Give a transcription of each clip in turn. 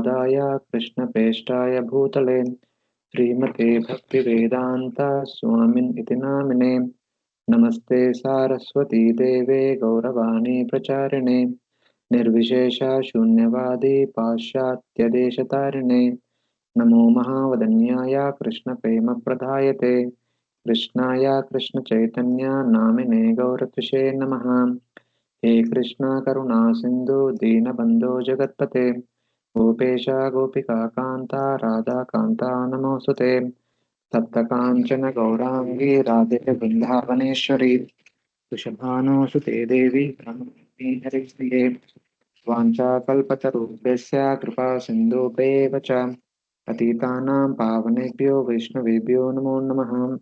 Prabodhyaya Krishna Peshtaya Bhutale Srimate Bhakti Vedanta Swamin iti namine Namaste Saraswati Deve Gauravani Pracharine Nirvishesha Shunyavadi Paschatya Deshatarine Namo Mahavadanyaya Krishna Prema Pradhayate Krishnaya Krishna Chaitanya Namine Gauratvishe Namaha He Krishna Karuna Sindhu Deenabandho Jagatpate Gopesha Gopika Kanta Radha Kanta Namosute Tapta Kanchana Gaurangi Radhe Vrindavaneshwari Vrishabhano Devi Pranamami Haripriye Vancha Kalpatarubhesya Kripa Sindhubheva Cha Patitanam Pavanebhyo Vaishnavebhyo Namo Namaha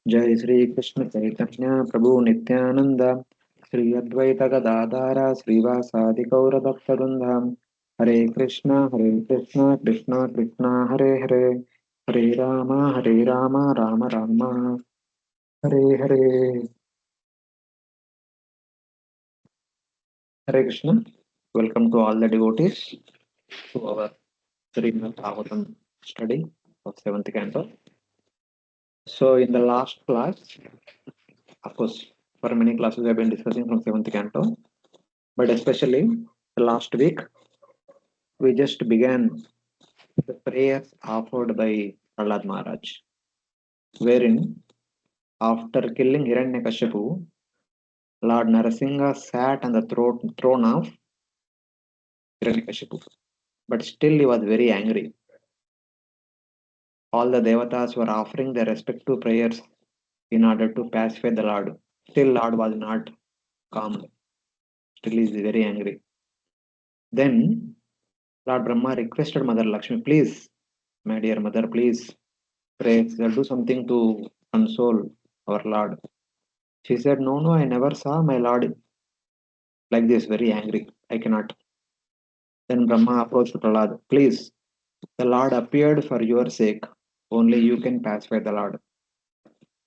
Jai Sri Krishna Chaitanya Prabhu Nityananda Sri Advaita Gadadhara Srivasadi Gaura Bhaktarundham Hare Krishna Krishna Krishna Hare Hare Hare Rama Rama Rama Hare Hare Hare Krishna. Welcome to all the devotees to our Srimad Bhagavatam study of 7th canto. So in the last class, of course, for many classes we have been discussing from 7th canto, but especially the last week we just began the prayers offered by Prahlad Maharaj, wherein after killing Hiranyakashipu, Lord Narasimha sat on the throne of Hiranyakashipu, but still he was very angry. All the devatas were offering their respective prayers in order to pacify the Lord. Still Lord was not calm. Still he is very angry. Then Lord Brahma requested Mother Lakshmi, please, my dear mother, please pray, do something to console our Lord. She said, no, I never saw my Lord like this, very angry. I cannot. Then Brahma approached Prahlad, please, the Lord appeared for your sake. Only you can pacify the Lord.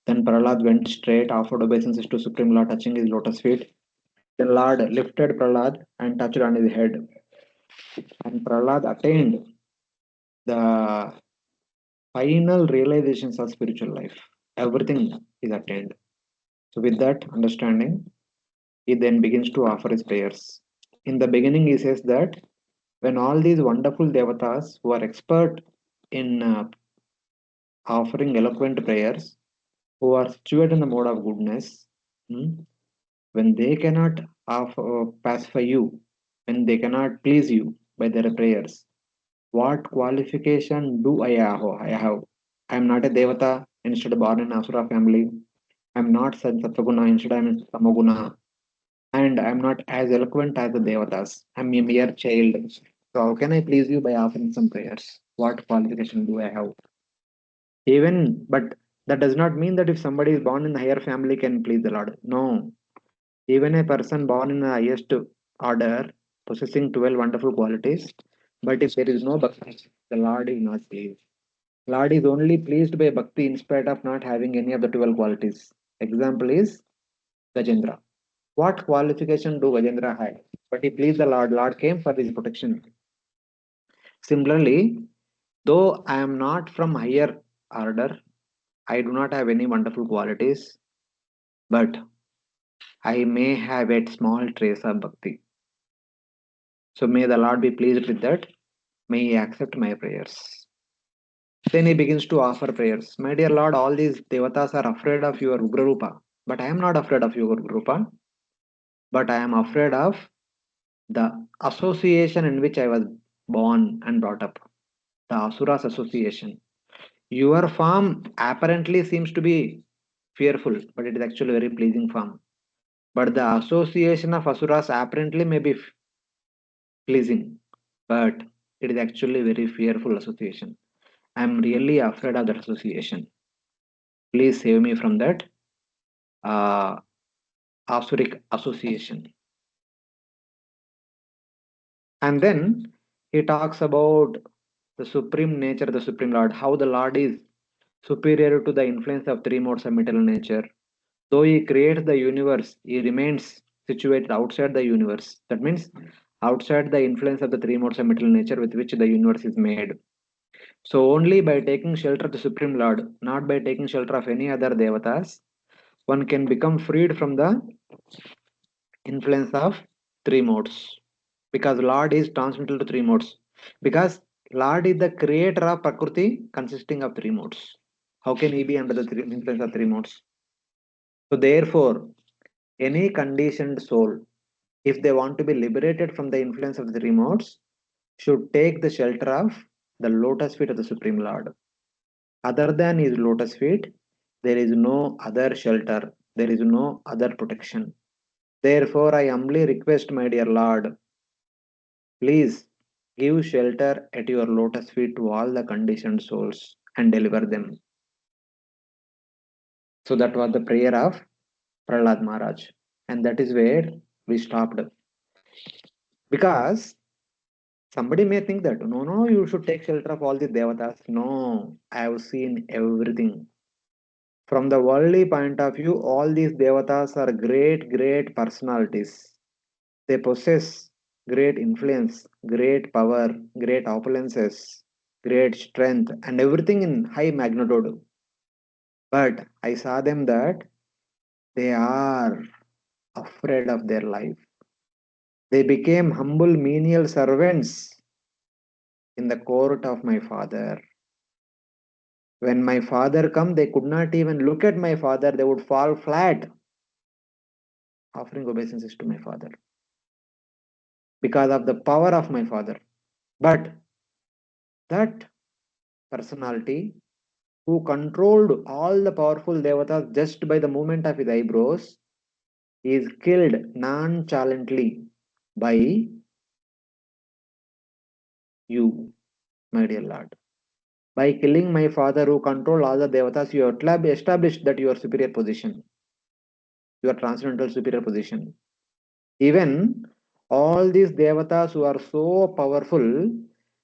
Then Prahlad went straight, offered obeisances to Supreme Lord, touching his lotus feet. The Lord lifted Prahlad and touched on his head. And Prahlad attained the final realizations of spiritual life. Everything is attained. So, with that understanding, he then begins to offer his prayers. In the beginning, he says that when all these wonderful devatas who are expert in offering eloquent prayers, who are situated in the mode of goodness, when they cannot pacify you, when they cannot please you by their prayers, what qualification do I have? I am not a devata, instead born in Asura family. I am not Sattaguna, instead I am in Tamoguna. And I am not as eloquent as the devatas. I am a mere child. So how can I please you by offering some prayers? What qualification do I have? But that does not mean that if somebody is born in a higher family can please the Lord. No. Even a person born in the highest order, possessing 12 wonderful qualities, but if there is no bhakti, the Lord is not pleased. Lord is only pleased by bhakti in spite of not having any of the 12 qualities. Example is Gajendra. What qualification do Gajendra have? But he pleased the Lord. Lord came for his protection. Similarly, though I am not from higher order, I do not have any wonderful qualities, but I may have a small trace of bhakti. So may the Lord be pleased with that. May he accept my prayers. Then he begins to offer prayers. My dear Lord, all these devatas are afraid of your Ugrarupa. But I am not afraid of your Ugrarupa. But I am afraid of the association in which I was born and brought up. The Asuras association. Your form apparently seems to be fearful, but it is actually a very pleasing form. But the association of Asuras apparently may be pleasing, but it is actually a very fearful association. I am really afraid of that association. Please save me from that Asuric association. And then he talks about the supreme nature of the Supreme Lord, how the Lord is superior to the influence of three modes of material nature. Though he creates the universe, he remains situated outside the universe. That means outside the influence of the three modes of material nature with which the universe is made. So only by taking shelter of the Supreme Lord, not by taking shelter of any other devatas, one can become freed from the influence of three modes. Because Lord is transcendental to three modes. Because Lord is the creator of Prakriti consisting of three modes. How can he be under the influence of three modes? So therefore, any conditioned soul, if they want to be liberated from the influence of the three modes, should take the shelter of the lotus feet of the Supreme Lord. Other than his lotus feet, there is no other shelter, there is no other protection. Therefore, I humbly request, my dear Lord, please give shelter at your lotus feet to all the conditioned souls and deliver them. So that was the prayer of Prahlad Maharaj. And that is where we stopped. Because somebody may think that, no, no, you should take shelter of all the devatas. No, I have seen everything. From the worldly point of view, all these devatas are great, great personalities. They possess great influence, great power, great opulences, great strength, and everything in high magnitude. But I saw them that they are afraid of their life. They became humble menial servants in the court of my father. When my father come, they could not even look at my father. They would fall flat, offering obeisances to my father because of the power of my father. But that personality who controlled all the powerful devatas just by the movement of his eyebrows is killed nonchalantly by you, my dear Lord. By killing my father who controlled all the devatas, you have established that your superior position, your transcendental superior position. Even all these devatas who are so powerful,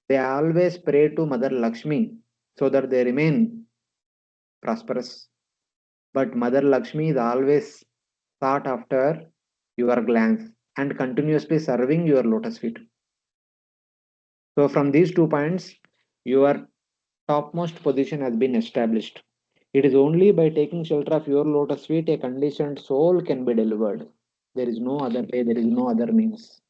they always pray to Mother Lakshmi so that they remain prosperous. But Mother Lakshmi is always sought after your glance and continuously serving your lotus feet. So, from these 2 points, your topmost position has been established. It is only by taking shelter of your lotus feet a conditioned soul can be delivered. There is no other way, there is no other means.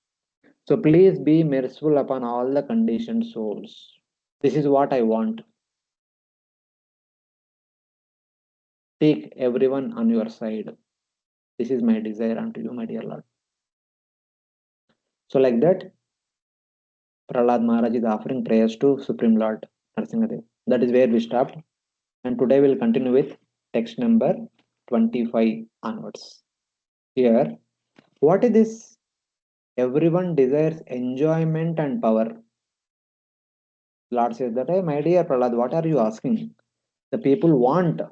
So please be merciful upon all the conditioned souls. This is what I want. Take everyone on your side. This is my desire unto you, my dear Lord. So, like that, Prahlad Maharaj is offering prayers to Supreme Lord Narsingadev. That is where we stopped. And today we'll continue with text number 25 onwards. Here, what is this? Everyone desires enjoyment and power. Lord says that, hey, my dear Prahlad, what are you asking? The people want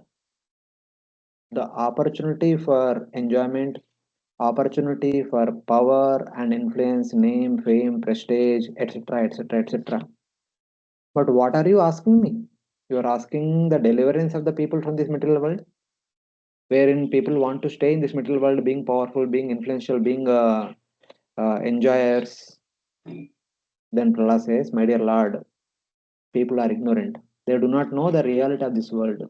the opportunity for enjoyment, opportunity for power and influence, name, fame, prestige, etc., etc., etc. But what are you asking me? You are asking the deliverance of the people from this material world, wherein people want to stay in this material world, being powerful, being influential, being enjoyers. Then Prahlad says, my dear Lord, people are ignorant. They do not know the reality of this world.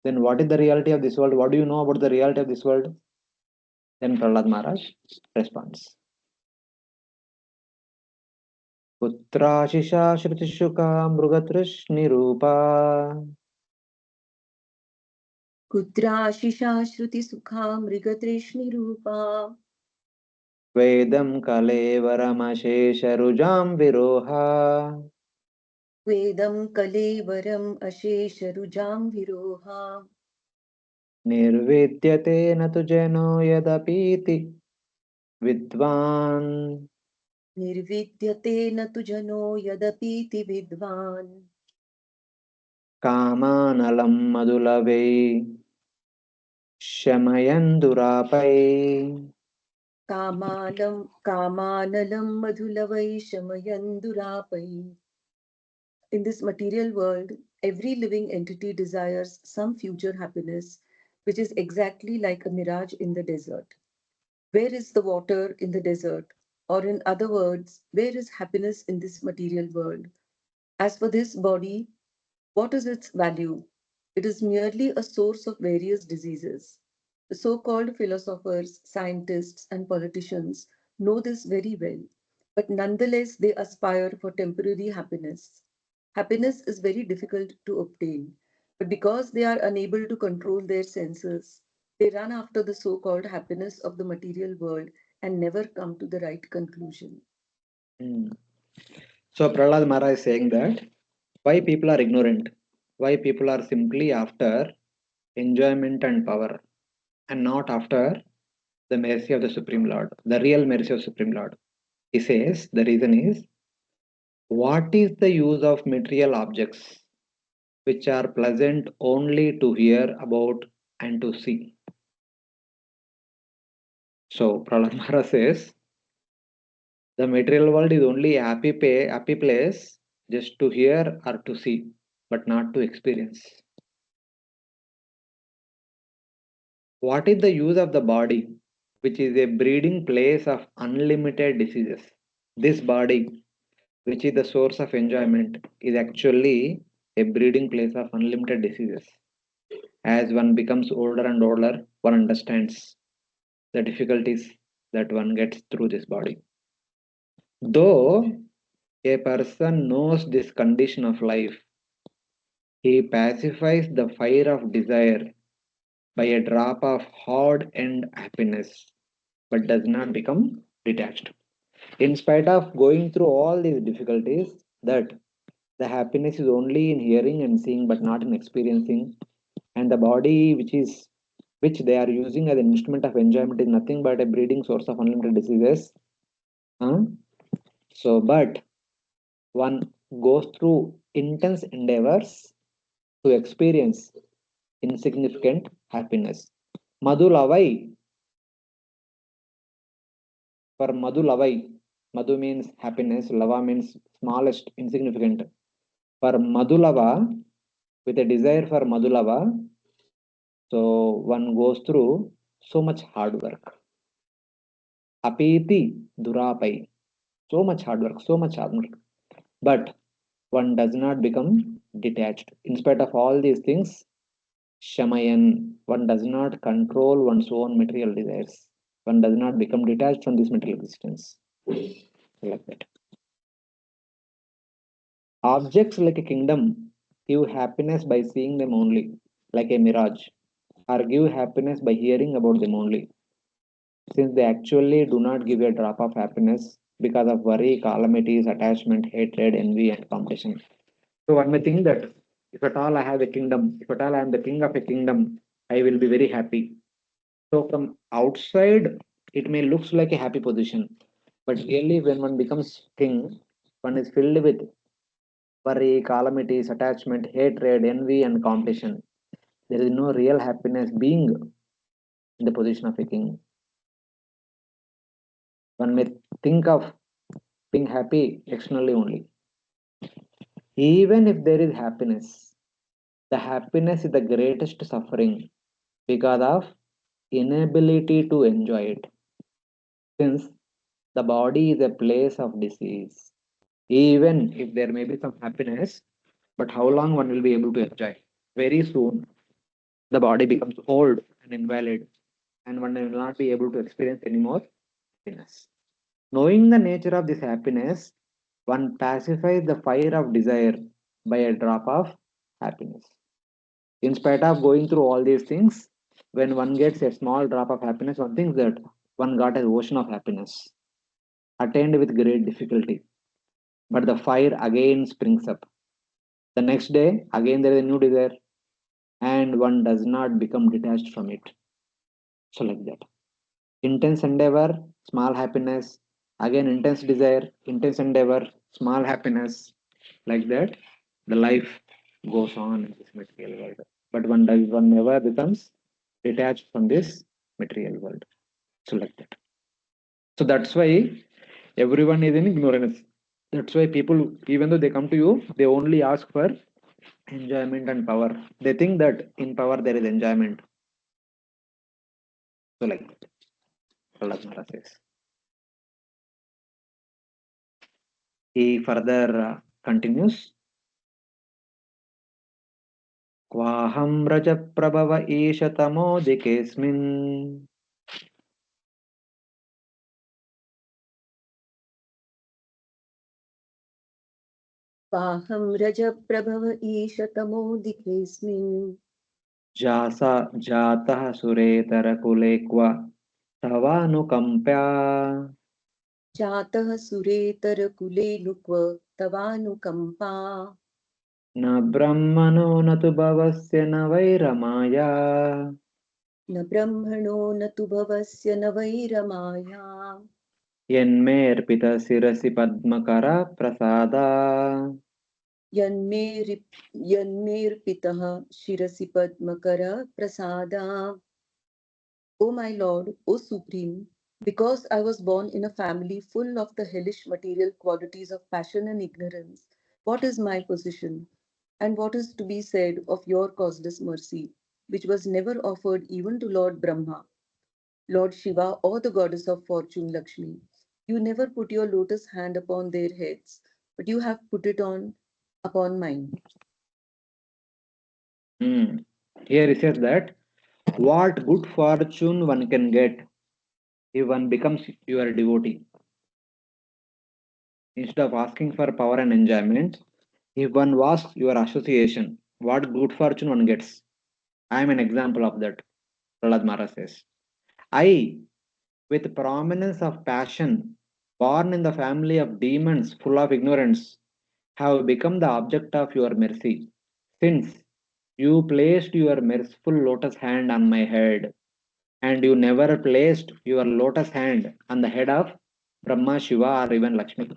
Then what is the reality of this world? What do you know about the reality of this world? Then Prahlad Maharaj responds. पुत्राशिषा श्रुतिशुका मृगतृष्णिरूपा कुत्राशिषा श्रुतिसुखा मृगतृष्णिरूपा वेदं कलेवरमशेषरुजां विरोहा वेदं कलेवरम् अशेषरुजां विरोहा निर्विद्यते न तु जनो यदपीति विद्वान् निर्विद्यते न तु जनो यदपीति विद्वान् कामानलं मधुलवै शमयन् दुरापै कामानलं मधुलवै शमयन् दुरापै. In this material world, every living entity desires some future happiness, which is exactly like a mirage in the desert. Where is the water in the desert? Or, in other words, where is happiness in this material world? As for this body, what is its value? It is merely a source of various diseases. The so called philosophers, scientists, and politicians know this very well, but nonetheless they aspire for temporary happiness. Happiness is very difficult to obtain, but because they are unable to control their senses, they run after the so called happiness of the material world and never come to the right conclusion. Hmm. So Prahlad Maharaj is saying that why people are ignorant, why people are simply after enjoyment and power, and not after the mercy of the Supreme Lord, the real mercy of Supreme Lord. He says the reason is, what is the use of material objects which are pleasant only to hear about and to see? So Prahlad Maharaj says the material world is only a happy place just to hear or to see, but not to experience. What is the use of the body, which is a breeding place of unlimited diseases? This body, which is the source of enjoyment, is actually a breeding place of unlimited diseases. As one becomes older and older, one understands the difficulties that one gets through this body. Though a person knows this condition of life, he pacifies the fire of desire by a drop of hard end happiness, but does not become detached. In spite of going through all these difficulties, that the happiness is only in hearing and seeing, but not in experiencing. And the body, which they are using as an instrument of enjoyment, is nothing but a breeding source of unlimited diseases. Huh? So, but one goes through intense endeavors to experience insignificant happiness. Madhulavai, for Madhulavai, Madhu means happiness, Lava means smallest, insignificant. For Madhulava, with a desire for Madhulava, so one goes through so much hard work. Apeti Durapai, so much hard work, so much hard work. But one does not become detached. In spite of all these things, Shamayan, one does not control one's own material desires. One does not become detached from this material existence. Like that. Objects like a kingdom give happiness by seeing them only, like a mirage, or give happiness by hearing about them only, since they actually do not give a drop of happiness because of worry, calamities, attachment, hatred, envy, and competition. So one may think that if at all I have a kingdom, if at all I am the king of a kingdom, I will be very happy. So from outside, it may looks like a happy position, but really when one becomes king, one is filled with worry, calamities, attachment, hatred, envy, and competition. There is no real happiness being in the position of a king. One may think of being happy externally only. Even if there is happiness, the happiness is the greatest suffering because of inability to enjoy it. Since the body is a place of disease, even if there may be some happiness, but how long one will be able to enjoy? Very soon, the body becomes old and invalid, and one will not be able to experience any more happiness. Knowing the nature of this happiness, one pacifies the fire of desire by a drop of happiness. In spite of going through all these things, when one gets a small drop of happiness, one thinks that one got an ocean of happiness, attained with great difficulty. But the fire again springs up. The next day, again there is a new desire, and one does not become detached from it. So, like that. Intense endeavor, small happiness, again intense desire, intense endeavor, small happiness, like that. The life goes on in this material world. But one never becomes detached from this material world. So, like that. So, that's why everyone is in ignorance. That's why people, even though they come to you, they only ask for enjoyment and power. They think that in power there is enjoyment. So, like that. Prahlad Maharaj says. He further continues, Kvaham Rajaprabhava Ishatamodikesmin. पाहं रजप्रभव ईशतमोदिकेऽस्मिन् जातः सुरेतरकुले क्व तवानुकम्प्या जातः सुरेतरकुले नुक्व तवानुकम्पा न ब्रह्मणो न तु भवस्य न वैरमाया न ब्रह्मणो न तु भवस्य न वैरमाया यन्मेऽर्पितशिरसि पद्मकरा प्रसादा यन्मेऽर्पितः शिरसि Padmakar प्रसादा. O my Lord, O Supreme, because I was born in a family full of the hellish material qualities of passion and ignorance, what is my position? And what is to be said of your causeless mercy, which was never offered even to Lord Brahma, Lord Shiva, or the goddess of fortune Lakshmi? You never put your lotus hand upon their heads, but you have put it on upon mine. Here it says that what good fortune one can get if one becomes your devotee. Instead of asking for power and enjoyment, if one asks your association, what good fortune one gets. I am an example of that, Prahlad Maharaj says. I, with prominence of passion, born in the family of demons full of ignorance, have become the object of your mercy. Since you placed your merciful lotus hand on my head, and you never placed your lotus hand on the head of Brahma, Shiva, or even Lakshmi.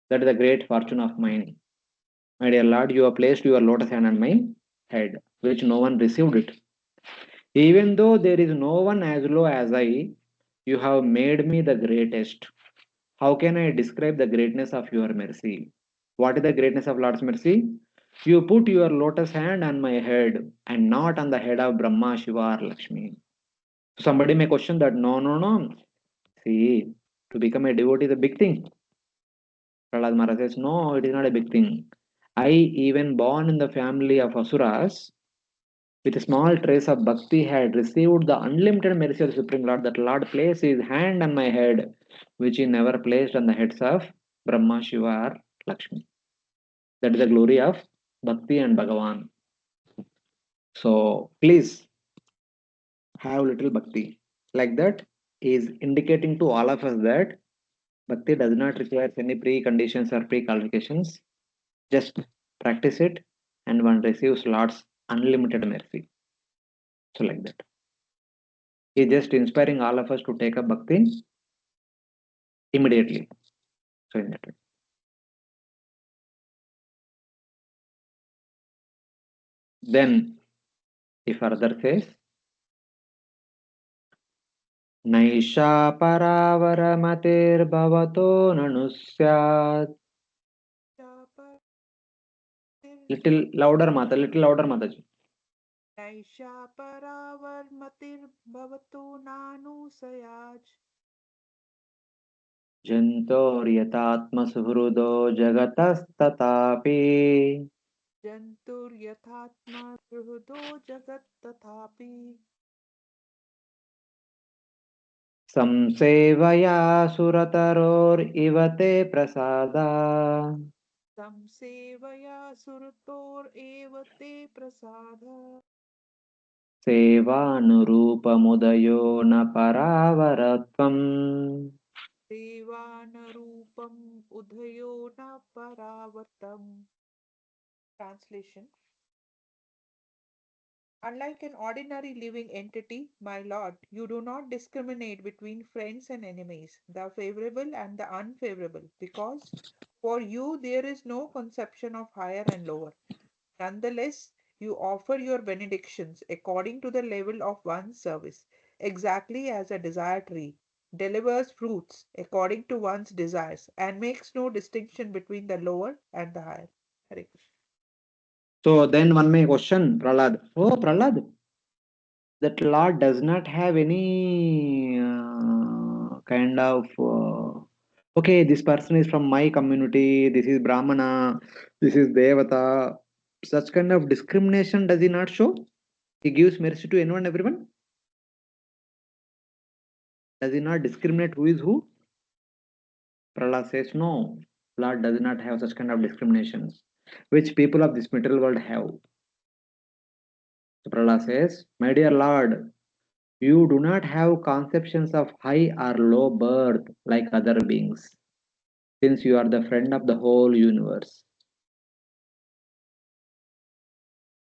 That is the great fortune of mine. My dear Lord, you have placed your lotus hand on my head, which no one received it. Even though there is no one as low as I, you have made me the greatest. How can I describe the greatness of your mercy? What is the greatness of Lord's mercy? You put your lotus hand on my head and not on the head of Brahma, Shiva, or Lakshmi. Somebody may question that no, no, no. See, to become a devotee is a big thing. Prahlad Maharaj says, no, it is not a big thing. I, even born in the family of Asuras, with a small trace of bhakti, had received the unlimited mercy of the Supreme Lord. That Lord placed his hand on my head, which he never placed on the heads of Brahma, Shiva, or Lakshmi. That is the glory of bhakti and Bhagavan. So please have little bhakti. Like that is indicating to all of us that bhakti does not require any preconditions or pre-qualifications. Just practice it and one receives Lord's unlimited mercy. So like that. He just inspiring all of us to take up bhakti immediately. So in that way. Then he further says, Naisha paravara마tirbhavato nanu syat. Little louder Mataji. नैषा परावर्मतिर्भवतो नानुसयाज जन्तोर्यतात्मसुहृदो जगतस्तथापि जन्तुर्यथात्मा सुहृदो जगत्तथापि संसेवया सुरतरोरिव ते प्रसादा संसेवया सुरतोरेव ते प्रसाद सेवानुरूपमुदयो न परावरत्वम् सेवानरूपम् उदयो न परावर्तम्. Translation. Unlike an ordinary living entity, my Lord, you do not discriminate between friends and enemies, the favorable and the unfavorable, because for you there is no conception of higher and lower. Nonetheless, you offer your benedictions according to the level of one's service, exactly as a desire tree delivers fruits according to one's desires and makes no distinction between the lower and the higher. Hare Krishna. So then one may question Prahlad. Oh, Prahlad, that Lord does not have any kind of Okay, this person is from my community, this is Brahmana, this is Devata. Such kind of discrimination does he not show? He gives mercy to anyone, everyone. Does he not discriminate who is who? Prahlad says, no, Lord does not have such kind of discriminations, which people of this material world have. So Prahlad says, my dear Lord, you do not have conceptions of high or low birth like other beings, since you are the friend of the whole universe.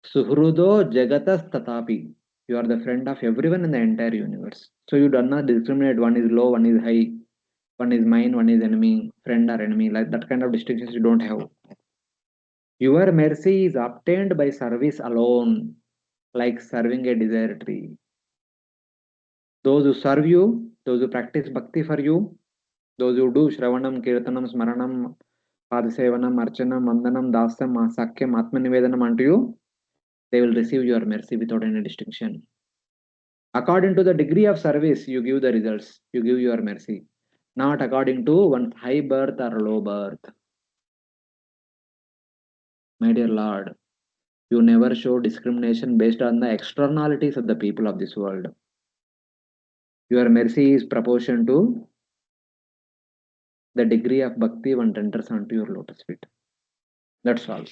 Suhrudo jagatas tatapi. You are the friend of everyone in the entire universe. So you do not discriminate one is low, one is high, one is mine, one is enemy, friend or enemy. Like that kind of distinctions you don't have. Your mercy is obtained by service alone, like serving a desire tree. Those who serve you, those who practice bhakti for you, those who do Shravanam, Kirtanam, Smaranam, Padasevanam, Archanam, Vandanam, Dasam, Sakyam, Atmanivedanam unto you, they will receive your mercy without any distinction. According to the degree of service, you give the results, you give your mercy, not according to one's high birth or low birth. My dear Lord, you never show discrimination based on the externalities of the people of this world. Your mercy is proportion to the degree of bhakti one enters onto your lotus feet. That's all.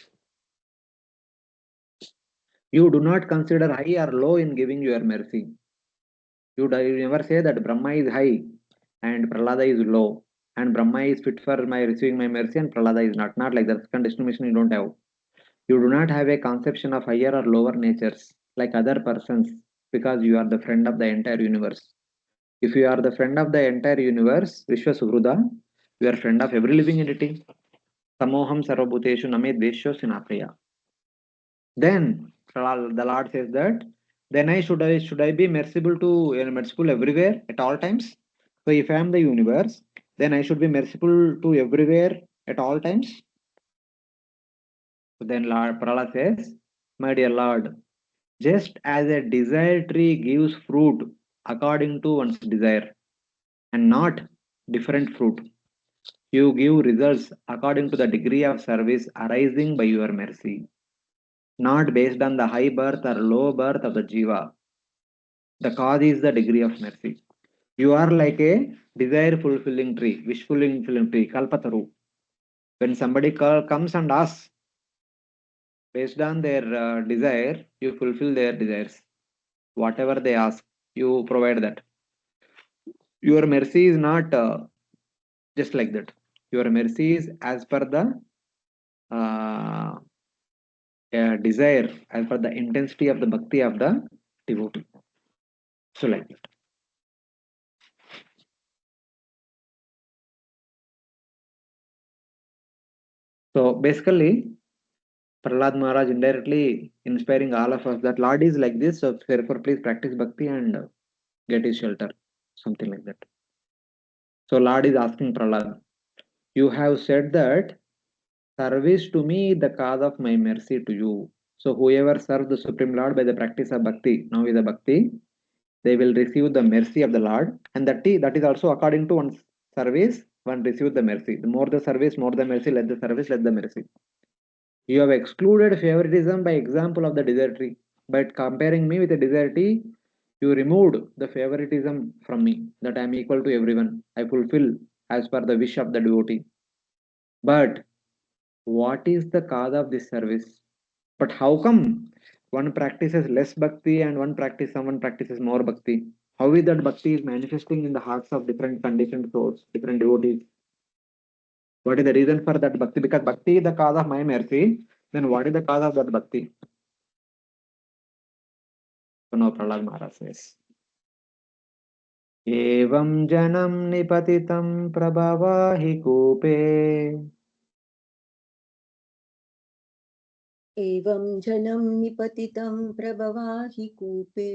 You do not consider high or low in giving your mercy. You never say that Brahma is high and Prahlada is low, and Brahma is fit for my receiving my mercy and Prahlada is not. Not like that. This kind of discrimination you don't have. You do not have a conception of higher or lower natures like other persons because you are the friend of the entire universe. If you are the friend of the entire universe, Vishwa Suhruda, you are friend of every living entity. Samoham sarvabhuteshu name dvesho sinapriya. Then the Lord says that then I should I be merciful to merciful everywhere at all times. So if I am the universe, then I should be merciful to everywhere at all times. So then Lord Prahlad says, my dear Lord, just as a desire tree gives fruit according to one's desire and not different fruit, you give results according to the degree of service arising by your mercy, not based on the high birth or low birth of the jiva. The cause is the degree of mercy. You are like a desire fulfilling tree, wish fulfilling tree, kalpataru. When somebody comes and asks, based on their desire, you fulfill their desires. Whatever they ask, you provide that. Your mercy is not just like that. Your mercy is as per the uh, desire, as per the intensity of the bhakti of the devotee. So like that. So basically, Prahlad Maharaj indirectly inspiring all of us that Lord is like this, so therefore please practice bhakti and get his shelter. Something like that. So Lord is asking Prahlad, you have said that service to me is the cause of my mercy to you. So whoever serves the Supreme Lord by the practice of bhakti, now with the bhakti, they will receive the mercy of the Lord, and that is also according to one's service, one receives the mercy. The more the service, more the mercy, let the service, let the mercy. You have excluded favoritism by example of the desire tree. By comparing me with a desire tree, you removed the favoritism from me, that I am equal to everyone. I fulfill as per the wish of the devotee. But what is the cause of this service? But how come one practices less bhakti and someone practices more bhakti? How is that bhakti is manifesting in the hearts of different conditioned souls, different devotees? What is the reason for that bhakti? Because bhakti is the cause of my mercy. Then what is the cause of that bhakti? So now Prahlad Maharaj says, Evam janam nipatitam prabhavahi kupe एवं जनं निपतितं प्रभवाहि कूपे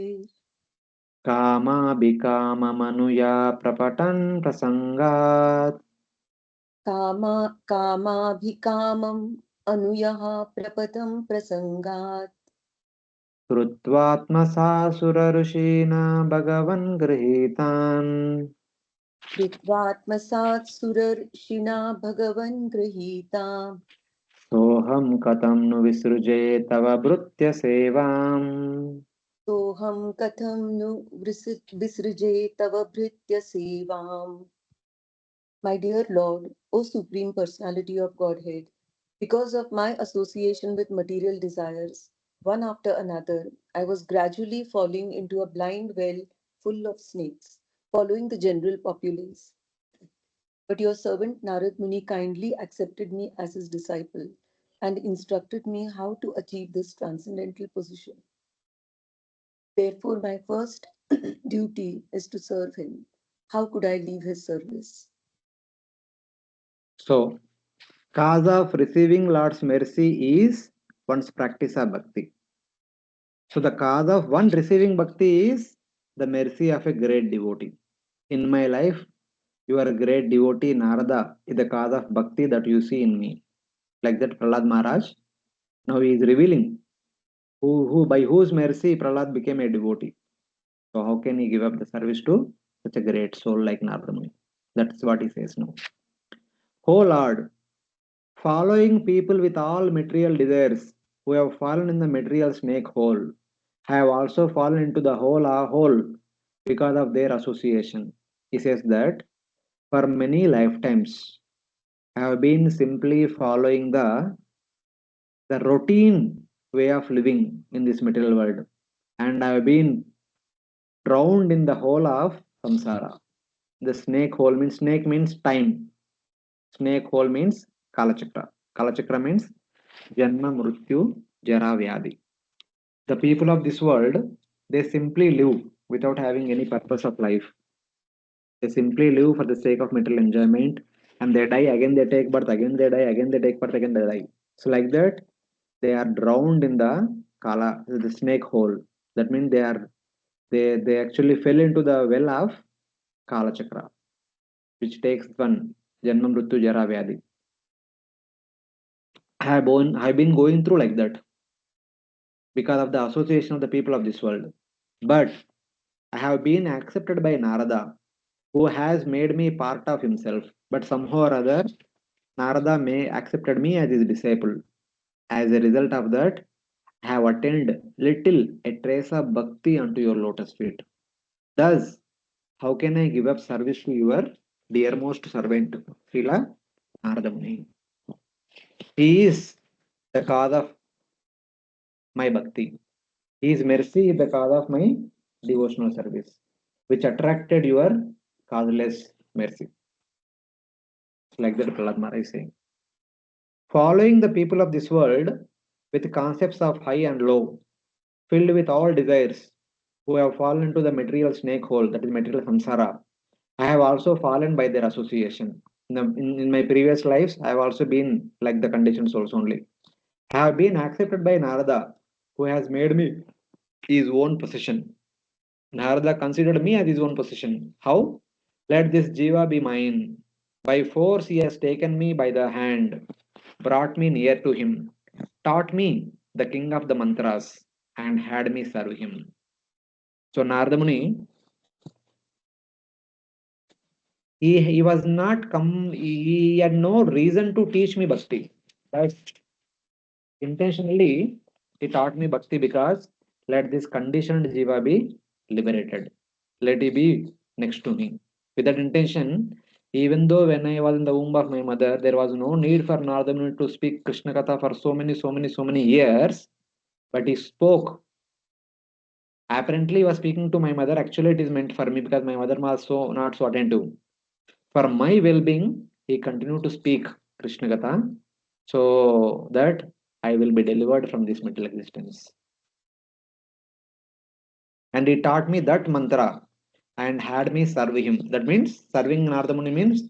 kama bikama manuya prapatan prasangat कामाभिकामम् अनुयः प्रपतं प्रसङ्गात् krutvatmasa surarushina bhagavan grihitan. कृत्वात्मसात् सुरर्षिणा भगवन् गृहीता सोऽहं कथं नु विसृजे तव भृत्य सेवाम् सोऽहं कथं नु विसृजे तव भृत्य सेवाम्. My dear Lord, O Supreme Personality of Godhead, because of my association with material desires, one after another, I was gradually falling into a blind well full of snakes, following the general populace. But your servant Narad Muni kindly accepted me as his disciple and instructed me how to achieve this transcendental position. Therefore, my first duty is to serve him. How could I leave his service? So, cause of receiving Lord's mercy is one's practice of bhakti. So, the cause of one receiving bhakti is the mercy of a great devotee. In my life, you are a great devotee, Narada, is the cause of bhakti that you see in me. Like that, Prahlad Maharaj, now he is revealing who by whose mercy Prahlad became a devotee. So, how can he give up the service to such a great soul like Narada Muni? That's what he says now. Oh Lord, following people with all material desires who have fallen in the material snake hole have also fallen into the hole because of their association. He says that for many lifetimes I have been simply following the routine way of living in this material world, and I have been drowned in the hole of samsara. The snake means time. Snake hole means kalachakra. Kalachakra means Janma Mrityu Jara Vyadi. The people of this world, they simply live without having any purpose of life. They simply live for the sake of material enjoyment, and they die again, they take birth, again they die, again they take birth, again they die. So like that, they are drowned in the snake hole. That means they actually fell into the well of Kala Chakra, which takes one Janma Mrityu Jara Vyadi. I have been going through like that because of the association of the people of this world. But I have been accepted by Narada, who has made me part of himself. But somehow or other, Narada may accepted me as his disciple. As a result of that, I have attained little a trace of bhakti unto your lotus feet. Thus, how can I give up service to your dearmost servant, Srila Narada Muni? He is the cause of my bhakti. His mercy is the cause of my devotional service, which attracted your causeless mercy. Like that, Prahlad Maharaj is saying. Following the people of this world with concepts of high and low, filled with all desires, who have fallen into the material snake hole, that is material samsara, I have also fallen by their association. In my previous lives, I have also been like the conditioned souls only. I have been accepted by Narada, who has made me his own possession. Narada considered me as his own possession. How? Let this jiva be mine. By force he has taken me by the hand, brought me near to him, taught me the king of the mantras, and had me serve him. So Narada Muni, he was not come, he had no reason to teach me bhakti. But intentionally, he taught me bhakti because let this conditioned jiva be liberated. Let it be next to me. With that intention, even though when I was in the womb of my mother, there was no need for Narada Muni to speak Krishna Katha for so many years, but he spoke. Apparently, he was speaking to my mother. Actually, it is meant for me because my mother was so not so attentive. For my well-being, he continued to speak Krishna Katha so that I will be delivered from this mental existence. And he taught me that mantra and had me serve him. That means serving Narada Muni means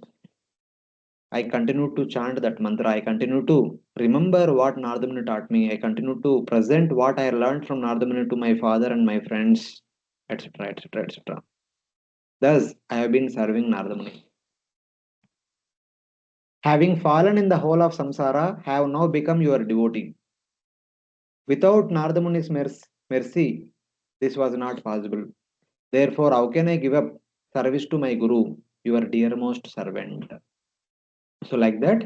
I continue to chant that mantra. I continue to remember what Narada Muni taught me. I continue to present what I learned from Narada Muni to my father and my friends, etc., etc., etc. Thus, I have been serving Narada Muni. Having fallen in the hole of samsara, have now become your devotee. Without Narada Muni's mercy, this was not possible. Therefore, how can I give up service to my Guru? your dearmost servant. So, like that,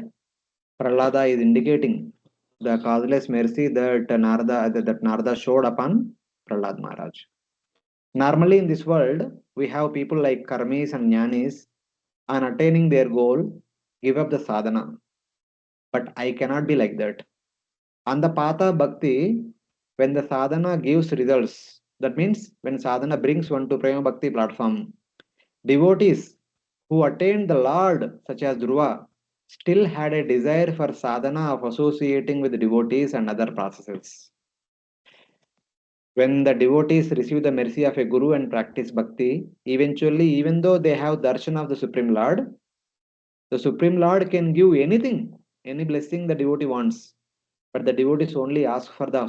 Prahlada is indicating the causeless mercy that Narada showed upon Prahlad Maharaj. Normally, in this world, we have people like Karmis and Jnanis, on attaining their goal, give up the sadhana. But I cannot be like that. On the path of bhakti, when the sadhana gives results, that means when sadhana brings one to Prema Bhakti platform, devotees who attained the Lord, such as Dhruva, still had a desire for sadhana of associating with devotees and other processes. When the devotees receive the mercy of a guru and practice bhakti, eventually, even though they have darshan of the Supreme Lord, the Supreme Lord can give anything, any blessing the devotee wants. But the devotees only ask for the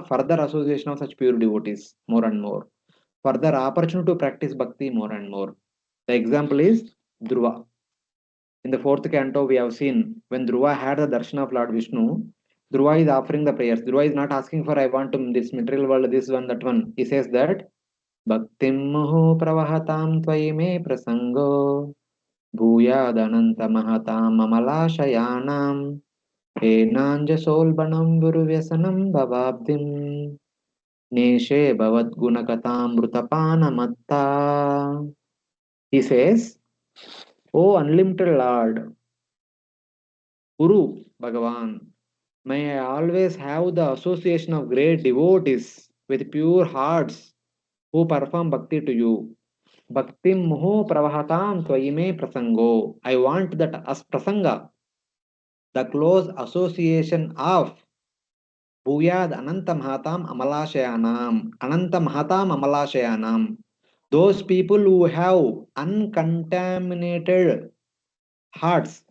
further association of such pure devotees more and more. Further opportunity to practice bhakti more and more. The example is Dhruva. In the fourth canto, we have seen when Dhruva had the darshan of Lord Vishnu, Dhruva is offering the prayers. Dhruva is not asking for I want to this material world, this one, that one. He says that Bhaktim muhu pravahatam tvai me prasango भूयादनन्तमहतां ममलाशयानां हेनाञ्जसोल्बणं गुरुव्यसनं भवाब्धिं नेशे भवद्गुणकथामृतपानमत्ता. He says, O unlimited Lord, Guru Bhagavan, may I always have the association of great devotees with pure hearts who perform bhakti to you. Bhakti muho pravahatam tvaime prasango. I want that as prasanga, the close association of Bhuyad Ananta Mahatam Amalashayanam, those people who have uncontaminated hearts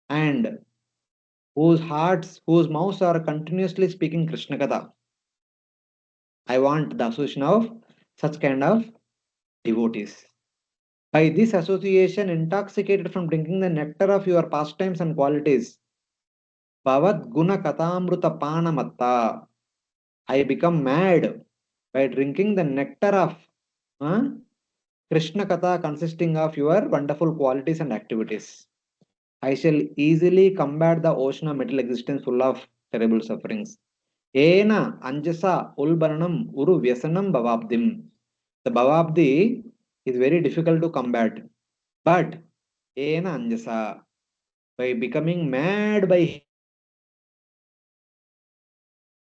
and whose mouths are continuously speaking Krishna Katha. I want the association of such kind of devotees. By this association, intoxicated from drinking the nectar of your pastimes and qualities, Bhavat Guna Katamruta Panamatta, I become mad by drinking the nectar of uh, Krishna Katha consisting of your wonderful qualities and activities. I shall easily combat the ocean of material existence full of terrible sufferings. Ena Anjasa Ulbaranam Uru Vyasanam Bhavabdim. The Bhavabdi is very difficult to combat. But Ena Anjasa, by becoming mad by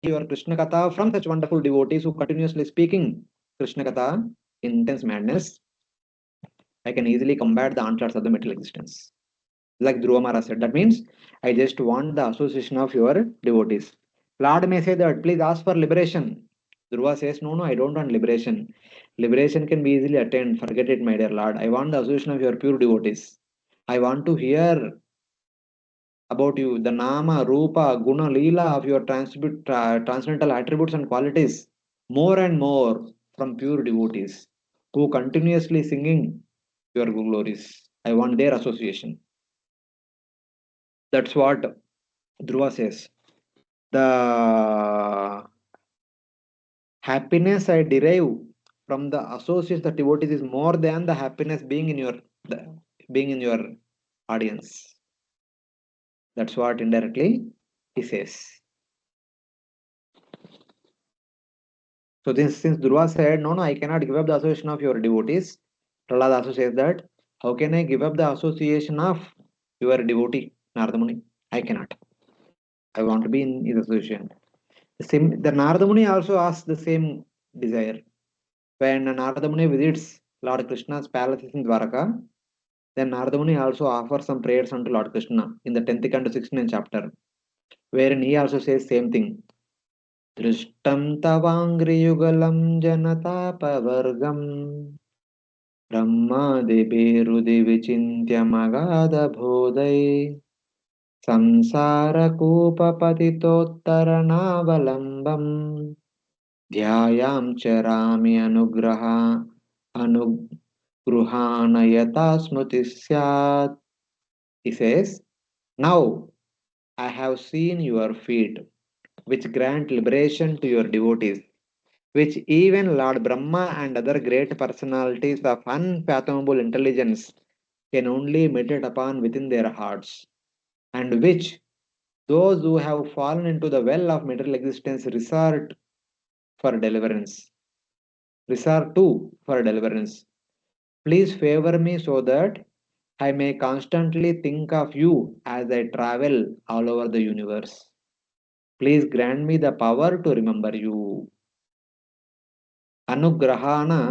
your Krishna Katha from such wonderful devotees who continuously speaking Krishna Katha in intense madness, I can easily combat the onslaughts of the material existence. Like Dhruva Maharaj said, that means I just want the association of your devotees. Lord may say that please ask for liberation. Dhruva says, no, I don't want liberation. Liberation can be easily attained. Forget it, my dear Lord. I want the association of your pure devotees. I want to hear about you, the Nama, Rupa, Guna, Leela of your transcendental attributes and qualities more and more from pure devotees who continuously singing your glories. I want their association. That's what Dhruva says. The happiness I derive from the associates the devotees is more than the happiness being in your audience. That's what indirectly he says. So this, since Dhruva said, no, I cannot give up the association of your devotees, Prahlad also says that, how can I give up the association of your devotee, Narada Muni? I cannot. I want to be in his association. The Narada Muni also asks the same desire. When Narada Muni visits Lord Krishna's palace in Dwaraka, then Narada Muni also offers some prayers unto Lord Krishna in the 10th canto 16th chapter, wherein he also says same thing. Drishtam tavangri janatapavargam ब्रह्मादिभिरुदि विचिन्त्यमगाधबोधै संसारकूपपतितोत्तरणावलम्बम् ध्यायां चरामि अनुगृहाण यथा स्मृति स्यात्. He says, now I have seen your feet, which grant liberation to your devotees, which even Lord Brahma and other great personalities of unfathomable intelligence can only meditate upon within their hearts, and which those who have fallen into the well of material existence for deliverance, resort to for deliverance. Please favor me so that I may constantly think of you as I travel all over the universe. Please grant me the power to remember you. Anugrahana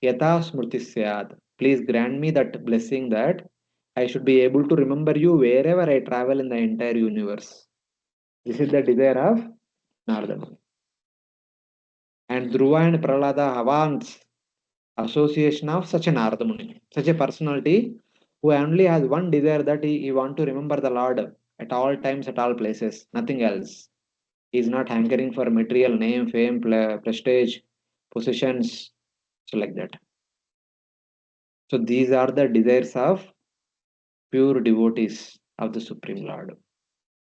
yata smrti syad. Please grant me that blessing that I should be able to remember you wherever I travel in the entire universe. This is the desire of Narada Muni. And Dhruva and Prahlada wants association of such an Narada Muni, such a personality who only has one desire that he want to remember the Lord at all times, at all places, nothing else. He is not hankering for material name, fame, prestige, possessions, so like that. So these are the desires of pure devotees of the Supreme Lord.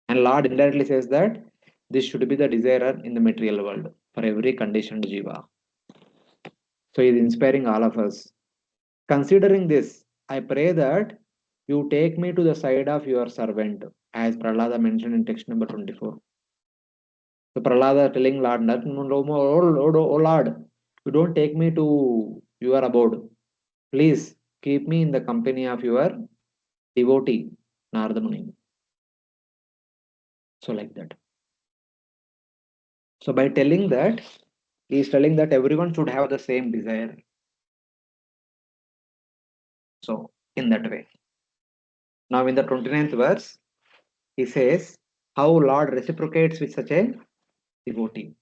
And Lord indirectly says that this should be the desire in the material world for every conditioned jiva. So he is inspiring all of us. Considering this, I pray that you take me to the side of your servant, as Prahlada mentioned in text number 24. So Prahlada telling Lord, "O Lord, you don't take me to your abode. Please keep me in the company of your devotee, Narada Muni." So like that. So by telling that, he is telling that everyone should have the same desire. So in that way. Now in the 29th verse, he says how Lord reciprocates with such a devotee.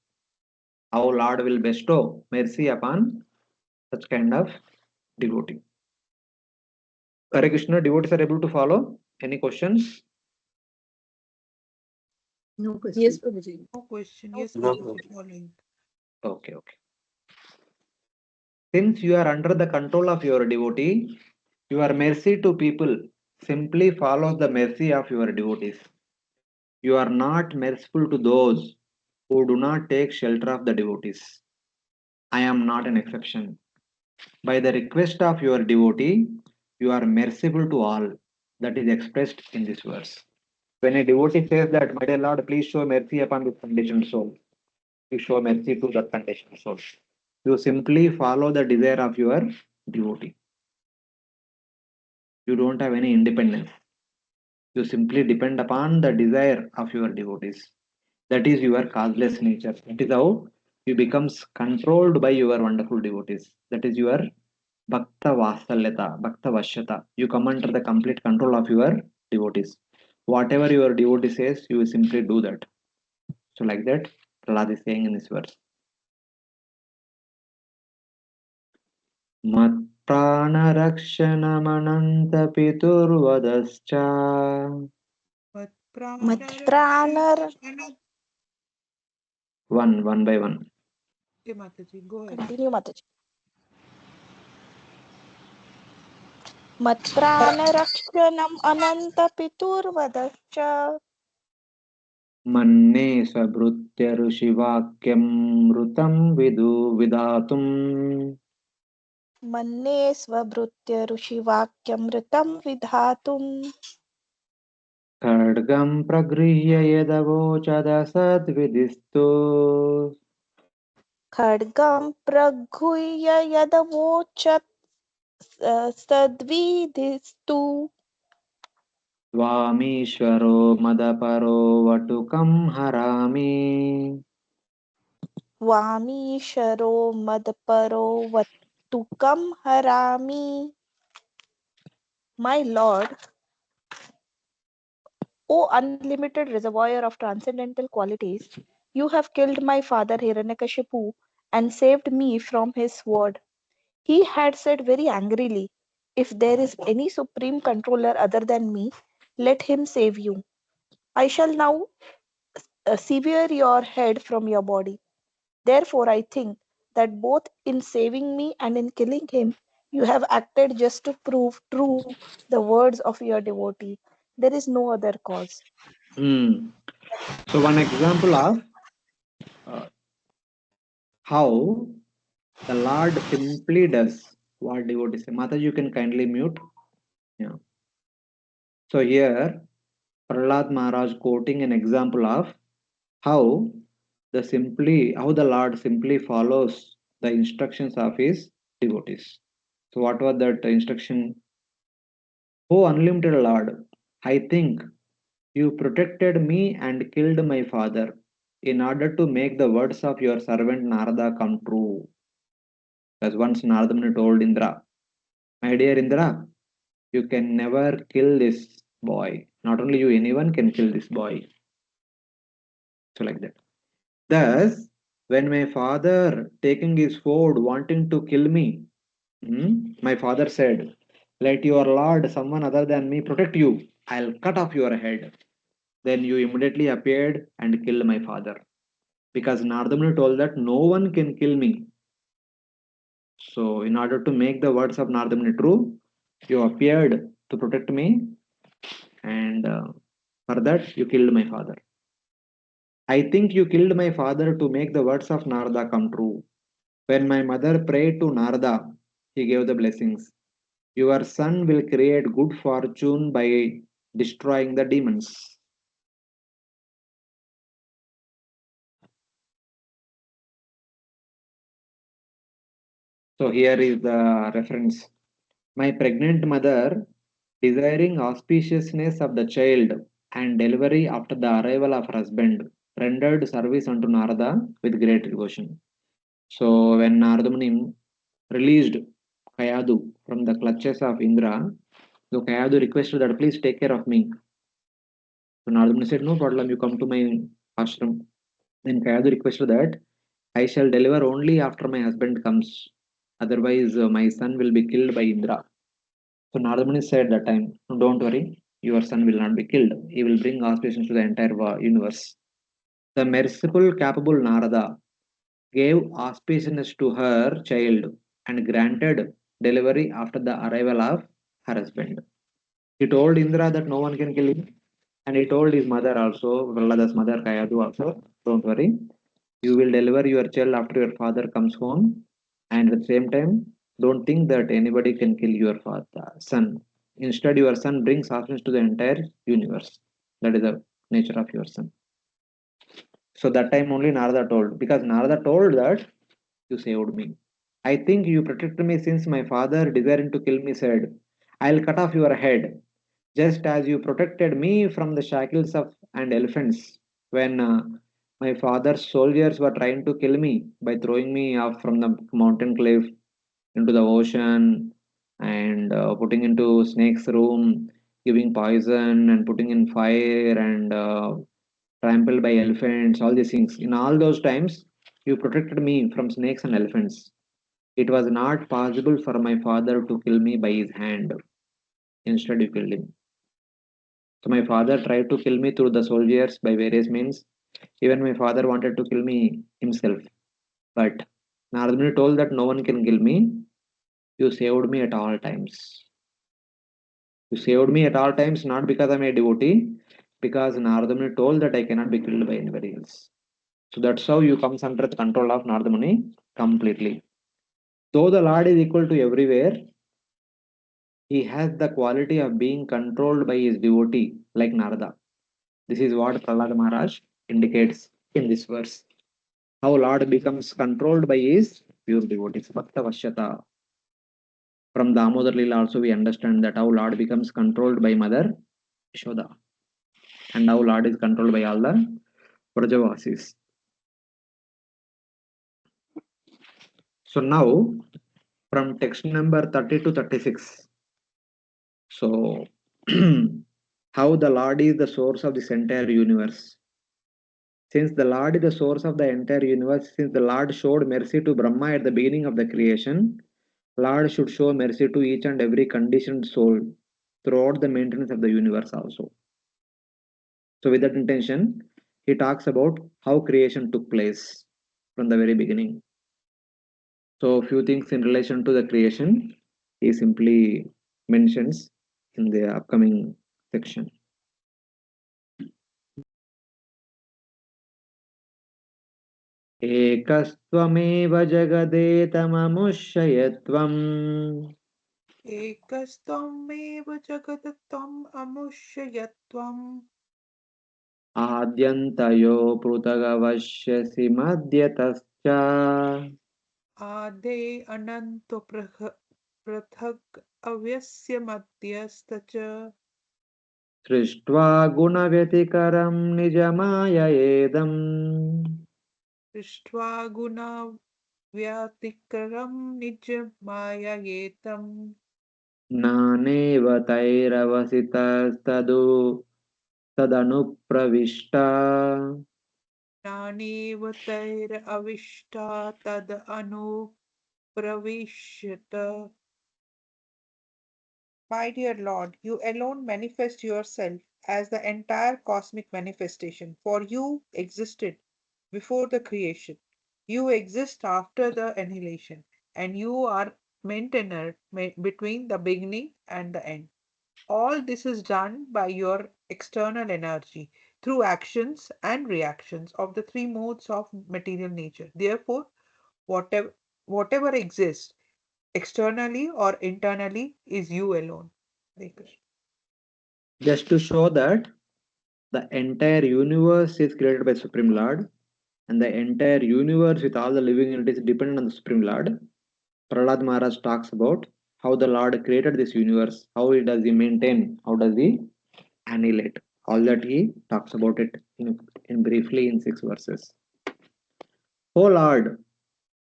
How Lord will bestow mercy upon such kind of devotee. Hare Krishna, devotees are able to follow? Any questions? No question. Yes, Prabhuji. No question. Yes, No, Prabhuji, following. Okay, okay. Since you are under the control of your devotee, your mercy to people simply follows the mercy of your devotees. You are not merciful to those who do not take shelter of the devotees. I am not an exception. By the request of your devotee, you are merciful to all. That is expressed in this verse. When a devotee says that, "My dear Lord, please show mercy upon this conditioned soul," you show mercy to that conditioned soul. You simply follow the desire of your devotee. You don't have any independence. You simply depend upon the desire of your devotees. That is your causeless nature. That is how you becomes controlled by your wonderful devotees. That is your Bhakta Vasalyata, Bhakta Vashyata. You come under the complete control of your devotees. Whatever your devotee says, you will simply do that. So like that, Prahlad is saying in this verse. Matpranarakshanam But Matpranar. one by one. Okay, Mataji, go ahead. Continue, Mataji. Matpranarakshanam anantapiturvadascha. मन्ये स्वभृत्य ऋषिवाक्यं मृतं विधातुम् Manne svabhrutya ऋषिवाक्यमृतं विधातुम्. खड्गं प्रगृह्य यदवोचदसद्विदिस्तु खड्गं प्रगृह्य यदवोचत् सद्विधिस्तु. त्वामीश्वरो मदपरो वटुकं हरामि वामीशरो मदपरो वटुकं हरामि. My Lord, O unlimited reservoir of transcendental qualities, you have killed my father Hiranyakashipu and saved me from his sword. He had said very angrily, "If there is any supreme controller other than me, let him save you. I shall now sever your head from your body." Therefore, I think that both in saving me and in killing him, you have acted just to prove true the words of your devotee. There is no other cause. So one example of uh, how the Lord simply does what devotee say. Mata, you can kindly mute. Yeah. So here, Prahlad Maharaj quoting an example of how how the Lord simply follows the instructions of his devotees. So what was that instruction? Oh unlimited Lord, I think you protected me and killed my father in order to make the words of your servant Narada come true. As once Narada Muni told Indra, my dear Indra, you can never kill this boy. Not only you, anyone can kill this boy. So like that. Thus, when my father taking his sword wanting to kill me, my father said, let your lord, someone other than me, protect you. I'll cut off your head. Then you immediately appeared and killed my father. Because Nardamuni told that no one can kill me. So, in order to make the words of Nardamuni true, you appeared to protect me, and for that, you killed my father. I think you killed my father to make the words of Narada come true. When my mother prayed to Narada, he gave the blessings. Your son will create good fortune by destroying the demons. So here is the reference. My pregnant mother, desiring auspiciousness of the child and delivery after the arrival of her husband, rendered service unto Narada with great devotion. So when Narada Muni released Kayadu from the clutches of Indra, so Kayadu requested that please take care of me. So Narada Muni said, no problem, you come to my ashram. Then Kayadu requested that I shall deliver only after my husband comes. Otherwise, my son will be killed by Indra. So Narada Muni said that time, "No, don't worry, your son will not be killed. He will bring auspiciation to the entire universe." The merciful, capable Narada gave auspiciousness to her child and granted delivery after the arrival of her husband. He told Indra that no one can kill him, and he told his mother also, Prahlada's's mother Kayadu also, don't worry, you will deliver your child after your father comes home, and at the same time, don't think that anybody can kill your father, son. Instead, your son brings happiness to the entire universe. That is the nature of your son. So that time only Narada told, because Narada told that you saved me. I think you protected me since my father, desiring to kill me, said, I'll cut off your head, just as you protected me from the shackles of and elephants when my father's soldiers were trying to kill me by throwing me off from the mountain cliff into the ocean and putting into snake's room, giving poison and putting in fire and trampled by elephants, all these things. In all those times, you protected me from snakes and elephants. It was not possible for my father to kill me by his hand. Instead, you killed him. So my father tried to kill me through the soldiers by various means. Even my father wanted to kill me himself. But Narada told that no one can kill me. You saved me at all times. You saved me at all times not because I'm a devotee, because Narada Muni told that I cannot be killed by anybody else. So that's how you comes under the control of Narada Muni completely. Though the Lord is equal to everywhere, he has the quality of being controlled by his devotee, like Narada. This is what Prahlada Maharaj indicates in this verse. How Lord becomes controlled by his pure devotees. Bhakta Vashyata. From Damodar Lila also we understand that how Lord becomes controlled by Mother Yashoda. And how Lord is controlled by all the Vrajavasis. So now from text number 30 to 36. So how the Lord is the source of this entire universe. Since the Lord is the source of the entire universe, since the Lord showed mercy to Brahma at the beginning of the creation, Lord should show mercy to each and every conditioned soul throughout the maintenance of the universe also. So with that intention, he talks about how creation took place from the very beginning. So a few things in relation to the creation, he simply mentions in the upcoming section. एकस्त्वमेव जगदेतममुष्ययत्वम् एकस्त्वमेव जगत् त्वम् अमुष्य यत्त्वम् आद्यन्तयो पृथगवश्यसि मध्यतश्च आदे अनन्तो पृथक् अव्यस्य मध्यस्थ च सृष्ट्वा गुणव्यतिकरं निजमाययेदम् दृष्ट्वा गुणव्यतिकरं निजमाययेतम् नानेव तैरवसितस्तदु तदनुप्रविष्टा ज्ञानेव तैरविष्टा तद् अनुप्रविश्यत. My dear Lord, you alone manifest yourself as the entire cosmic manifestation. For you existed before the creation. You exist after the annihilation, and you are maintainer between the beginning and the end. All this is done by your external energy through actions and reactions of the three modes of material nature. Therefore, whatever, whatever exists externally or internally is you alone. Hare Krishna. just to show that the entire universe is created by Supreme Lord and the entire universe with all the living entities dependent on the Supreme Lord. Prahlad Maharaj talks about how the Lord created this universe, how he does he maintain, how does he annihilate. All that he talks about it in briefly in 6 verses. O Lord,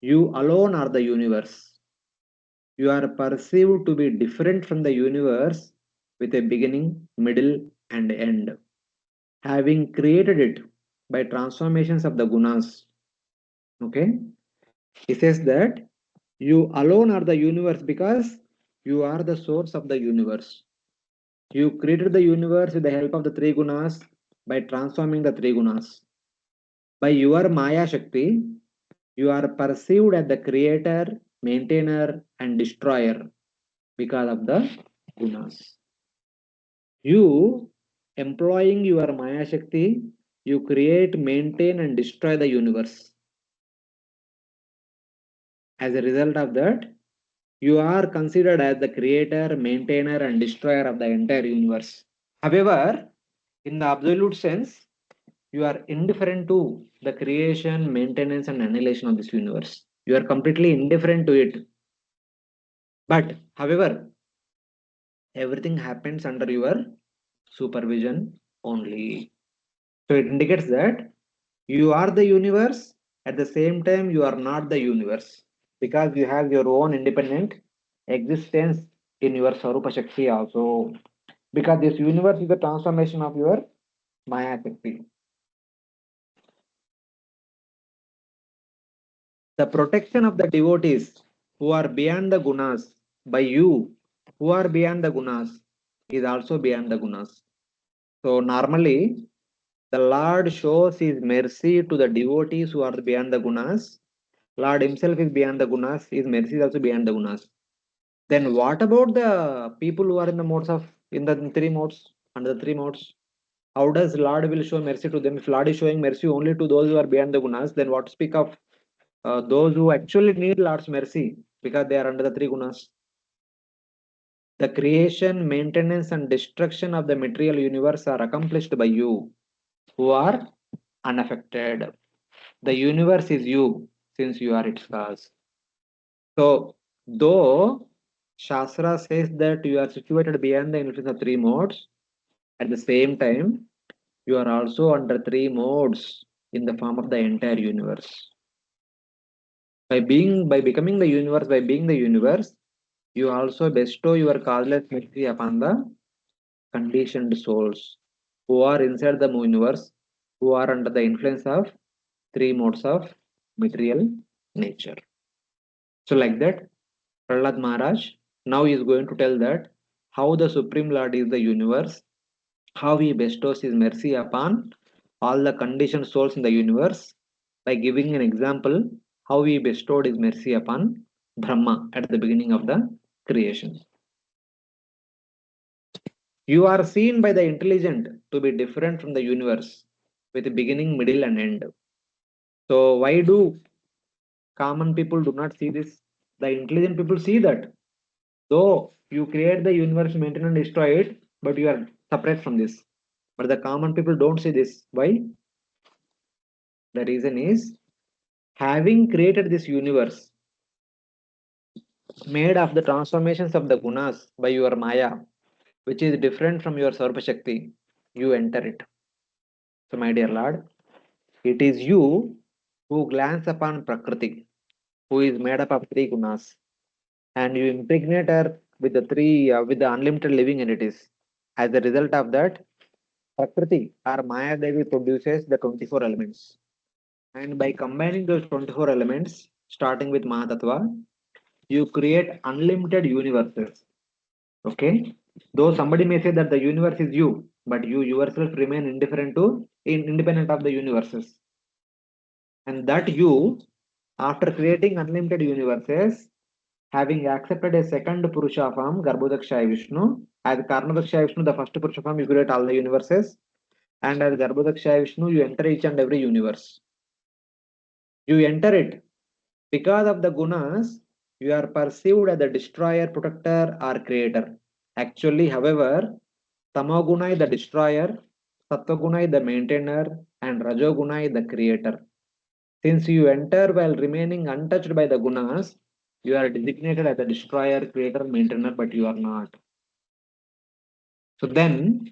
you alone are the universe. You are perceived to be different from the universe with a beginning, middle, and end, having created it by transformations of the gunas. Okay? He says that you alone are the universe because you are the source of the universe. You created the universe with the help of the three gunas by transforming the three gunas. By your Maya Shakti, you are perceived as the creator, maintainer, and destroyer because of the gunas. You, employing your Maya Shakti, you create, maintain, and destroy the universe. As a result of that, you are considered as the creator, maintainer, and destroyer of the entire universe. However, in the absolute sense, you are indifferent to the creation, maintenance, and annihilation of this universe. You are completely indifferent to it. But, however, everything happens under your supervision only. So it indicates that you are the universe, at the same time, you are not the universe because you have your own independent existence in your Sarupa Shakti also. Because this universe is the transformation of your Maya Shakti. The protection of the devotees who are beyond the gunas by you, who are beyond the gunas, is also beyond the gunas. So normally, the Lord shows his mercy to the devotees who are beyond the gunas. Lord himself is beyond the gunas, his mercy is also beyond the gunas. Then what about the people who are in the modes of in the three modes, under the three modes? How does Lord will show mercy to them? If Lord is showing mercy only to those who are beyond the gunas, then what to speak of those who actually need Lord's mercy because they are under the three gunas? The creation, maintenance, and destruction of the material universe are accomplished by you, who are unaffected. The universe is you, since you are its cause. So, though Shastra says that you are situated beyond the influence of three modes, at the same time, you are also under three modes in the form of the entire universe. By becoming the universe, by being the universe, you also bestow your causeless mercy upon the conditioned souls who are inside the universe, who are under the influence of three modes of material nature. So, like that, Prahlad Maharaj now is going to tell that how the Supreme Lord is the universe, how he bestows his mercy upon all the conditioned souls in the universe by giving an example how he bestowed his mercy upon Brahma at the beginning of the creation. You are seen by the intelligent to be different from the universe with beginning, middle, and end. So, why do common people do not see this? The intelligent people see that Though you create the universe, maintain and destroy it, but you are separate from this. But the common people don't see this. Why? The reason is, having created this universe made of the transformations of the gunas by your Maya, which is different from your Sarva Shakti, you enter it. So, my dear Lord, it is you who glance upon Prakriti, who is made up of three gunas, and you impregnate her with the with the unlimited living entities. As a result of that, Prakriti or Maya Devi produces the 24 elements. And by combining those 24 elements, starting with Mahatattva, you create unlimited universes. Okay? Though somebody may say that the universe is you, but you yourself remain independent of the universes. And that you, after creating unlimited universes, having accepted a second Purusha form, Garbhodakshaya Vishnu, as Karnadakshaya Vishnu, the first Purusha form, you create all the universes, and as Garbhodakshaya Vishnu, you enter each and every universe. You enter it because of the gunas, you are perceived as the destroyer, protector, or creator. Actually, however, Tamoguna is the destroyer, Sattva is the maintainer, and Rajoguna is the creator. Since you enter while remaining untouched by the gunas, you are designated as the destroyer, creator, maintainer, but you are not. So then,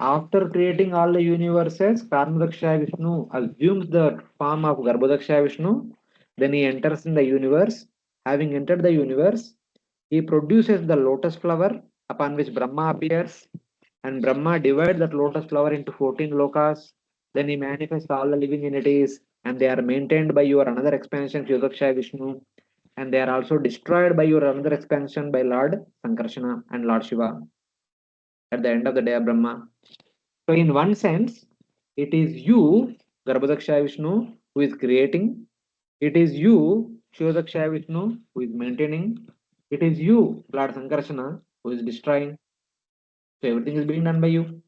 after creating all the universes, Karmadakshaya Vishnu assumes the form of Garbhodakshaya Vishnu. Then he enters in the universe. Having entered the universe, he produces the lotus flower upon which Brahma appears. And Brahma divides that lotus flower into 14 lokas. Then he manifests all the living entities, and they are maintained by your another expansion, Yodakshaya Vishnu. And they are also destroyed by your another expansion by Lord Sankarsana and Lord Shiva at the end of the day of Brahma. So, in one sense, it is you, Garbhodakshaya Vishnu, who is creating. It is you, Shodakshaya Vishnu, who is maintaining. It is you, Lord Sankarsana, who is destroying. So, everything is being done by you.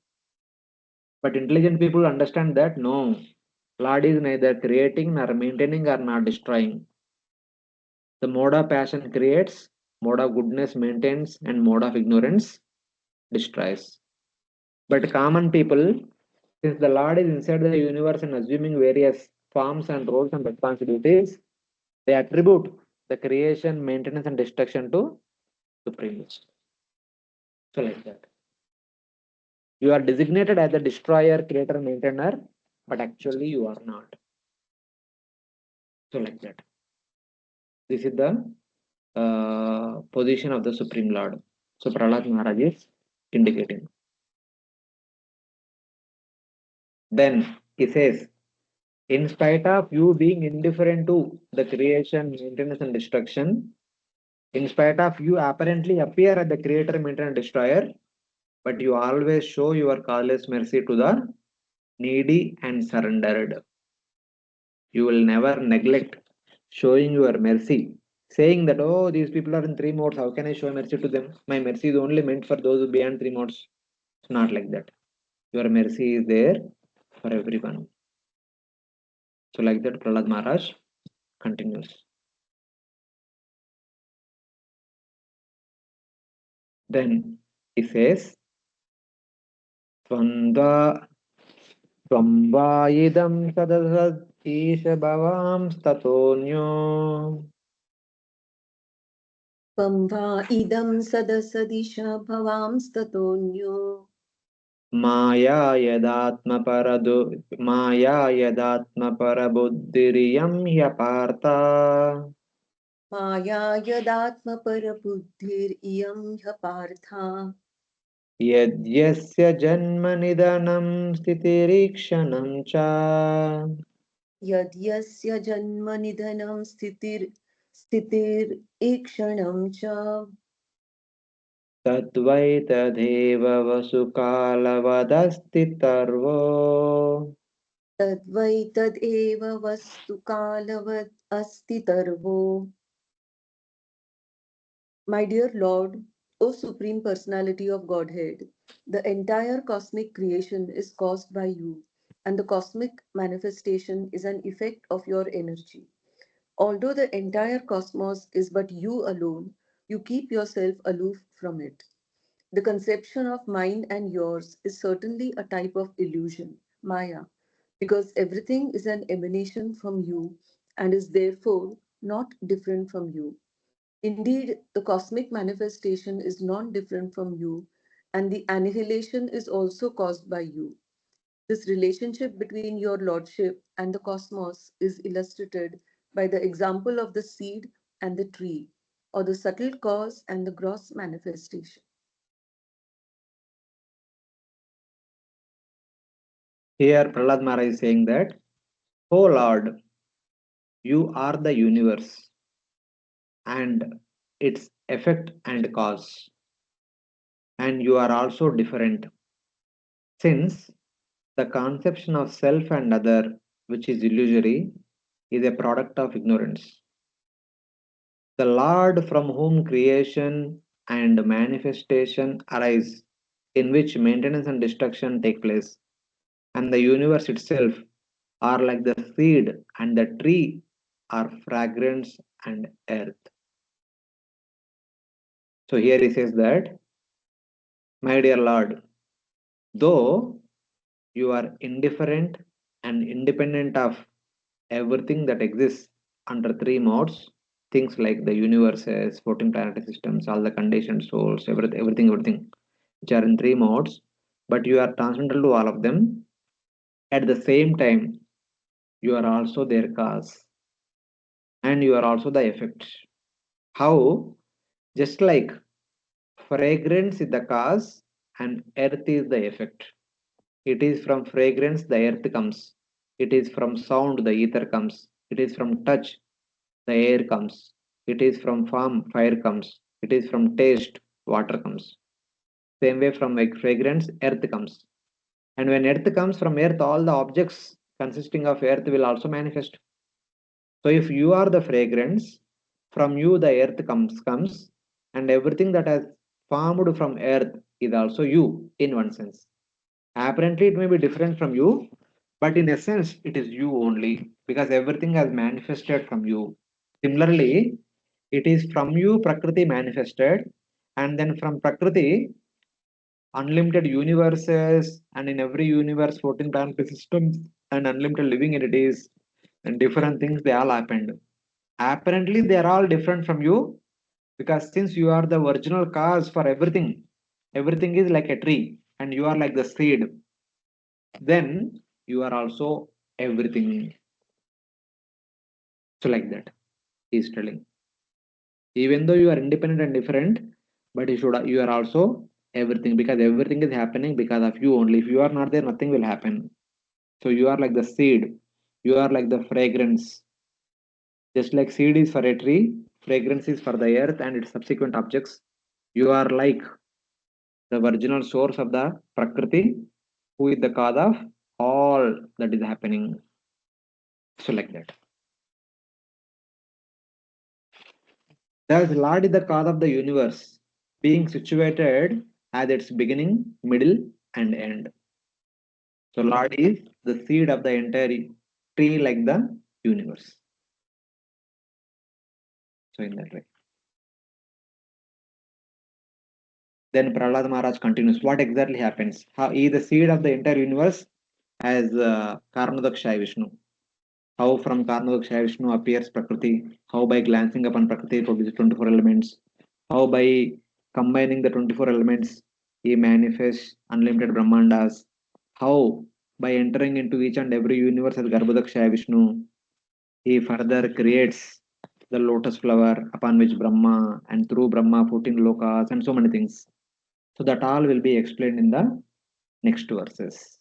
But intelligent people understand that no, Lord is neither creating nor maintaining or not destroying. The mode of passion creates, mode of goodness maintains, and mode of ignorance destroys. But common people, since the Lord is inside the universe and assuming various forms and roles and responsibilities, they attribute the creation, maintenance, and destruction to Supreme. So, like that. You are designated as the destroyer, creator, maintainer, but actually you are not. So, like that. This is the position of the Supreme Lord. So, Prahlad Maharaj is indicating. Then he says, in spite of you being indifferent to the creation, maintenance, and destruction, in spite of you apparently appear as the creator, maintainer, and destroyer, but you always show your causeless mercy to the needy and surrendered. You will never neglect showing your mercy, saying that, oh, these people are in three modes, how can I show mercy to them? My mercy is only meant for those beyond three modes. It's not like that. Your mercy is there for everyone. So, like that, Prahlad Maharaj continues. Then he says, Tvandva Tvamvayidam sadasad Isha Bhavam Statonyo Pam va idam sadasadish bhavam Maya Yadatma Paradu Maya Yadatma Parabuddhiriyam Yapartha Maya yadatma parabuddhir iyam partha Yadyasya Janma Nidanam Stitirikshanam Cha yadyasya janma nidhanam stitir ikshanam cha तद्वैतदेव वसुकालवदस्तितर्वो tadvai tadeva vastu kalavad asti tarvo. My dear Lord, O Supreme Personality of Godhead, the entire cosmic creation is caused by you, and the cosmic manifestation is an effect of your energy. Although the entire cosmos is but you alone, You keep yourself aloof from it. The conception of mine and yours is certainly a type of illusion, Maya, because everything is an emanation from you and is therefore not different from you. Indeed, the cosmic manifestation is not different from you, and the annihilation is also caused by you. This relationship between your lordship and the cosmos is illustrated by the example of the seed and the tree, or the subtle cause and the gross manifestation. Here, Prahlad Maharaj is saying that, "O Lord, you are the universe and its effect and cause, and you are also different. Since the conception of self and other, which is illusory, is a product of ignorance. The Lord from whom creation and manifestation arise, in which maintenance and destruction take place, and the universe itself are like the seed and the tree are fragrance and earth." So here he says that, "My dear Lord, though you are indifferent and independent of everything that exists under three modes, things like the universes, 14 planetary systems, all the conditioned souls, everything, which are in three modes, but you are transcendental to all of them. At the same time, you are also their cause and you are also the effect. How? Just like fragrance is the cause and earth is the effect. It is from fragrance the earth comes. It is from sound the ether comes. It is from touch the air comes. It is from form fire comes. It is from taste water comes. Same way from like fragrance earth comes. And when earth comes from earth, all the objects consisting of earth will also manifest. So if you are the fragrance, from you the earth comes, and everything that has formed from earth is also you in one sense. Apparently, it may be different from you, but in essence, it is you only because everything has manifested from you. Similarly, it is from you Prakriti manifested, and then from Prakriti, unlimited universes, and in every universe, 14 planetary systems, and unlimited living entities, and different things, they all happened. Apparently, they are all different from you because since you are the original cause for everything, everything is like a tree, and you are like the seed, then you are also everything. So, like that, he's telling. Even though you are independent and different, but you are also everything because everything is happening because of you only. If you are not there, nothing will happen. So you are like the seed, you are like the fragrance. Just like seed is for a tree, fragrance is for the earth and its subsequent objects. You are like the original source of the Prakriti, who is the cause of all that is happening. So like that. Thus, Lord is the cause of the universe, being situated at its beginning, middle, and end. So, Lord is the seed of the entire tree, like the universe. So, in that way. Then Prahlad Maharaj continues. What exactly happens? How he is the seed of the entire universe as Karnodakshaya Vishnu. How from Karnodakshaya Vishnu appears Prakriti? How by glancing upon Prakriti produces 24 elements? How by combining the 24 elements he manifests unlimited Brahmandas? How by entering into each and every universe as Garbhodakshaya Vishnu he further creates the lotus flower upon which Brahma and through Brahma 14 lokas and so many things. So that all will be explained in the next verses.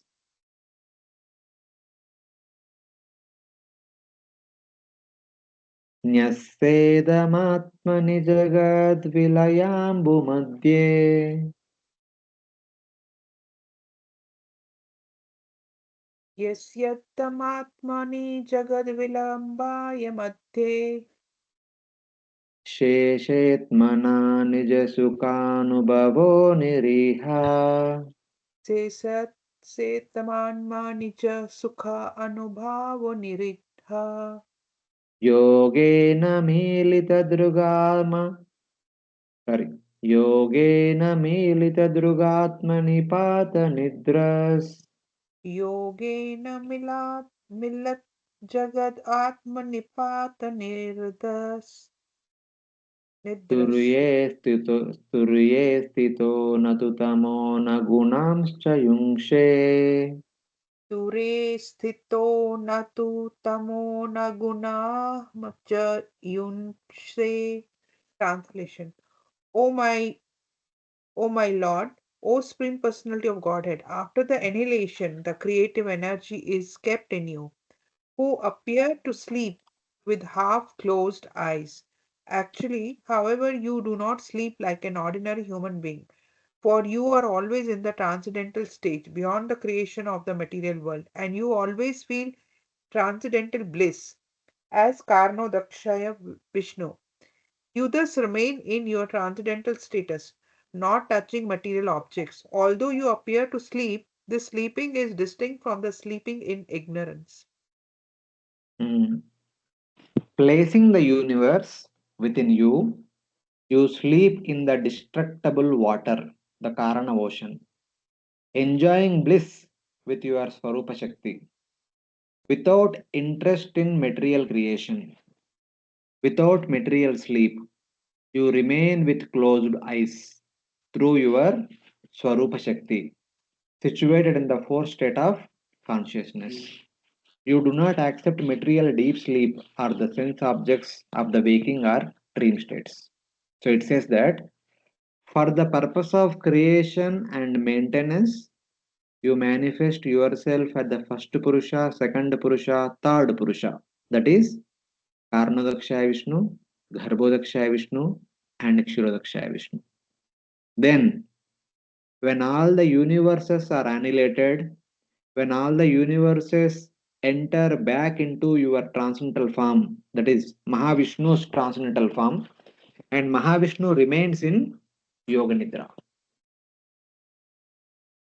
न्यस्येदमात्मनि जगद्विलयाम्बुमध्ये यस्यत्तमात्मनि जगद्विलम्बाय मध्ये शेषेत्मना निजसुखानुभवो निरीह से सत् सेतमान्मानि च सुख अनुभावो निरिद्ध योगेन मीलितदृगाम Sorry. Yogena milita drugatmani nidras. योगेन मिलत् जगद आत्मनिपात निद्रस् स्तुर्ये स्थितो न तु तमो न गुणांश्च युङ्क्षे. दूरे स्थितो न तु तमो न गुणाः च युञ्से. Translation. O my, O my Lord, O Supreme Personality of Godhead, after the annihilation, the creative energy is kept in you, who appear to sleep with half closed eyes. Actually, however, you do not sleep like an ordinary human being, for you are always in the transcendental stage beyond the creation of the material world, and you always feel transcendental bliss as Karnodakshaya Vishnu. You thus remain in your transcendental status, not touching material objects. Although you appear to sleep, this sleeping is distinct from the sleeping in ignorance. Hmm. Placing the universe within you, you sleep in the destructible water, the Karana ocean, enjoying bliss with your Swarupa Shakti, without interest in material creation, without material sleep. You remain with closed eyes through your Swarupa Shakti, situated in the fourth state of consciousness. You do not accept material deep sleep or the sense objects of the waking or dream states. So it says that for the purpose of creation and maintenance, you manifest yourself at the first Purusha, second Purusha, third Purusha. That is Karnodakshaya Vishnu, Garbhodakshaya Vishnu, and Kshirodakshaya Vishnu. Then, when all the universes are annihilated, when all the universes enter back into your transcendental form, that is Mahavishnu's transcendental form, and Mahavishnu remains in Yoga Nidra,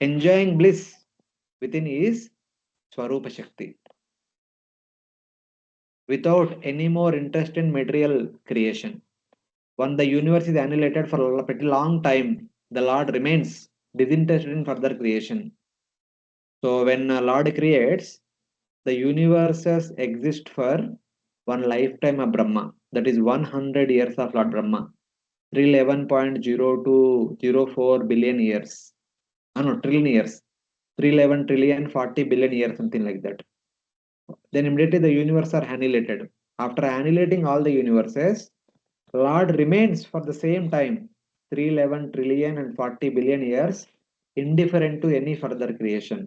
enjoying bliss within his Swarupa Shakti, without any more interest in material creation. When the universe is annihilated for a pretty long time, the Lord remains disinterested in further creation. So when Lord creates, the universes exist for one lifetime of Brahma. That is 100 years of Lord Brahma. 311.0204 billion years. No, trillion years. 311 trillion 40 billion years, something like that. Then immediately the universe are annihilated. After annihilating all the universes, Lord remains for the same time, 311 trillion and 40 billion years, indifferent to any further creation.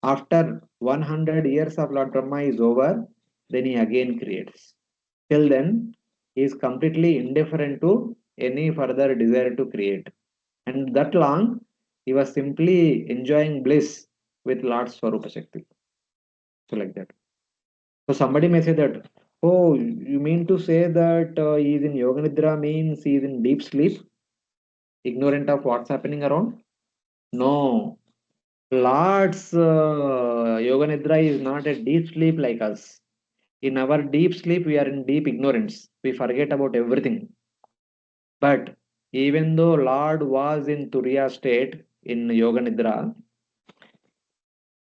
After 100 years of Lord Brahma is over, then he again creates. Till then, he is completely indifferent to any further desire to create. And that long, he was simply enjoying bliss with Lord Swarupa Shakti. So, like that. So, somebody may say that, oh, you mean to say that he is in Yoga Nidra means he is in deep sleep, ignorant of what's happening around? No. Lord's Yoga Nidra is not a deep sleep like us. In our deep sleep, we are in deep ignorance. We forget about everything. But even though Lord was in Turiya state in Yoga Nidra,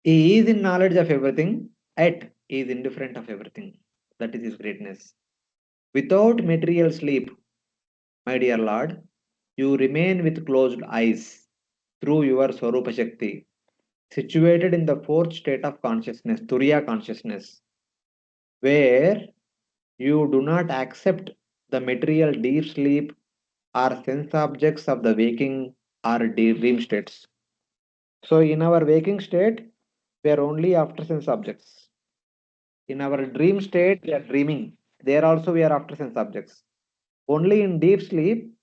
he is in knowledge of everything, yet he is indifferent of everything. That is his greatness. Without material sleep, my dear Lord, you remain with closed eyes through your Swarupa Shakti, situated in the fourth state of consciousness, Turiya consciousness, where you do not accept the material deep sleep or sense objects of the waking or dream states. So, in our waking state, we are only after sense objects. In our dream state, we are dreaming. There also, we are after sense objects. Only in deep sleep,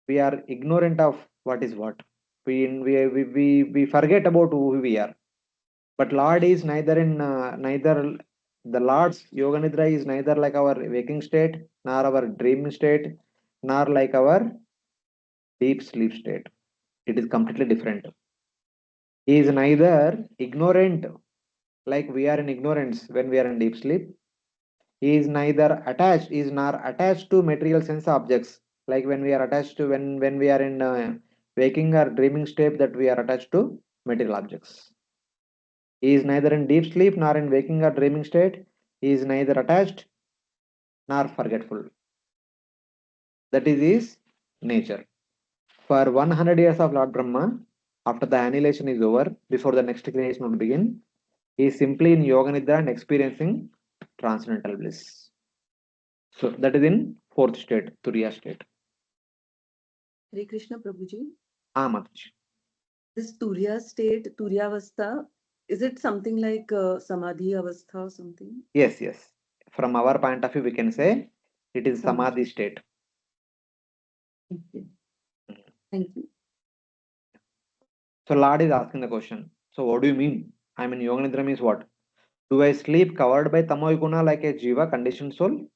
we are ignorant of what is what. We forget about who we are. But Lord is neither the Lord's Yoga Nidra is neither like our waking state, nor our dream state, nor like our deep sleep state. It is completely different. He is neither ignorant like we are in ignorance when we are in deep sleep. He is neither attached, is nor attached to material sense objects Like when we are attached to when we are in waking or dreaming state, that we are attached to material objects. He is neither in deep sleep nor in waking or dreaming state. He is neither attached nor forgetful. That is his nature. For 100 years of Lord Brahma, after the annihilation is over, before the next creation will begin, he is simply in Yoga Nidra and experiencing transcendental bliss. So that is in fourth state, Turiya state. Hare Krishna Prabhuji. Mataji. This Turiya state, Turiya Avastha, is it something like Samadhi Avastha or something? Yes, yes. From our point of view, we can say it is Samadhi state. Okay. Thank you. So Lord is asking the question. So what do you mean? I mean, Yoga Nidra means what? Do I sleep covered by Tamoyuguna like a Jiva, conditioned soul?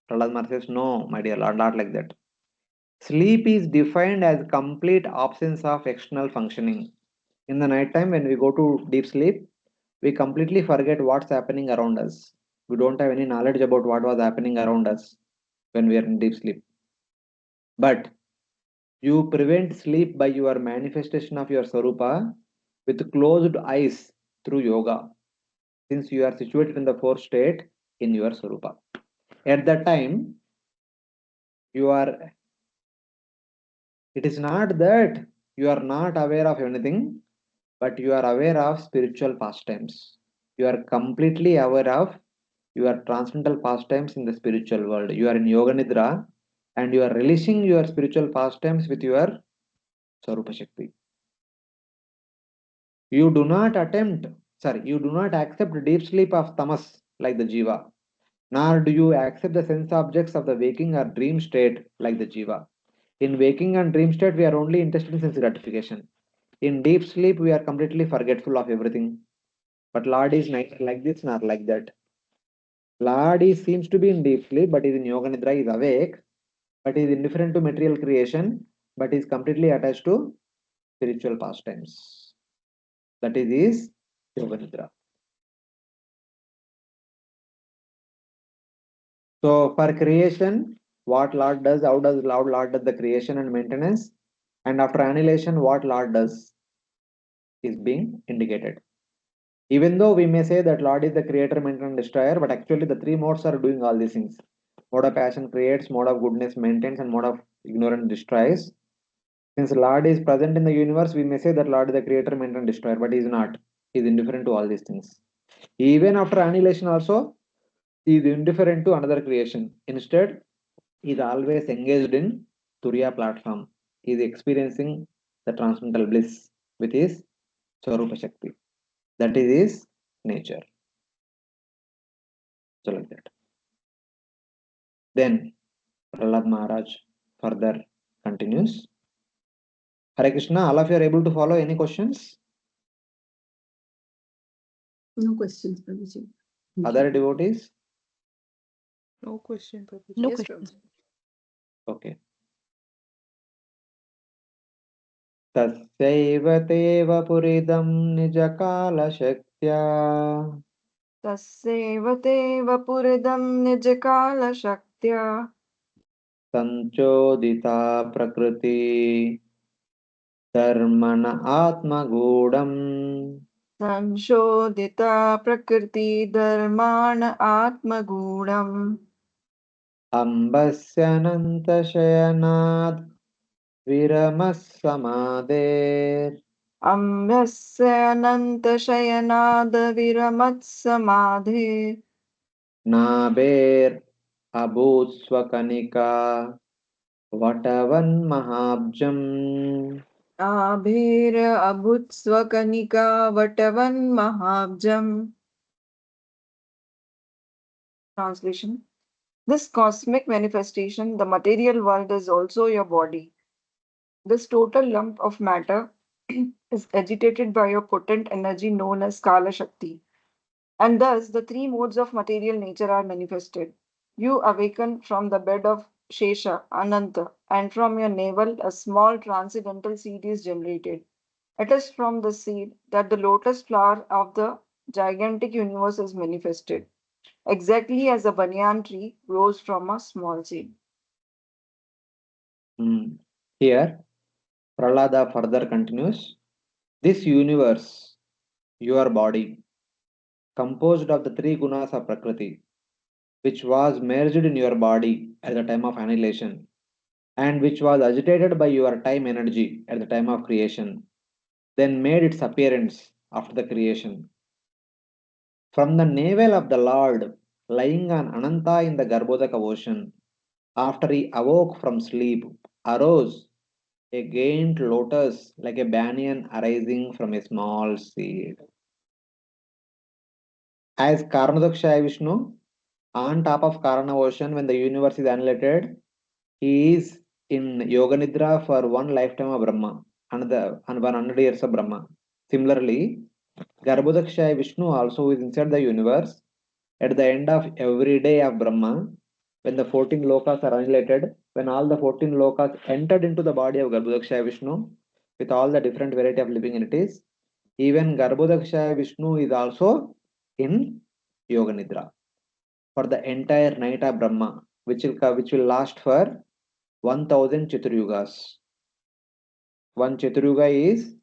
Prahlad Maharaj says, no, my dear Lord, not like that. Sleep is defined as complete absence of external functioning. In the night time, when we go to deep sleep, we completely forget what's happening around us. We don't have any knowledge about what was happening around us when we are in deep sleep. But you prevent sleep by your manifestation of your Sarupa with closed eyes through yoga, since you are situated in the fourth state in your Sarupa. At that time, you are, it is not that you are not aware of anything, but you are aware of spiritual pastimes. You are completely aware of your transcendental pastimes in the spiritual world. You are in Yoga Nidra and you are releasing your spiritual pastimes with your Sarupa Shakti. You do not you do not accept deep sleep of tamas like the jiva, nor do you accept the sense objects of the waking or dream state like the jiva. In waking and dream state, we are only interested in sense gratification. In deep sleep, we are completely forgetful of everything. But Lord is neither like this nor like that. Lord is, seems to be in deep sleep, but is in Yoga Nidra, is awake, but is indifferent to material creation, but is completely attached to spiritual pastimes. That is his Yoga Nidra. So for creation, what Lord does, how does Lord does the creation and maintenance, and after annihilation, what Lord does is being indicated. Even though we may say that Lord is the creator, maintainer, and destroyer, but actually the three modes are doing all these things. Mode of passion creates, mode of goodness maintains, and mode of ignorance destroys. Since Lord is present in the universe, we may say that Lord is the creator, maintainer, and destroyer, but he is not. He is indifferent to all these things. Even after annihilation, also, he is indifferent to another creation. Instead, he is always engaged in Turiya platform. He is experiencing the transcendental bliss with his Swarupa Shakti. That is his nature. So like that. Then Prahlad Maharaj further continues. Hare Krishna, all of you are able to follow any questions? No questions, Prabhuji. Thank Other you. devotees? No question, Prabhuji. No Yes, question. Prabhuji. Okay. तस्यैव तेव पुरिदं निजकालशक्त्या तस्यैव ते वपुरिदं निजकालशक्त्या संचोदिता प्रकृति धर्मण आत्मगूढम् संशोधिता प्रकृतिधर्माण आत्मगूढम् अम्बस्यनन्तशयनाद् विरमः समाधेर् अम्भस्य अनन्तशयनादविरमत्समाधे नाभेर् अभूत्स्वकनिका वटवन्महाब्जम् आभेर अभुत्स्वकनिका वटवन्महाब्जम्. Translation. This cosmic manifestation, the material world, is also your body. This total lump of matter is agitated by a potent energy known as Kala Shakti, and thus the three modes of material nature are manifested. You awaken from the bed of Shesha, Ananta, and from your navel a small transcendental seed is generated. It is from the seed that the lotus flower of the gigantic universe is manifested, exactly as a banyan tree grows from a small seed. Here, Prahlada further continues, this universe, your body, composed of the three gunas of Prakriti, which was merged in your body at the time of annihilation, and which was agitated by your time energy at the time of creation, then made its appearance after the creation. From the navel of the Lord, lying on Ananta in the Garbhodaka ocean, after he awoke from sleep, arose a giant lotus like a banyan arising from a small seed. As Karanodakshaya Vishnu, on top of Karana ocean, when the universe is annihilated, he is in Yoga Nidra for one lifetime of Brahma, another and 100 years of Brahma. Similarly, Garbhodakshaya Vishnu also is inside the universe at the end of every day of Brahma, when the 14 lokas are annihilated, when all the 14 lokas entered into the body of Garbhodakshaya Vishnu with all the different variety of living entities, even Garbhodakshaya Vishnu is also in Yoga Nidra for the entire night of Brahma, which will last for 1000 Chaturyugas. One Chaturyuga is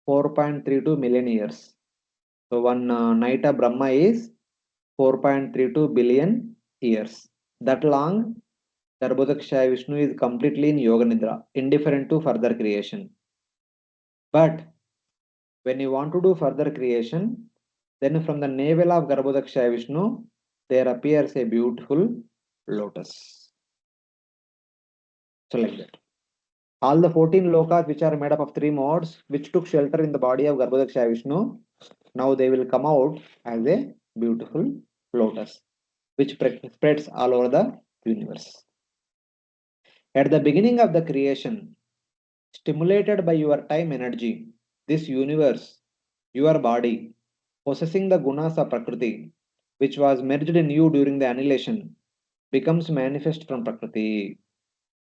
4.32 million years. So one night of Brahma is 4.32 billion years. That long, Garbhodakshaya Vishnu is completely in Yoga Nidra, indifferent to further creation. But when you want to do further creation, then from the navel of Garbhodakshaya Vishnu, there appears a beautiful lotus. So like that. All the 14 lokas which are made up of three modes, which took shelter in the body of Garbhodakshaya Vishnu, now they will come out as a beautiful lotus, which spreads all over the universe. At the beginning of the creation, stimulated by your time energy, this universe, your body, possessing the gunas of Prakriti, which was merged in you during the annihilation, becomes manifest from Prakriti.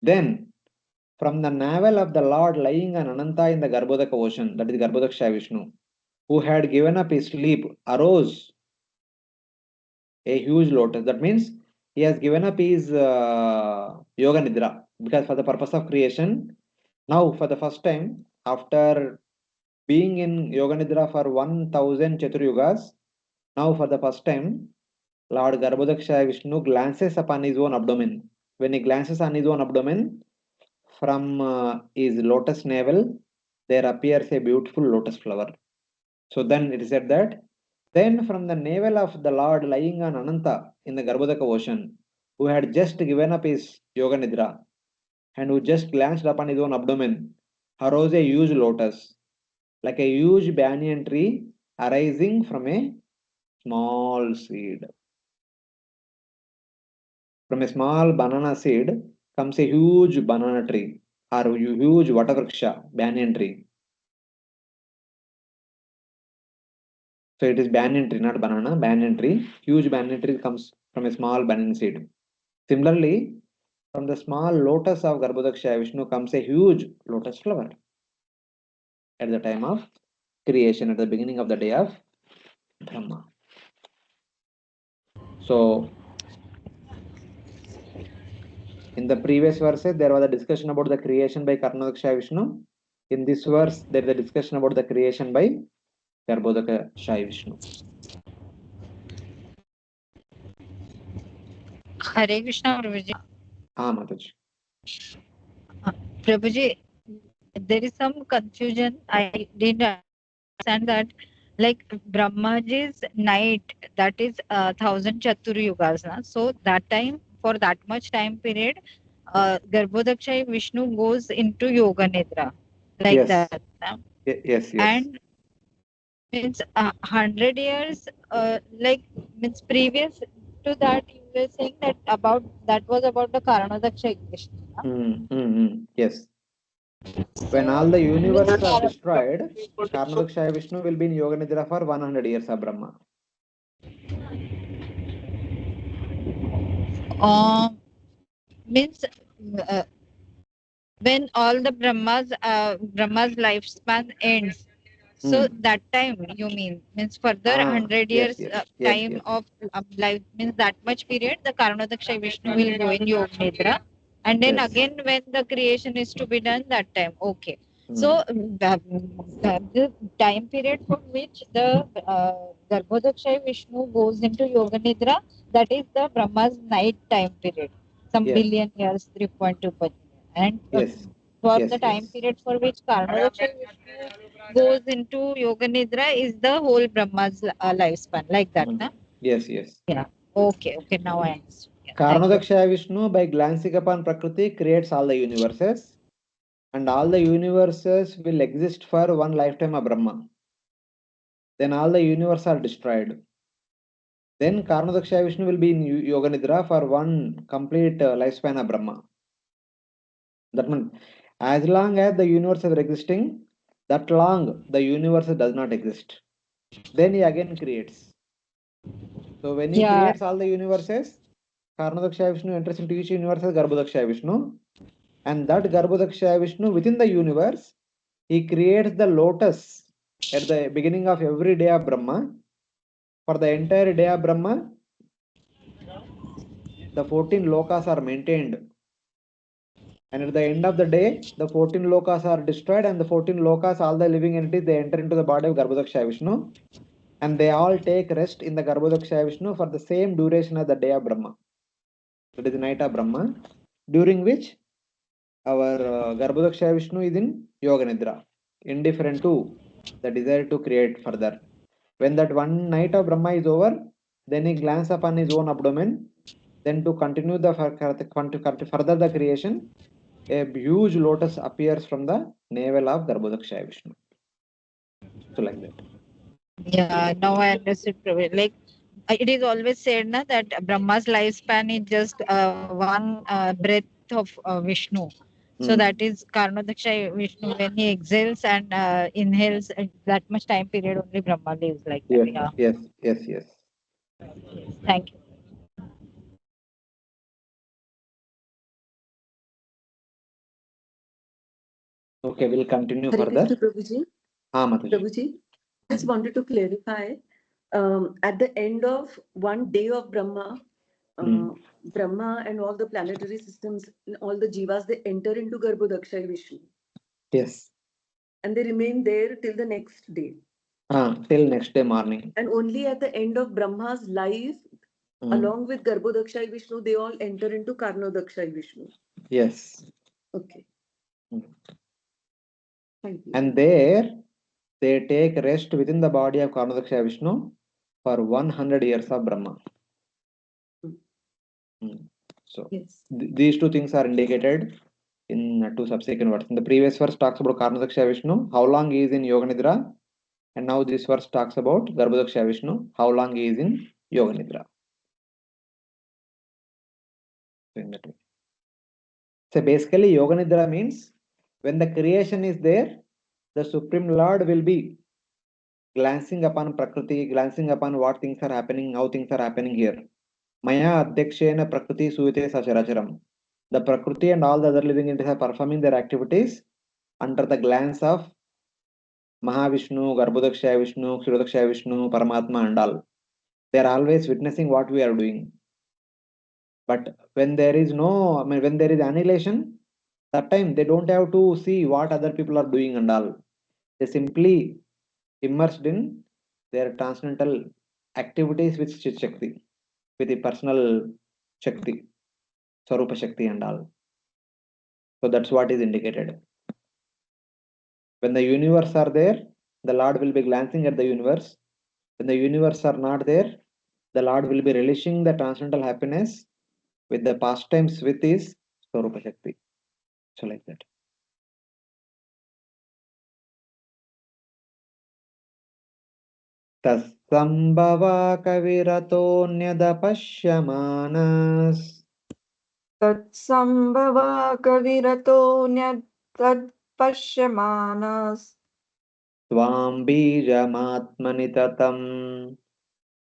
Then, from the navel of the Lord lying on Ananta in the Garbhodaka ocean, that is Garbhodakshaya Vishnu, who had given up his sleep, arose a huge lotus. That means he has given up his Yoga Nidra, because for the purpose of creation, now for the first time, after being in Yoga Nidra for 1000 Chaturyugas, now for the first time, Lord Garbhodakshaya Vishnu glances upon his own abdomen. When he glances on his own abdomen, from his lotus navel, there appears a beautiful lotus flower. So then it is said that, then from the navel of the Lord lying on Ananta in the Garbhodaka ocean, who had just given up his Yoga Nidra and who just glanced upon his own abdomen, arose a huge lotus, like a huge banyan tree arising from a small seed. From a small banana seed comes a huge banana tree or huge Vatavriksha, banyan tree. So it is banyan tree, not banana, banyan tree. Huge banyan tree comes from a small banana seed. Similarly, from the small lotus of Garbhodakshaya Vishnu comes a huge lotus flower at the time of creation, at the beginning of the day of Brahma. So, in the previous verses, there was a discussion about the creation by Karnadakshaya Vishnu. In this verse, there is a discussion about the creation by Garbhodakshaya Vishnu. Hare Krishna, Prabhuji. Mataji. Prabhuji, there is some confusion. I didn't understand that. Like Brahmaji's night, that is 1000 Chaturyugas. Na? So that time, for that much time period, Garbhodakshaya Vishnu goes into Yoga Nidra. Like Yes. that. Na? Yes. And means 100 years, like means previous to that, you were saying that about that was about the Karanodakshaya Vishnu. Na? Yes. When all the universes are destroyed, Karnadakshaya Vishnu will be in Yoga Nidra for 100 years of Brahma. Means uh, when all the Brahma's lifespan ends. So that time you means further 100 Yes. years time Yes. of life means that much period the Karanodakshaya Vishnu will go in Yoga Nidra. And then Yes. again, when the creation is to be done, that time, okay. So the time period for which the Garbhodakshaya Vishnu goes into Yoga Nidra, that is the Brahma's night time period, some Yes. billion years, 3.2 billion. And Yes. for Yes. the time Yes. period for which Karmadakshaya Vishnu goes into Yoga Nidra is the whole Brahma's lifespan, like that, na? Yes. Yes. Yeah. Okay, okay, now I understood. Yeah, thank you. Karanodakshaya Vishnu, by glancing upon Prakriti, creates all the universes, and all the universes will exist for one lifetime of Brahma. Then all the universes are destroyed. Then Karanodakshaya Vishnu will be in Yoga Nidra for one complete lifespan of Brahma. That means, as long as the universe is existing, that long the universe does not exist. Then he again creates. So when he Yeah, creates all the universes, Karanodakshaya Vishnu enters into each universe as Garbhodakshaya Vishnu. And that Garbhodakshaya Vishnu within the universe, he creates the lotus at the beginning of every day of Brahma. For the entire day of Brahma, the 14 lokas are maintained. And at the end of the day, the 14 lokas are destroyed, and the 14 lokas, all the living entities, they enter into the body of Garbhodakshaya Vishnu. And they all take rest in the Garbhodakshaya Vishnu for the same duration of the day of Brahma. That is the night of Brahma, during which our Garbhodakshaya Vishnu is in Yoga Nidra, indifferent to the desire to create further. When that one night of Brahma is over, then he glances upon his own abdomen. Then to continue the further the creation, a huge lotus appears from the navel of Garbhodakshaya Vishnu. So like that. yeah, now I understood. Like it is always said na, that Brahma's lifespan is just one breath of Vishnu. So that is Karnodakshaya Vishnu when he exhales and inhales that much time period only Brahma lives like that. Yes, Yeah. yes, yes, yes. Thank you. Okay, we'll continue Hare further. Krishna, Prabhuji. Mataji. Prabhuji, just wanted to clarify. At the end of one day of Brahma, Brahma and all the planetary systems, all the jivas, they enter into Garbhodakshaya Vishnu Yes. and they remain there till the next day. Till next day morning. And only at the end of Brahma's life, along with Garbhodakshaya Vishnu, they all enter into Karnodakshaya Vishnu. Yes. Okay. Thank you. And there they take rest within the body of Karnodakshaya Vishnu for 100 years of Brahma. So Yes. these two things are indicated in two subsequent verses. In the previous verse talks about Karnodakshaya Vishnu, how long he is in Yoga Nidra, and now this verse talks about Garbhodakshaya Vishnu, how long he is in Yoga Nidra. So in that way. So basically, Yoga Nidra means when the creation is there, the Supreme Lord will be glancing upon Prakriti, glancing upon what things are happening, how things are happening here. Maya Adhyakshena Prakriti Suyate Sacharacharam. The Prakriti and all the other living entities are performing their activities under the glance of Mahavishnu, Garbhodakshaya Vishnu, Kshirodakshaya Vishnu, Paramatma and all. They are always witnessing what we are doing. But when there is no, when there is annihilation, that time they don't have to see what other people are doing and all. They simply immersed in their transcendental activities with Chit Shakti, with the personal Shakti, Swarupa Shakti and all. So that's what is indicated. When the universe are there, the Lord will be glancing at the universe. When the universe are not there, the Lord will be relishing the transcendental happiness with the pastimes with his Swarupa Shakti. So like that. Tassambhava kaviratonyadapashyamanās Tatsambhava kavirato nyatad pashyamanas Tvam bijamātmani tatam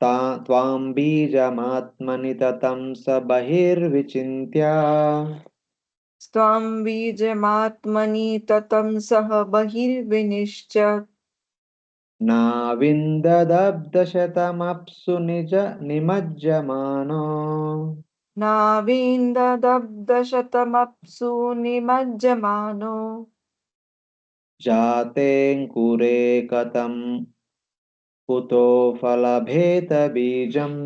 Tvam bijamātmani tatam sabahirvichintya Stam vijamatmani tatam saha bahirvinishcha Navindadabdashatamapsu nija nimajjamano. नावीन्ददब्धशतमप्सु निमज्जमानो जातेऽङ्कुरे कथं कुतो फलभेत बीजम्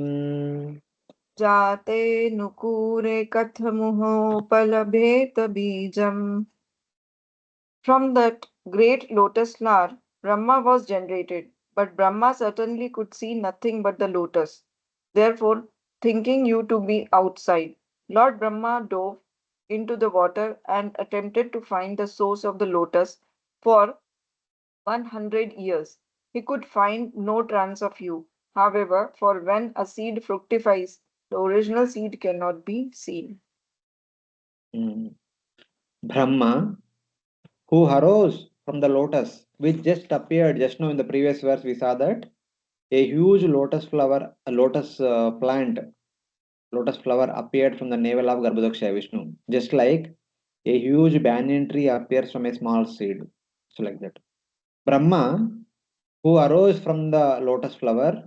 जाते नुकूरे कथमुहोपलभेत बीजम्. From that great lotus flower, Brahma was generated, but Brahma certainly could see nothing but the lotus. Therefore, thinking you to be outside, Lord Brahma dove into the water and attempted to find the source of the lotus for 100 years. He could find no trance of you. However, for when a seed fructifies, the original seed cannot be seen. Brahma, who arose from the lotus, which just appeared just now in the previous verse, we saw that a huge lotus flower, a lotus plant, lotus flower appeared from the navel of Garbhodaksha Vishnu, just like a huge banyan tree appears from a small seed. So, like that. Brahma, who arose from the lotus flower,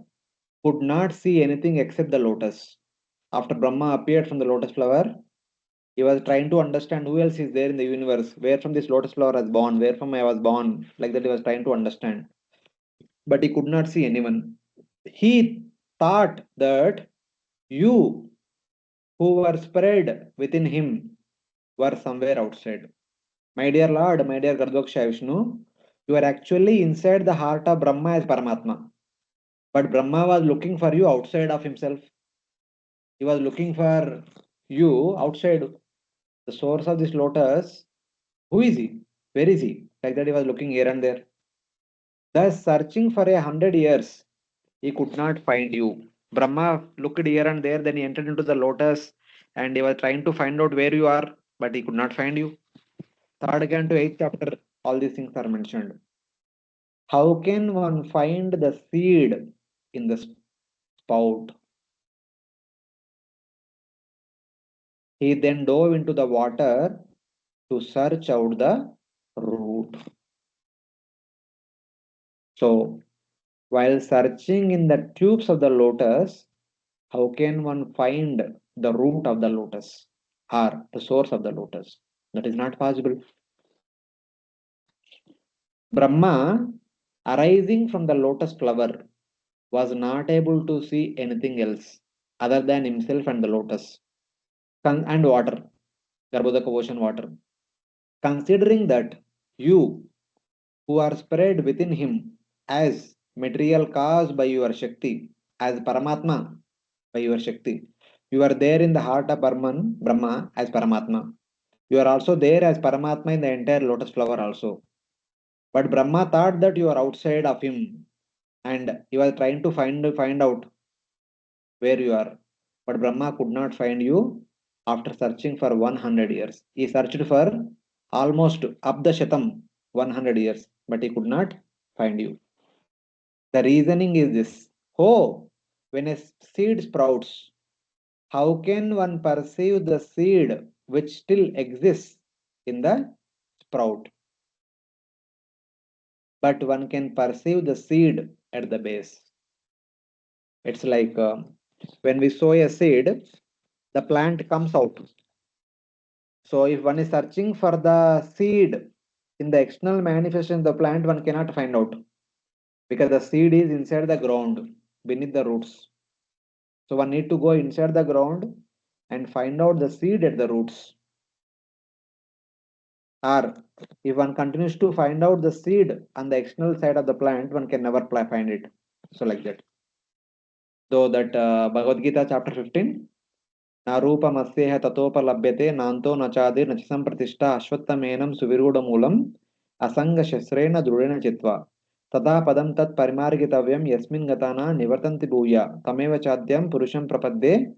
could not see anything except the lotus. After Brahma appeared from the lotus flower, he was trying to understand who else is there in the universe, where from this lotus flower was born, where from I was born. Like that, he was trying to understand, but he could not see anyone. He thought that you who were spread within him were somewhere outside. My dear Lord, my dear Gardoksha Vishnu, you are actually inside the heart of Brahma as Paramatma. But Brahma was looking for you outside of himself. He was looking for you outside the source of this lotus. Who is he? Where is he? Like that, he was looking here and there. Thus, searching for 100 years, he could not find you. Brahma looked here and there, then he entered into the lotus and he was trying to find out where you are, but he could not find you. Third canto, 8th chapter, all these things are mentioned. How can one find the seed in the spout? He then dove into the water to search out the root. So, while searching in the tubes of the lotus, how can one find the root of the lotus or the source of the lotus? That is not possible. Brahma, arising from the lotus flower, was not able to see anything else other than himself and the lotus and water, Garbhodaka ocean water. Considering that you who are spread within him as material caused by your Shakti, as Paramatma by your Shakti, you are there in the heart of Brahma as Paramatma. You are also there as Paramatma in the entire lotus flower also. But Brahma thought that you are outside of him and he was trying to find out where you are. But Brahma could not find you after searching for 100 years. He searched for almost up the Shatam 100 years, but he could not find you. The reasoning is this. Oh, when a seed sprouts, how can one perceive the seed which still exists in the sprout? But one can perceive the seed at the base. It's like when we sow a seed, the plant comes out. So if one is searching for the seed in the external manifestation of the plant, one cannot find out because the seed is inside the ground beneath the roots. So one need to go inside the ground and find out the seed at the roots. Or if one continues to find out the seed on the external side of the plant, one can never find it. So like that. Though that Bhagavad Gita chapter 15, na rupa masyeha tatopalabhyate nanto nachadir nachisam pratishta ashwattamenam suvirudamulam asanga shasrena drudena chitva tada padam tat parimargitavyam yasmin gatana nivartanti bhuya tameva chadyam purusham prapadde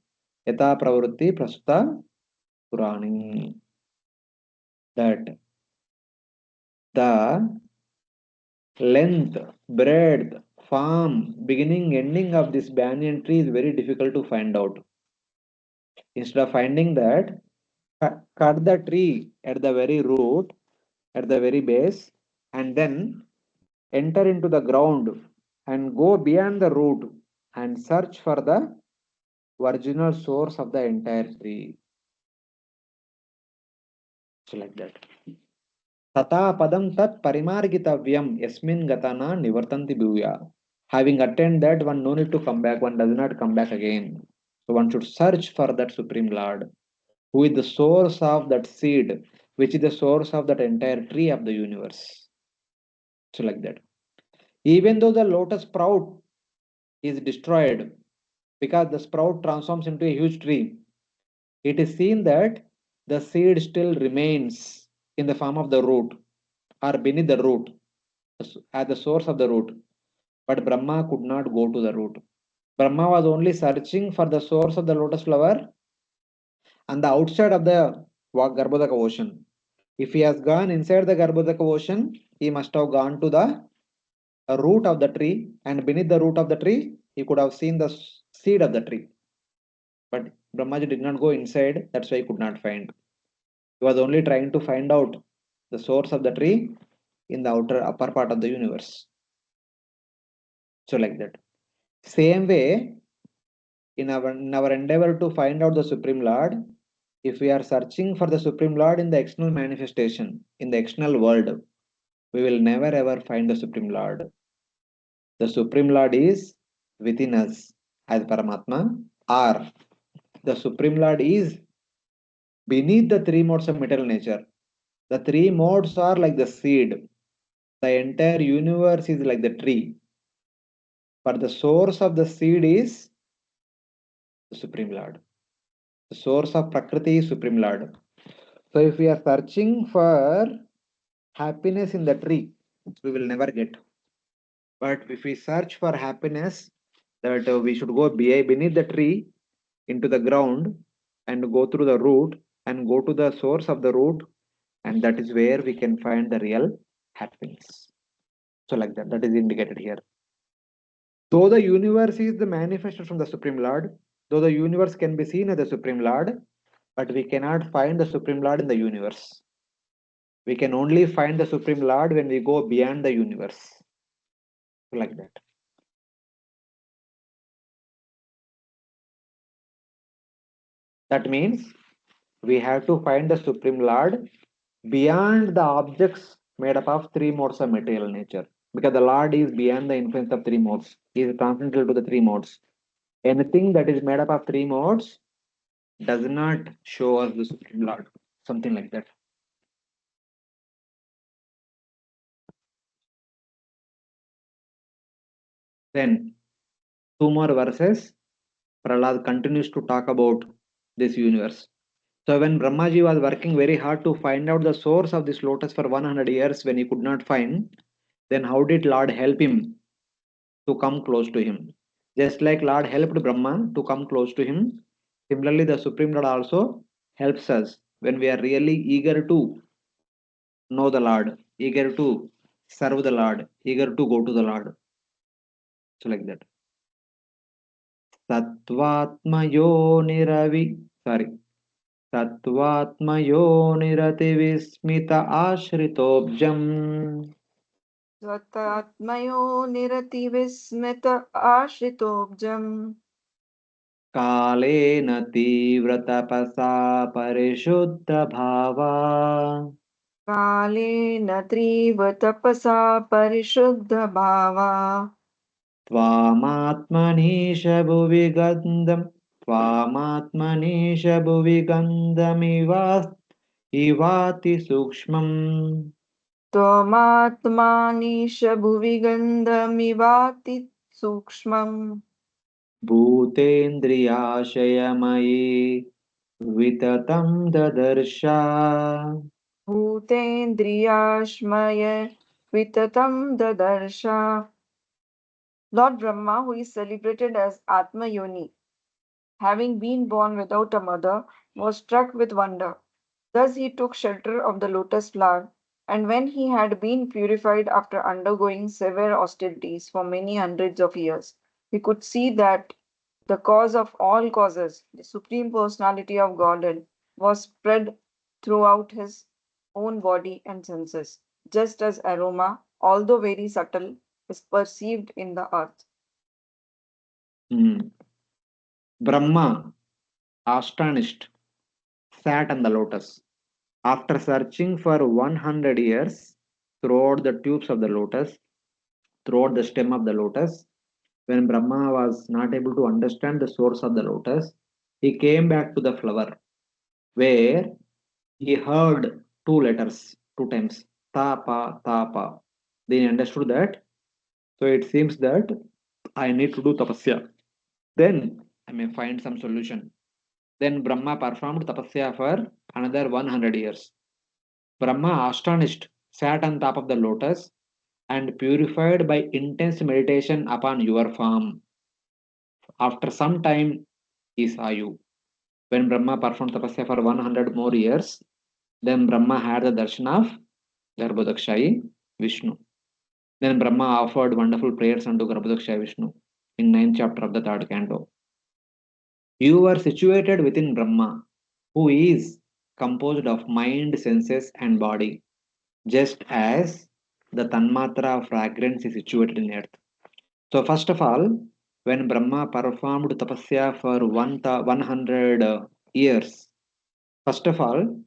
yata pravrutti prasuta purani. That the length, breadth, form, beginning, ending of this banyan tree is very difficult to find out. Instead of finding that, cut the tree at the very root, at the very base, and then enter into the ground and go beyond the root and search for the original source of the entire tree. So like that. Tata padam tat parimargitavyam yasmin gatana nivartanti bhuya. Having attained that, one no need to come back, one does not come back again. So one should search for that Supreme Lord, who is the source of that seed, which is the source of that entire tree of the universe. So like that. Even though the lotus sprout is destroyed because the sprout transforms into a huge tree, it is seen that the seed still remains in the form of the root or beneath the root at the source of the root. But Brahma could not go to the root. Brahma was only searching for the source of the lotus flower on the outside of the Garbhodaka ocean. If he has gone inside the Garbhodaka ocean, he must have gone to the root of the tree, and beneath the root of the tree, he could have seen the seed of the tree. But Brahmaji did not go inside, that's why he could not find. He was only trying to find out the source of the tree in the outer upper part of the universe. So, like that. Same way, in our endeavor to find out the Supreme Lord, if we are searching for the Supreme Lord in the external manifestation, in the external world, we will never ever find the Supreme Lord. The Supreme Lord is within us as Paramatma, or the Supreme Lord is beneath the three modes of material nature. The three modes are like the seed. The entire universe is like the tree. But the source of the seed is the Supreme Lord. The source of Prakriti is Supreme Lord. So if we are searching for happiness in the tree, we will never get. But if we search for happiness, that we should go beneath the tree into the ground and go through the root and go to the source of the root, and that is where we can find the real happiness. So like that, that is indicated here. Though the universe is the manifestation from the Supreme Lord, though the universe can be seen as the Supreme Lord, but we cannot find the Supreme Lord in the universe. We can only find the Supreme Lord when we go beyond the universe. Like that. That means we have to find the Supreme Lord beyond the objects made up of three modes of material nature. Because the Lord is beyond the influence of three modes. He is transcendental to the three modes. Anything that is made up of three modes does not show us the Supreme Lord. Something like that. Then, two more verses. Prahlad continues to talk about this universe. So, when Brahmaji was working very hard to find out the source of this lotus for 100 years, when he could not find, then how did Lord help him to come close to him? Just like Lord helped Brahma to come close to him, similarly, the Supreme Lord also helps us when we are really eager to know the Lord, eager to serve the Lord, eager to go to the Lord. So, like that. Sattvatmayo sorry. Sattvatmayo nirativismita ashritobjam स्वतात्मयो निरतिविस्मित आश्रितोऽब्जम् kalena tivrtapasa parishuddha bhava कालेन त्रीव तपसा परिशुद्धभावा त्वामात्मनीश भुवि गन्धम् त्वामात्मनीश भुवि इवाति सूक्ष्मम् त्वमात्मानीश भुवि गन्धमिवाति सूक्ष्मम् भूतेन्द्रियाशयमयि विततं ददर्शा भूतेन्द्रियाश्मय विततं ददर्श. Lord Brahma, who is celebrated as Atma Yoni, having been born without a mother, was struck with wonder. Thus he took shelter of the lotus flower, and when he had been purified after undergoing severe austerities for many hundreds of years, he could see that the cause of all causes, the Supreme Personality of Godhead, was spread throughout his own body and senses, just as aroma, although very subtle, is perceived in the earth. Hmm. Brahma, astonished, sat on the lotus. After searching for 100 years throughout the tubes of the lotus, throughout the stem of the lotus, when Brahma was not able to understand the source of the lotus, he came back to the flower where he heard two letters two times, tapa, tapa. Then he understood that. So it seems that I need to do tapasya. Then I may find some solution. Then Brahma performed tapasya for another 100 years. Brahma, astonished, sat on top of the lotus and purified by intense meditation upon your form. After some time, he saw you. When Brahma performed tapasya for 100 more years, then Brahma had the darshan of Garbhodakshayi Vishnu. Then Brahma offered wonderful prayers unto Garbhodakshayi Vishnu in 9th chapter of the 3rd canto. You are situated within Brahma, who is composed of mind, senses, and body, just as the Tanmatra of fragrance is situated in earth. So, first of all, when Brahma performed tapasya for 100 years, first of all,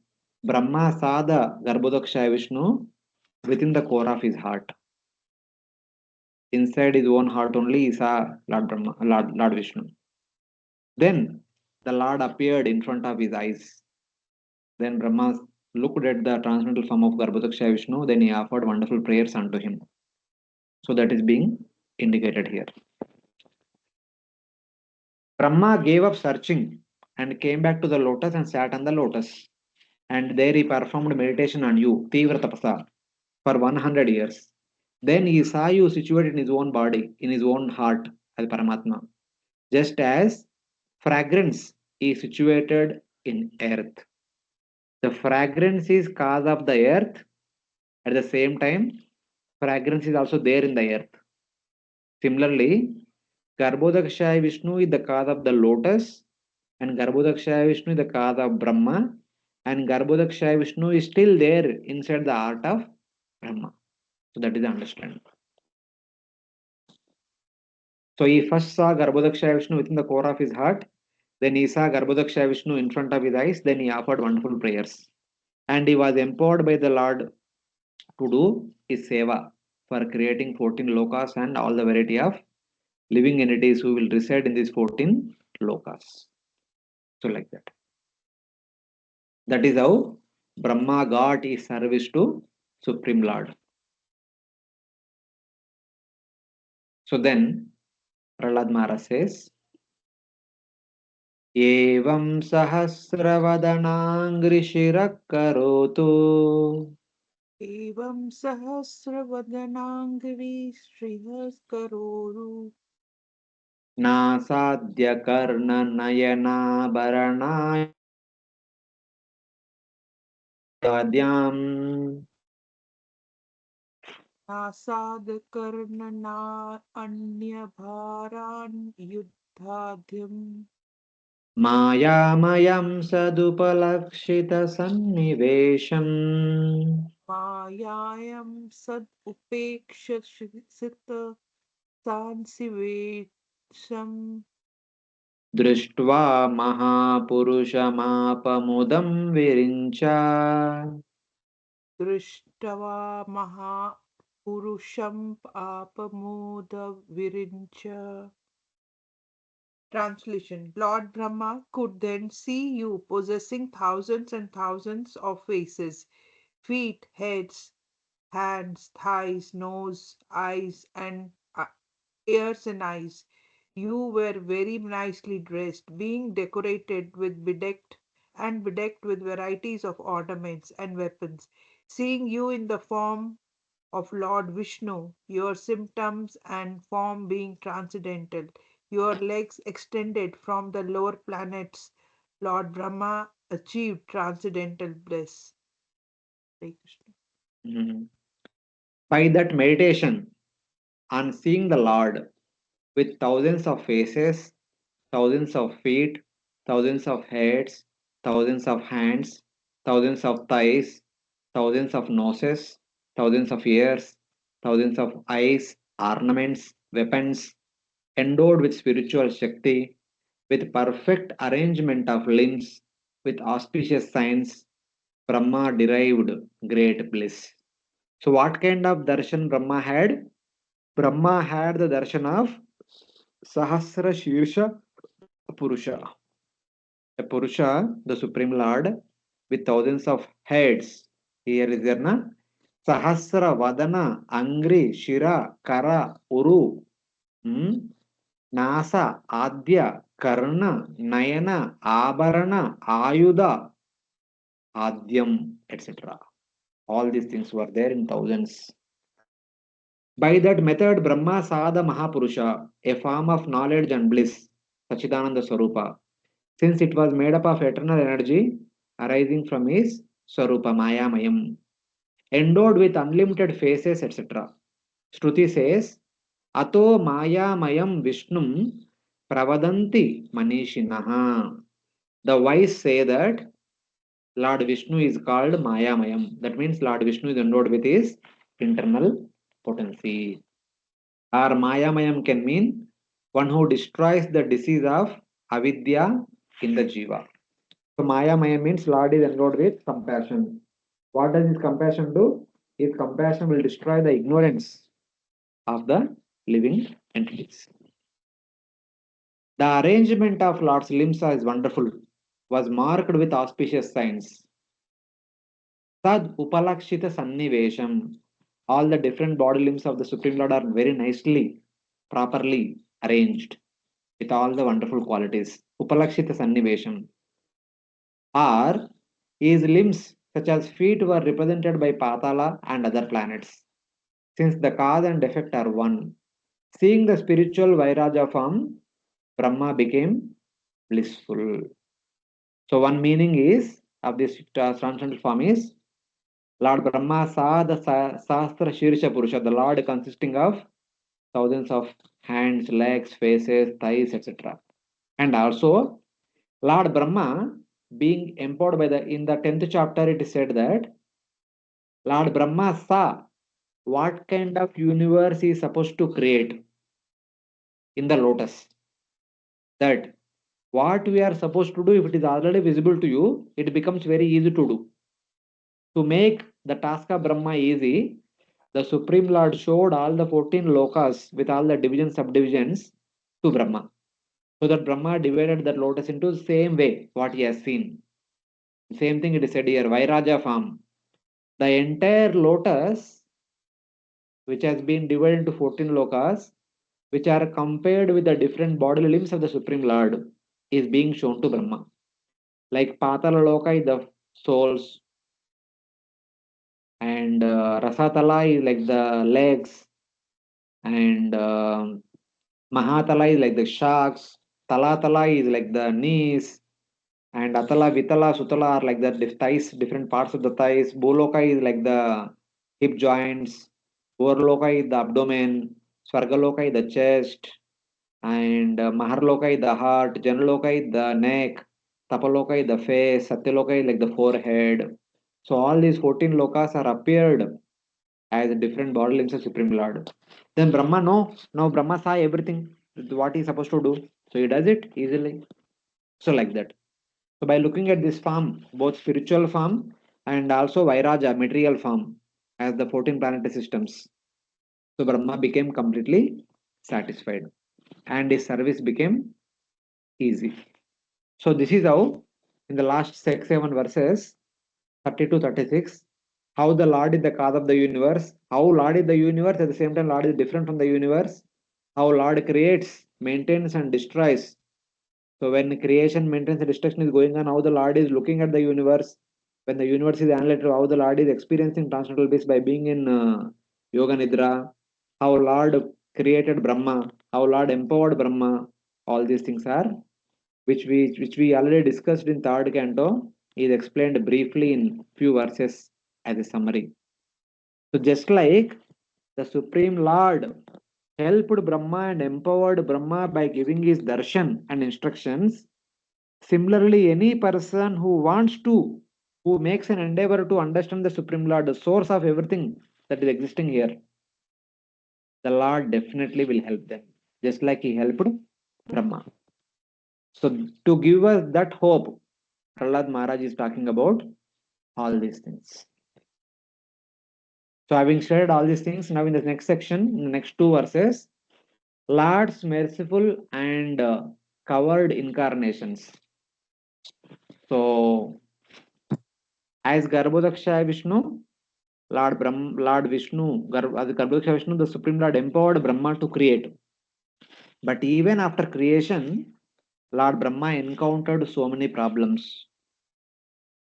Brahma saw the Garbhodakshaya Vishnu within the core of his heart. Inside his own heart only he saw Lord Brahma, Lord Vishnu. Then the Lord appeared in front of his eyes. Then Brahma looked at the transcendental form of Garbhodakshaya Vishnu, then he offered wonderful prayers unto him. So that is being indicated here. Brahma gave up searching and came back to the lotus and sat on the lotus. And there he performed meditation on you, Tivra Tapasa, for 100 years. Then he saw you situated in his own body, in his own heart as Paramatma. Just as fragrance is situated in earth. The fragrance is cause of the earth. At the same time, fragrance is also there in the earth. Similarly, Garbhodakshaya Vishnu is the cause of the lotus, and Garbhodakshaya Vishnu is the cause of Brahma, and Garbhodakshaya Vishnu is still there inside the heart of Brahma. So that is the understanding. So he first saw Garbhodakshaya Vishnu within the core of his heart, then he saw Garbhodakshaya Vishnu in front of his eyes, then he offered wonderful prayers. And he was empowered by the Lord to do his seva for creating 14 lokas and all the variety of living entities who will reside in these 14 lokas. So like that. That is how Brahma got his service to Supreme Lord. So then Prahlad Maharaj says, Evam sahasravadanangrishirak karotu Evam sahasravadanaangri shrihas nasadya karna nayana bharana yadyam नासादकर्णना अन्यभारान् युद्धाद्यम् मायामयं सदुपलक्षितसन्निवेशम् मायायं सदुपेक्षित सांसिवेशम् दृष्ट्वा महापुरुषमापमुदं विरिञ्च दृष्ट्वा महापुरुषं आपमोदविरिञ्च. Translation: Lord Brahma could then see you possessing thousands and thousands of faces, feet, heads, hands, thighs, nose, eyes, and ears and eyes. You were very nicely dressed, being decorated with bedecked with varieties of ornaments and weapons. Seeing you in the form of Lord Vishnu, your symptoms and form being transcendental, your legs extended from the lower planets, Lord Brahma achieved transcendental bliss. Hare Krishna. Mhm. By that meditation on seeing the Lord with thousands of faces, thousands of feet, thousands of heads, thousands of hands, thousands of thighs, thousands of noses, thousands of ears, thousands of eyes, ornaments, weapons, endowed with spiritual Shakti, with perfect arrangement of limbs, with auspicious signs, Brahma derived great bliss. So, what kind of darshan Brahma had? Brahma had the darshan of Sahasra Shirsha Purusha. A Purusha, the Supreme Lord, with thousands of heads. Here is there na Sahasra Vadana, Angri, Shira, Kara, Uru, Nasa, Adya, Karna, Nayana, Abarana, Ayuda, Adyam, etc. All these things were there in thousands. By that method, Brahma saw the Mahapurusha, a form of knowledge and bliss, Sachidananda Swarupa, since it was made up of eternal energy arising from his Swarupa Maya Mayam, endowed with unlimited faces, etc. Shruti says, Ato Maya Mayam Vishnum Pravadanti Manishinaha. The wise say that Lord Vishnu is called Maya Mayam. That means Lord Vishnu is endowed with his internal potency. Or Maya Mayam can mean one who destroys the disease of avidya in the jiva. So Maya Maya means Lord is endowed with compassion. What does his compassion do? His compassion will destroy the ignorance of the living entities. The arrangement of Lord's limbs is wonderful, was marked with auspicious signs. Tad Upalakshita Sannivesham. All the different body limbs of the Supreme Lord are very nicely, properly arranged with all the wonderful qualities. Upalakshita Sannivesham. Or his limbs, such as feet, were represented by Patala and other planets, since the cause and effect are one. Seeing the spiritual Vairaja form, Brahma became blissful. So, one meaning is of this transcendental form is Lord Brahma saw the Sahasra Shirsha Purusha, the Lord consisting of thousands of hands, legs, faces, thighs, etc. And also, Lord Brahma being empowered by the in the 10th chapter, it is said that Lord Brahma saw what kind of universe he is supposed to create in the lotus. That what we are supposed to do, if it is already visible to you, it becomes very easy to do. To make the task of Brahma easy, the Supreme Lord showed all the 14 lokas with all the divisions, subdivisions to Brahma. So that Brahma divided that lotus into the same way what he has seen. Same thing it is said here, Vairaja form. The entire lotus, which has been divided into 14 lokas, which are compared with the different bodily limbs of the Supreme Lord, is being shown to Brahma. Like Patala Loka is the souls, and Rasatala is like the legs, and Mahatala is like the sharks, Talatala is like the knees, and Atala, Vitala, Sutala are like the thighs, different parts of the thighs. Boloka is like the hip joints, Urloka is the abdomen, Swargaloka is the chest, and Maharloka is the heart, Janaloka is the neck, Tapaloka is the face, Satyaloka is like the forehead. So all these 14 lokas are appeared as different body limbs of Supreme Lord. Then Brahma, no, now Brahma saw everything, what he's supposed to do. So he does it easily. So like that. So by looking at this form, both spiritual form and also Vairaja, material form, as the 14 planetary systems, so Brahma became completely satisfied and his service became easy. So this is how in the last 7 verses, 30 to 36, how the Lord is the cause of the universe, how Lord is the universe, at the same time Lord is different from the universe, how Lord creates, maintains and destroys. So when creation, maintenance and destruction is going on, how the Lord is looking at the universe, when the universe is annihilated, how the Lord is experiencing transcendental bliss by being in Yoga Nidra, how Lord created Brahma, how Lord empowered Brahma, all these things are which we already discussed in third canto, is explained briefly in few verses as a summary. So just like the Supreme Lord helped Brahma and empowered Brahma by giving his darshan and instructions, similarly, any person who wants to, who makes an endeavor to understand the Supreme Lord, the source of everything that is existing here, the Lord definitely will help them, just like he helped Brahma. So to give us that hope, Prahlad Maharaj is talking about all these things. So having shared all these things, now in the next section, in the next two verses, Lord's merciful and covered incarnations. So as Garbhodaksha Vishnu, Lord Vishnu, as Garbhodaksha Vishnu, the Supreme Lord empowered Brahma to create. But even after creation, Lord Brahma encountered so many problems.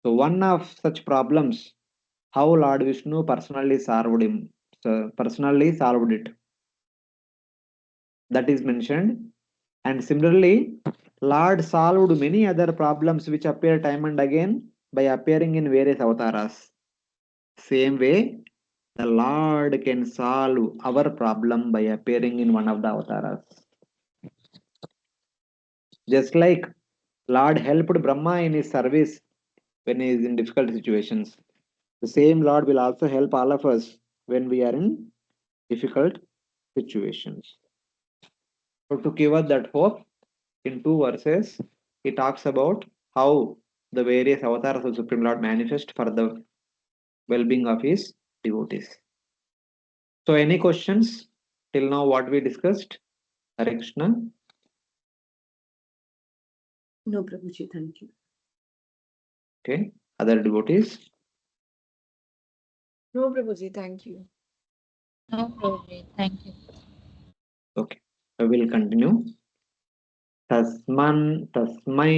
So one of such problems, how Lord Vishnu personally solved it. That is mentioned. And similarly, Lord solved many other problems which appear time and again by appearing in various avatars. Same way, the Lord can solve our problem by appearing in one of the avatars. Just like Lord helped Brahma in his service when he is in difficult situations, the same Lord will also help all of us when we are in difficult situations. So to give us that hope, in two verses, he talks about how the various avatars of Supreme Lord manifest for the well-being of his devotees. So any questions till now what we discussed? Hare Krishna. No, Prabhuji, thank you. Okay. Other devotees? No, Prabhuji, thank you. No, Prabhuji. Thank you. Okay. I will continue. तस्मै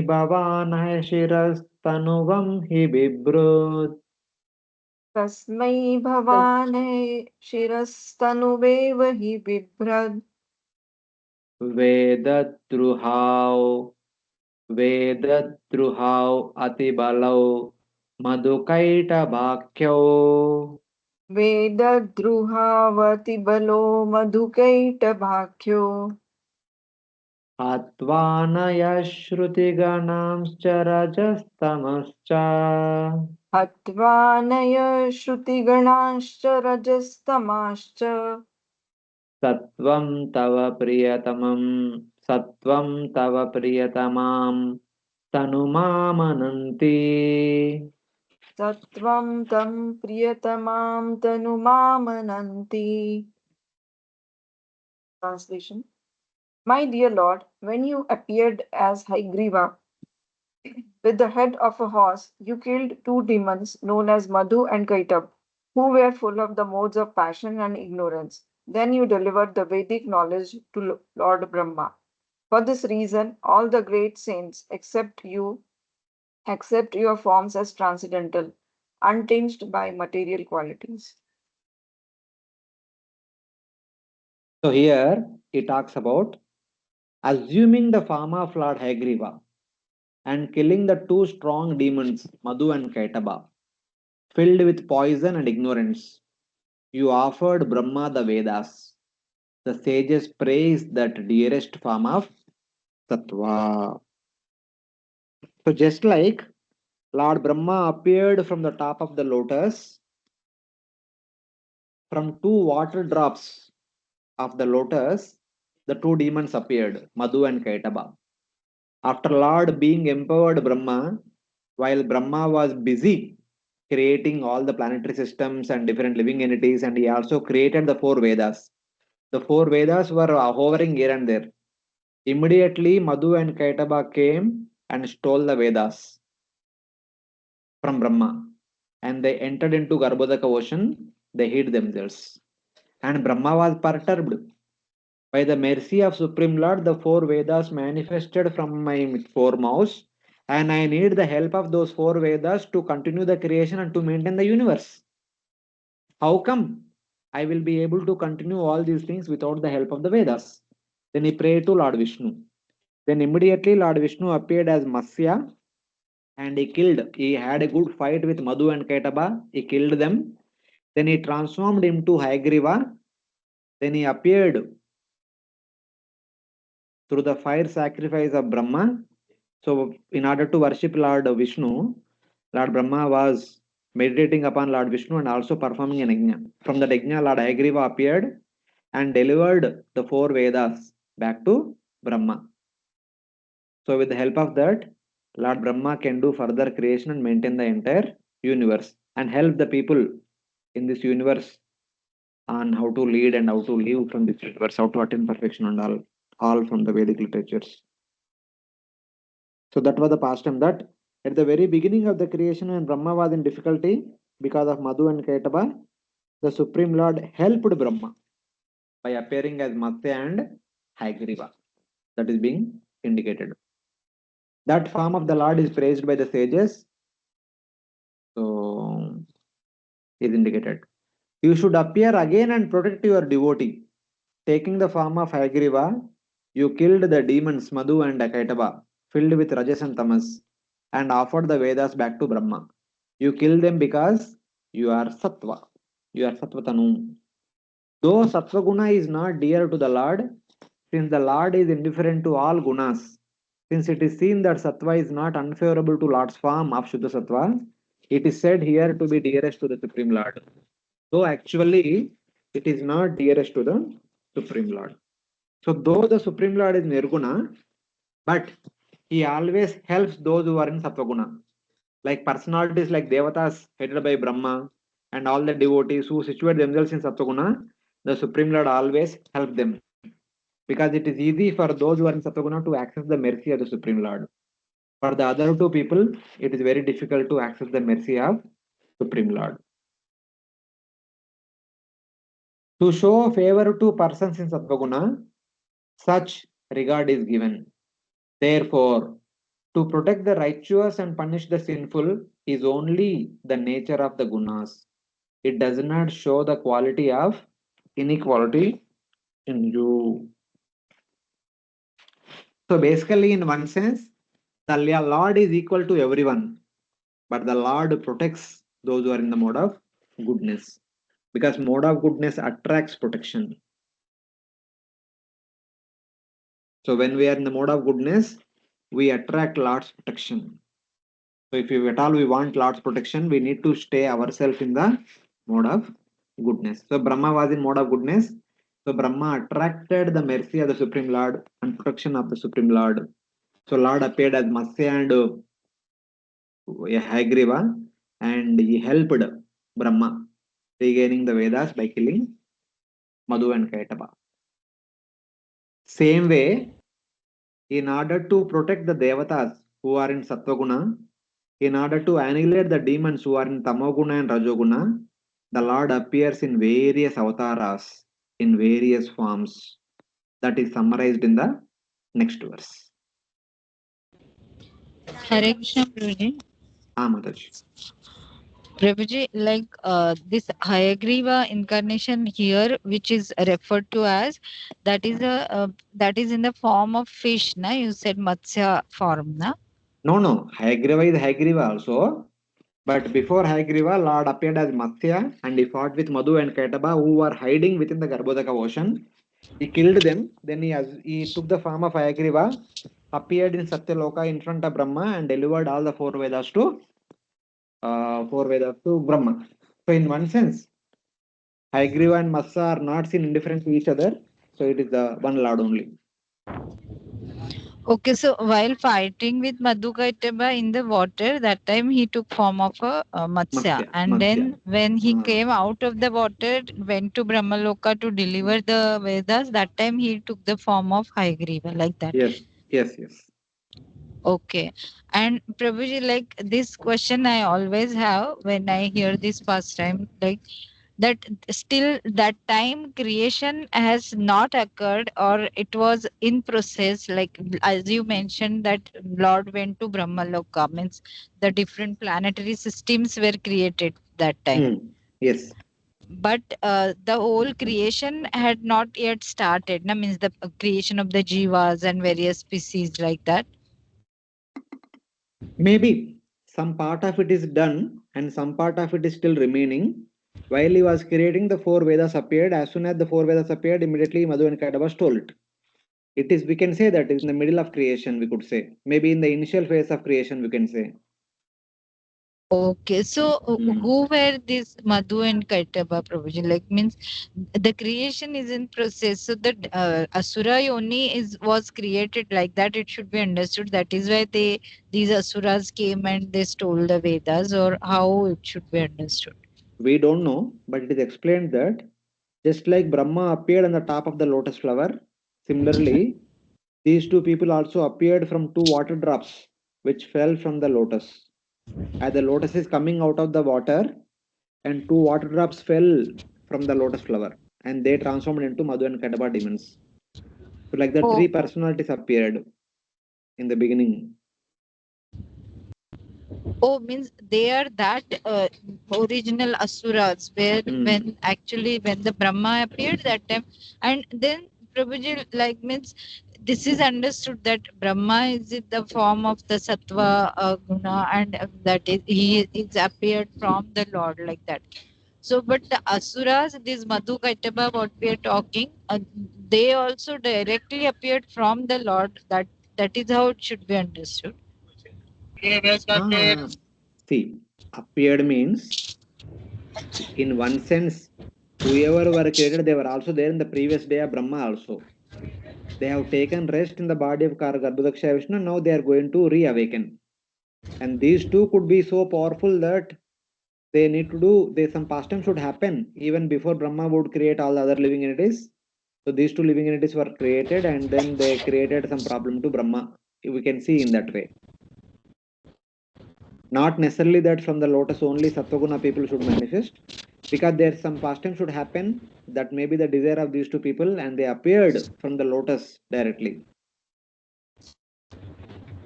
भवानः शिरस्तनुवं हि बिभ्रत् तस्मै भवानै शिरस्तनुवेव हि बिभ्रद् वेदद्रुहाव अतिबलौ मधुकैटभाख्यौ वेदद्रुहावतिबलो मधुकैटभाख्यो हत्वानयश्रुतिगणांश्च रजस्तमश्च हत्वानय श्रुतिगणांश्च रजस्तमाश्च सत्वं तव प्रियतमं सत्वं तव प्रियतमां तनुमामनन्ति सत्वं तं प्रियतमां तनुमामनन्ति. Translation. My dear Lord, when you appeared as Haigriva with the head of a horse, you killed two demons known as Madhu and Kaitab, who were full of the modes of passion and ignorance. Then you delivered the Vedic knowledge to Lord Brahma. For this reason, all the great saints accept your forms as transcendental, untinged by material qualities. So here he talks about assuming the form of Lord Hagriva and killing the two strong demons, Madhu and Kaitaba, filled with poison and ignorance. You offered Brahma the Vedas. The sages praise that dearest form of Tattva. So just like Lord Brahma appeared from the top of the lotus, from two water drops of the lotus, the two demons appeared, Madhu and Kaitaba. After Lord being empowered Brahma, while Brahma was busy creating all the planetary systems and different living entities, and he also created the four Vedas. The four Vedas were hovering here and there. Immediately, Madhu and Kaitaba came and stole the Vedas from Brahma, and they entered into Garbhodaka ocean. They hid themselves, and Brahma was perturbed. By the mercy of Supreme Lord, the four Vedas manifested from my four mouths, and I need the help of those four Vedas to continue the creation and to maintain the universe. How come I will be able to continue all these things without the help of the Vedas? Then he prayed to Lord Vishnu. Then immediately Lord Vishnu appeared as Matsya and he had a good fight with Madhu and Kaitaba. He killed them. Then he transformed him to Hayagriva. Then he appeared through the fire sacrifice of Brahma. So, in order to worship Lord Vishnu, Lord Brahma was meditating upon Lord Vishnu and also performing an yajna. From that yajna, Lord Hayagriva appeared and delivered the four Vedas back to Brahma. So with the help of that, Lord Brahma can do further creation and maintain the entire universe and help the people in this universe on how to lead and how to live from this universe, how to attain perfection and all from the Vedic literatures. So that was the past time that at the very beginning of the creation when Brahma was in difficulty because of Madhu and Kaitaba, the Supreme Lord helped Brahma by appearing as Matsya and Hayagriva. That is being indicated. That form of the Lord is praised by the sages. So is indicated. You should appear again and protect your devotee. Taking the form of Hayagriva, you killed the demons Madhu and Kaitaba, filled with Rajas and Tamas, and offered the Vedas back to Brahma. You killed them because you are Sattva. You are Sattvatanu. Though Sattva Guna is not dear to the Lord, since the Lord is indifferent to all gunas, since it is seen that Sattva is not unfavorable to Lord's form of Shuddha Sattva, it is said here to be dearest to the Supreme Lord. Though actually it is not dearest to the Supreme Lord. So though the Supreme Lord is Nirguna, but he always helps those who are in Sattva-guna. Like personalities like Devatas headed by Brahma and all the devotees who situate themselves in Sattva-guna, the Supreme Lord always helps them. Because it is easy for those who are in Sattva-guna to access the mercy of the Supreme Lord. For the other two people, it is very difficult to access the mercy of Supreme Lord. To show favor to persons in Sattva-guna, such regard is given. Therefore, to protect the righteous and punish the sinful is only the nature of the gunas. It does not show the quality of inequality in you. So basically, in one sense, the Lord is equal to everyone, but the Lord protects those who are in the mode of goodness, because mode of goodness attracts protection. So when we are in the mode of goodness, we attract Lord's protection. So if at all we want Lord's protection, we need to stay ourselves in the mode of goodness. So Brahma was in mode of goodness. So Brahma attracted the mercy of the Supreme Lord and protection of the Supreme Lord. So Lord appeared as Matsya and Hayagriva, and he helped Brahma regaining the Vedas by killing Madhu and Kaitaba. Same way, in order to protect the Devatas who are in Sattva-guna, in order to annihilate the demons who are in Tamoguna and Rajoguna, the Lord appears in various avatars, in various forms. That is summarized in the next verse. Hare Krishna, Prabhuji. Mataji. Prabhuji, like this Hayagriva incarnation here, which is referred to as, that is in the form of fish, na? You said Matsya form, na? No. Hayagriva is Hayagriva also. But before Hayagriva, Lord appeared as Matsya and he fought with Madhu and Kaitaba who were hiding within the Garbhodaka ocean. He killed them. Then he took the form of Hayagriva, appeared in Satyaloka in front of Brahma and delivered all the four Vedas to Brahma. So in one sense, Hayagriva and Matsya are not seen indifferent to each other. So it is the one Lord only. Okay, so while fighting with Madhukaitaba in the water, that time he took form of a Matsya. And then when he came out of the water, went to Brahmaloka to deliver the Vedas, that time he took the form of Hayagriva, like that. Yes. Okay. And Prabhuji, like this question I always have when I hear this first time, like that still that time creation has not occurred or it was in process, like as you mentioned that Lord went to Brahmaloka, means the different planetary systems were created that time. Yes. But the whole creation had not yet started, na? Means the creation of the jivas and various species like that. Maybe some part of it is done and some part of it is still remaining. While he was creating, the four Vedas appeared. As soon as the four Vedas appeared, immediately Madhu and Kaitaba stole it. It is, we can say that in the middle of creation, we could say. Maybe in the initial phase of creation, we can say. Okay, so Hmm. who were these Madhu and Kaitaba, Prabhuji? Like means the creation is in process. So the Asura Yoni was created like that. It should be understood. That is why these Asuras came and they stole the Vedas, or how it should be understood. We don't know, but it is explained that just like Brahma appeared on the top of the lotus flower, similarly, these two people also appeared from two water drops which fell from the lotus. As the lotus is coming out of the water, and two water drops fell from the lotus flower, and they transformed into Madhu and Kadaba demons. So, like the three Oh, personalities appeared in the beginning. oh, means they are that original Asuras where Hmm. when the Brahma appeared that time, and then Prabhuji like means this is understood that Brahma is in the form of the Sattva guna, and that he is appeared from the Lord like that. So, but the Asuras, this Madhu Kaitaba, what we are talking, they also directly appeared from the Lord. That is how it should be understood. Ah, see, appeared means, in one sense, whoever were created, they were also there in the previous day of Brahma also. They have taken rest in the body of Garbhodaksha Vishnu, now they are going to reawaken. And these two could be so powerful that they need to do, some pastime should happen even before Brahma would create all the other living entities. So these two living entities were created and then they created some problem to Brahma. We can see in that way. Not necessarily that from the lotus only Sattva people should manifest, because there's some pastime should happen that may be the desire of these two people and they appeared from the lotus directly.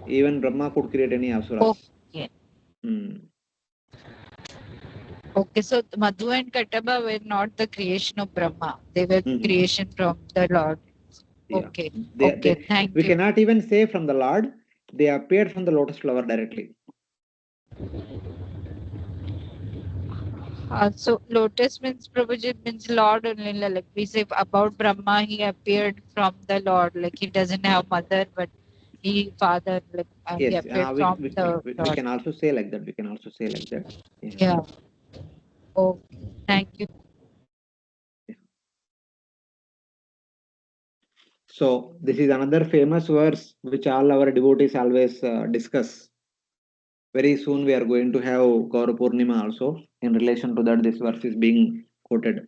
Even Brahma could create any asuras. Okay. Hmm. Okay, so Madhu and Kataba were not the creation of Brahma. They were Mhm. creation from the Lord. Yeah. Okay. Okay, We thank you. cannot even say from the Lord, they appeared from the lotus flower directly. So lotus means Prabhuji means Lord only. Like we say about Brahma, he appeared from the Lord. Like he doesn't have mother, but he father. Like he Yes, appeared from the we Lord. can also say like that. We can also say like that. Yeah. Yeah. Okay. Thank you. So this is another famous verse which all our devotees always discuss. Very soon we are going to have Gaura Purnima also. In relation to that, this verse is being quoted.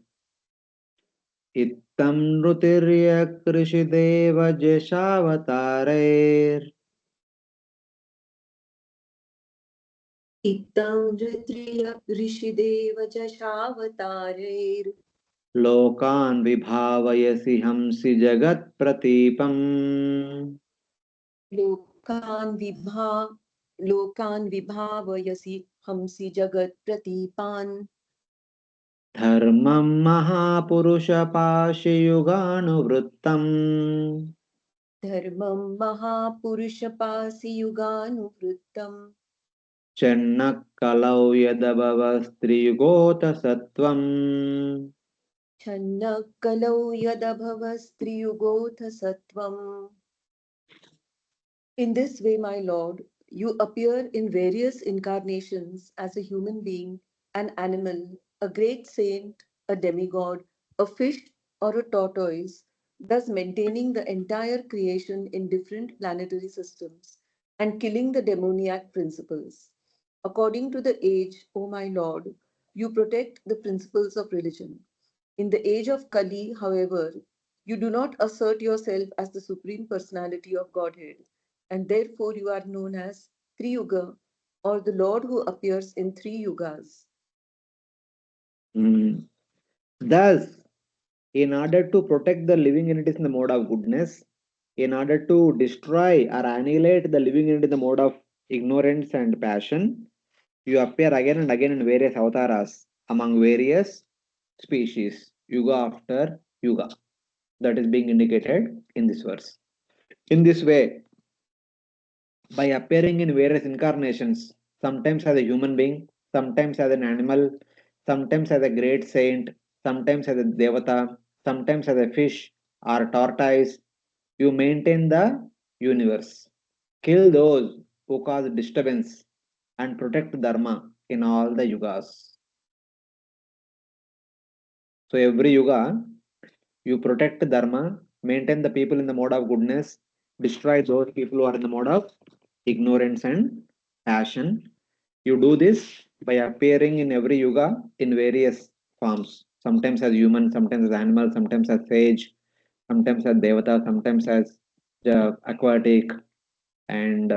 Ittam nrutirya krishideva jeshavatarer Itam Ritriya Rishidev Jashavatarer lokan vibhavayasi hamsi jagat pratipam Lokan Vibha Lokan Vibhavayasi Hamsi Jagat Pratipan धर्मं महापुरुषपाशयुगानुवृत्तम् Dharmam Mahapurusha Yuganuvrittam चण्णः कलौ यदभवस्त्रियुगोतसत्त्वम् Channa Kalau Yadabhavas Triyugotha Sattvam. In this way, my Lord, you appear in various incarnations as a human being, an animal, a great saint, a demigod, a fish, or a tortoise, thus maintaining the entire creation in different planetary systems and killing the demoniac principles. According to the age, O my Lord, you protect the principles of religion. In the age of Kali, however, you do not assert yourself as the supreme personality of Godhead, and therefore you are known as Triyuga, or the Lord who appears in three yugas. Thus, in order to protect the living entities in the mode of goodness, in order to destroy or annihilate the living entity in the mode of ignorance and passion, you appear again and again in various avatars among various species, yuga after yuga. That is being indicated in this verse. In this way, by appearing in various incarnations, sometimes as a human being, sometimes as an animal, sometimes as a great saint, sometimes as a devata, sometimes as a fish or tortoise, you maintain the universe. Kill those who cause disturbance and protect Dharma in all the yugas. So every yuga, you protect dharma, maintain the people in the mode of goodness, destroy those people who are in the mode of ignorance and passion. You do this by appearing in every yuga in various forms, sometimes as human, sometimes as animal, sometimes as sage, sometimes as devata, sometimes as aquatic, and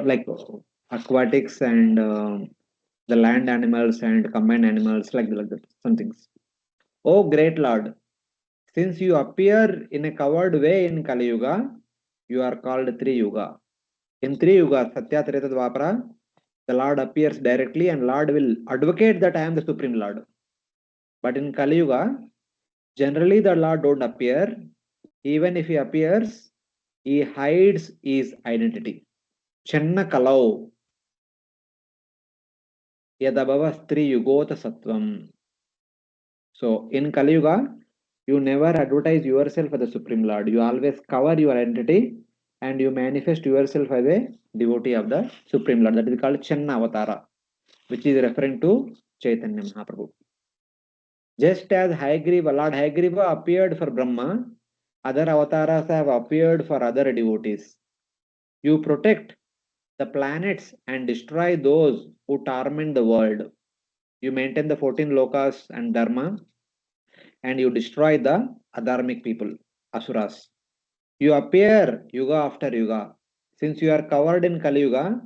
like aquatics and the land animals and combined animals, like that, some things. Oh great Lord, since you appear in a covered way in Kali Yuga, you are called Tri Yuga. In Tri Yuga, Satya, Treta, Dwapara, the Lord appears directly and Lord will advocate that I am the Supreme Lord. But in Kali Yuga, generally the Lord don't appear. Even if he appears, he hides his identity. Chenna Kalau Yadabhava Stri Yugota Sattvam. So in Kali Yuga, you never advertise yourself as the Supreme Lord. You always cover your identity and you manifest yourself as a devotee of the Supreme Lord. That is called Chenna Avatara, which is referring to Chaitanya Mahaprabhu. Just as Hayagriva, Lord Hayagriva appeared for Brahma, other avatars have appeared for other devotees. You protect the planets and destroy those who torment the world. You maintain the 14 lokas and dharma, and you destroy the adharmic people, asuras. You appear yuga after yuga. Since you are covered in Kali Yuga,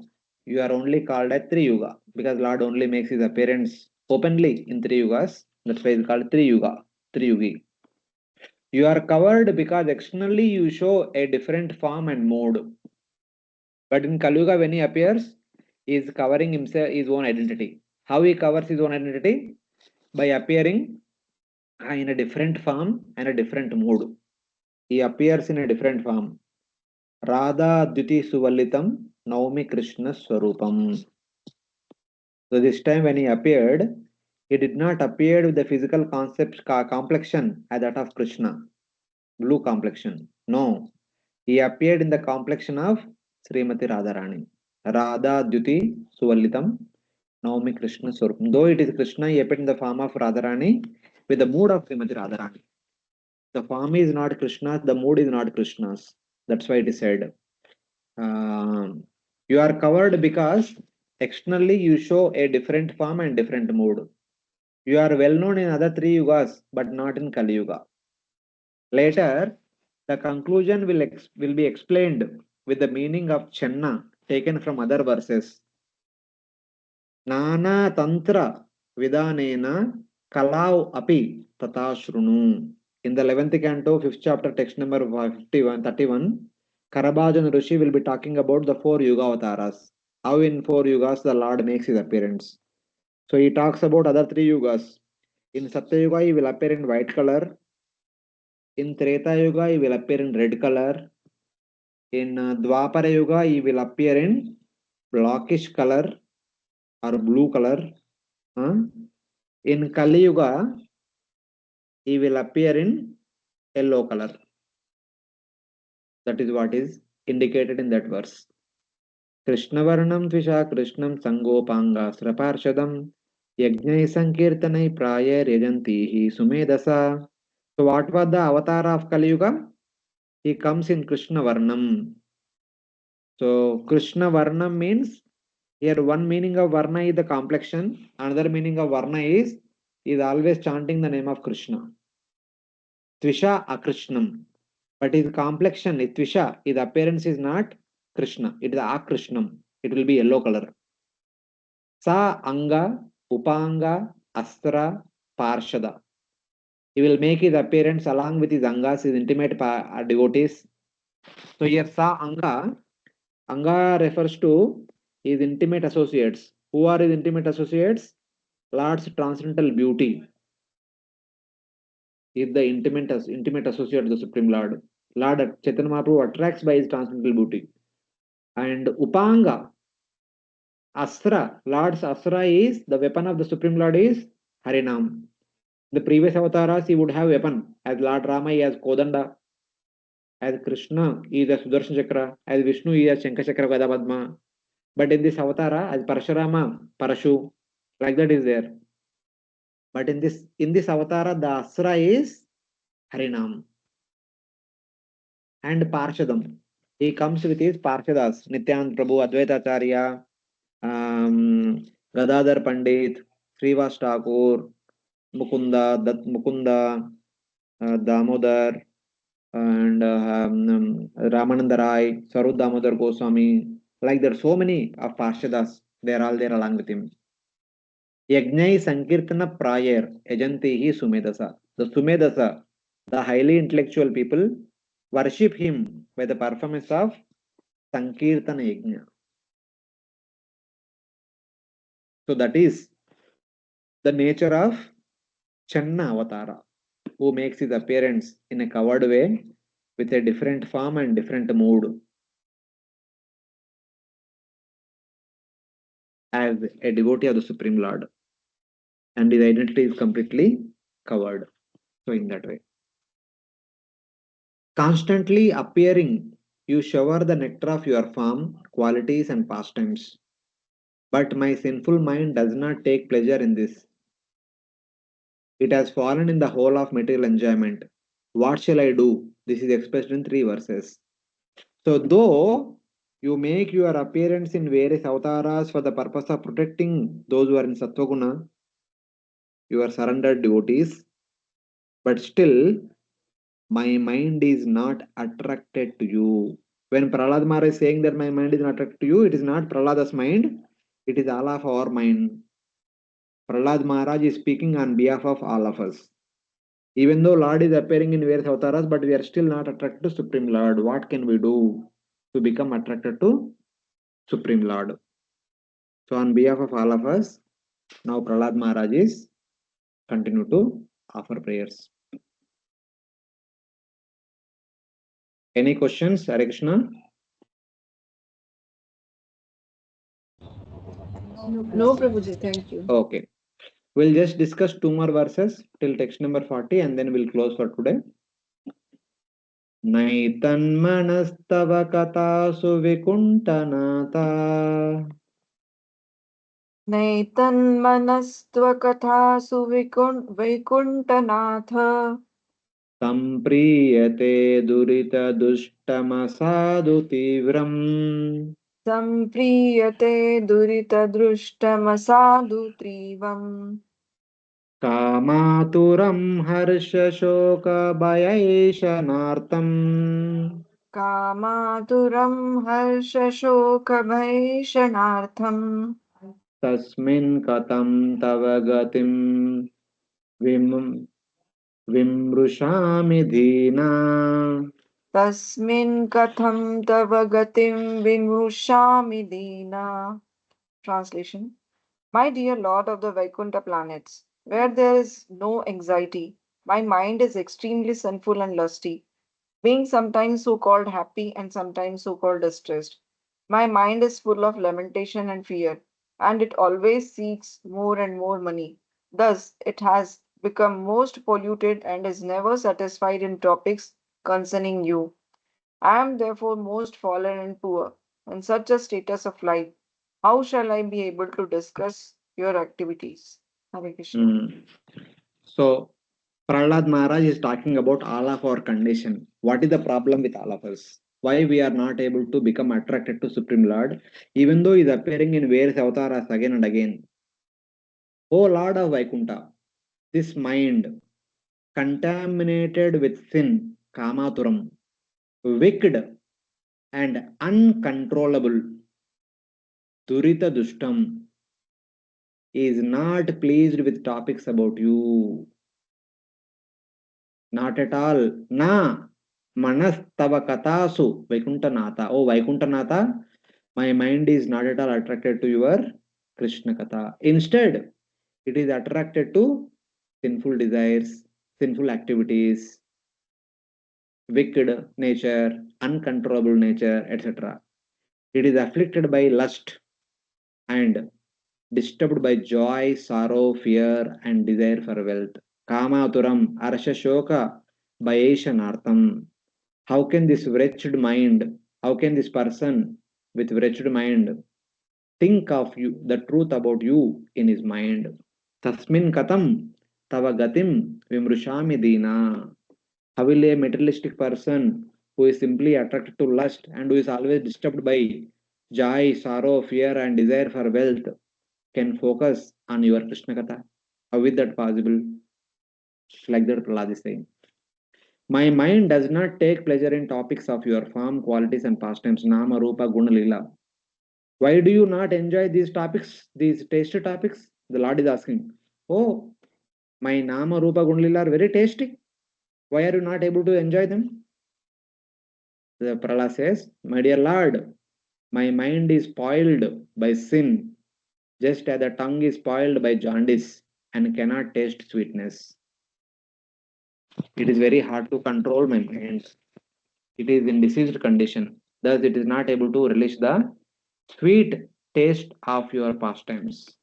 you are only called as Tri Yuga because Lord only makes his appearance openly in 3 yugas. That's why it's called Tri Yuga, Tri Yugi. You are covered because externally you show a different form and mode. But in Kali Yuga, when he appears, he is covering himself his own identity. How he covers his own identity? By appearing in a different form and a different mood. He appears in a different form. Radha Adviti Suvallitam Naumi Krishna Swarupam. So this time when he appeared, he did not appear with the physical concept complexion as that of Krishna, blue complexion. No, he appeared in the complexion of Srimati Radharani. Radha Adviti Suvallitam Naumi Krishna Swarupam. Though it is Krishna, he appeared in the form of Radharani with the mood of Srimati Radharani. The form is not Krishna's, the mood is not Krishna's. That's why it is said. You are covered because externally you show a different form and different mood. You are well known in other 3 yugas, but not in Kali Yuga. Later, the conclusion will be explained with the meaning of Chenna taken from other verses. Nana Tantra Vidanena Kalau Api Tatashrunu. In the 11th canto, 5th chapter, text number 31, Karabhajan Rishi will be talking about the 4 Yuga avatars. How in 4 Yugas the Lord makes his appearance. So he talks about other 3 Yugas. In Satya Yuga, he will appear in white color. In Treta Yuga, he will appear in red color. In Dwapara Yuga, he will appear in blackish color or blue color. In Kali Yuga, he will appear in yellow color. That is what is indicated in that verse. Krishnavarnam Tvisha Krishnam Sangopanga Sraparshadam Yajnai Sankirtanai Praya Rejantihi Sumedasa. So what was the avatar of Kali Yuga? He comes in Krishna Varnam. So Krishna Varnam means here one meaning of Varna is the complexion, another meaning of Varna is always chanting the name of Krishna. Tvisha Akrishnam. But his complexion is Tvisha, his appearance is not Krishna, it is Akrishnam. It will be yellow color. Sa Anga, Upanga, Astra, Parshada. He will make his appearance along with his Angas, his intimate devotees. So here Sa Anga, Anga refers to his intimate associates. Who are his intimate associates? Lord's transcendental beauty is the intimate associate of the Supreme Lord. Lord Chaitanya Mahaprabhu attracts by his transcendental beauty. And Upanga, Astra, Lord's Astra is the weapon of the Supreme Lord is Harinam. The previous avatars he would have weapon. As Lord Rama he has Kodanda. As Krishna he is a Sudarshan Chakra. As Vishnu he has Shankar Chakra Gada Padma. But in this avatara, as Parashurama, Parashu, like that is there. But in this avatara, the asra is Harinam and Parshadam. He comes with his Parshadas, Nityanand Prabhu, Advaita Acharya, Gadadhar Pandit, Srivas Thakur, Mukunda, Mukunda, Damodar, and Ramananda Rai, Sarud Damodar Goswami, like there are so many of Parshadas, they are all there along with him. Yajnai Sankirtana Prayer, Ejantihi Sumedasa. The Sumedasa, the highly intellectual people, worship him by the performance of Sankirtana Yajna. So that is the nature of Channa Avatara, who makes his appearance in a covered way with a different form and different mood as a devotee of the Supreme Lord, and his identity is completely covered. So in that way, constantly appearing, you shower the nectar of your form, qualities, and pastimes. But my sinful mind does not take pleasure in this. It has fallen in the hole of material enjoyment. What shall I do? This is expressed in 3 verses. So, though you make your appearance in various avatars for the purpose of protecting those who are in Sattva-guna, your surrendered devotees, but still my mind is not attracted to you. When Prahlad Maharaj is saying that my mind is not attracted to you, it is not Prahlada's mind, it is all of our mind. Prahlad Maharaj is speaking on behalf of all of us. Even though Lord is appearing in various avatars, but we are still not attracted to Supreme Lord. What can we do to become attracted to Supreme Lord? So on behalf of all of us, now Prahlad Maharaj is continue to offer prayers. Any questions, Hare Krishna? No, Prabhuji, thank you. Okay. We'll just discuss 2 more verses till text number 40 and then we'll close for today. नैतन्मनस्तव कथासु विकुण्ठनाथा नैतन्मनस्त्वकथासु Vaikunthnath सम्प्रीयते दुरितदुष्टमसाधु तीव्रम् सम्प्रीयते दुरितदृष्टमसाधु तीव्रम् कामातुरं हर्षशोकभयैषणार्थम् कामातुरं हर्षशोकभैषणार्थम् तस्मिन् कथं तव गतिं विमृशामि दीना तस्मिन् कथं तव गतिं विमृशामि दीना. Translation. My dear Lord of the Vaikuntha planets, where there is no anxiety, my mind is extremely sinful and lusty, being sometimes so called happy and sometimes so called distressed. My mind is full of lamentation and fear, and it always seeks more and more money. Thus, it has become most polluted and is never satisfied in topics concerning you. I am therefore most fallen and poor, in such a status of life. How shall I be able to discuss your activities? Hare Krishna. So Prahlad Maharaj is talking about all of our condition. What is the problem with all of us? Why we are not able to become attracted to Supreme Lord, even though he is appearing in various avatars again and again. O Lord of Vaikuntha, this mind contaminated with sin, kamaturam, wicked and uncontrollable, durita dushtam, is not pleased with topics about you. Not at all. Na manastava katasu Vaikuntanatha. Oh Vaikuntanatha, my mind is not at all attracted to your Krishna Katha. Instead, it is attracted to sinful desires, sinful activities, wicked nature, uncontrollable nature, etc. It is afflicted by lust and disturbed by joy, sorrow, fear, and desire for wealth. Kamaturam, Arsha Shoka, Bhayeshanartham. How can this wretched mind, how can this person with wretched mind think of you, the truth about you in his mind. Tasmin katam tava gatim vimrushami dina. How will a materialistic person who is simply attracted to lust and who is always disturbed by joy, sorrow, fear, and desire for wealth can focus on your Krishna Katha? How is that possible? Like that Prahlad is saying. My mind does not take pleasure in topics of your form, qualities, and pastimes, Nama, Rupa, Guna, Lila. Why do you not enjoy these topics, these tasty topics? The Lord is asking. Oh, my Nama, Rupa, Guna, Lila are very tasty. Why are you not able to enjoy them? The Prahlad says, my dear Lord, my mind is spoiled by sin, just as the tongue is spoiled by jaundice and cannot taste sweetness. It is very hard to control my mind. It is in diseased condition. Thus, it is not able to relish the sweet taste of your pastimes.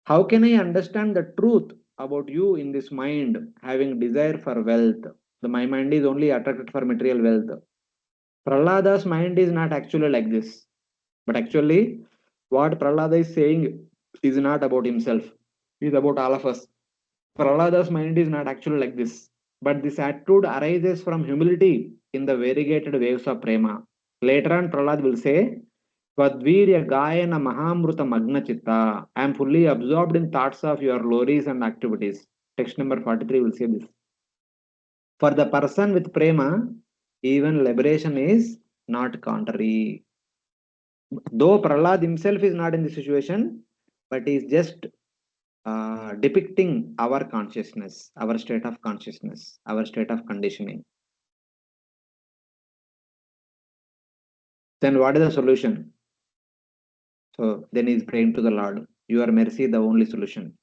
How can I understand the truth about you in this mind having desire for wealth? My mind is only attracted for material wealth. Prahlada's mind is not actually like this. But actually, what Prahlada is saying is not about himself, it is about all of us. Prahlada's mind is not actually like this. But this attitude arises from humility in the variegated waves of prema. Later on, Prahlad will say, Twadvirya Gayana Mahamruta Magna Chitta. I am fully absorbed in thoughts of your glories and activities. Text number 43 will say this. For the person with prema, even liberation is not contrary. Though Prahlad himself is not in this situation, but he is just depicting our consciousness, our state of consciousness, our state of conditioning. Then what is the solution? So then he is praying to the Lord. Your mercy, the only solution.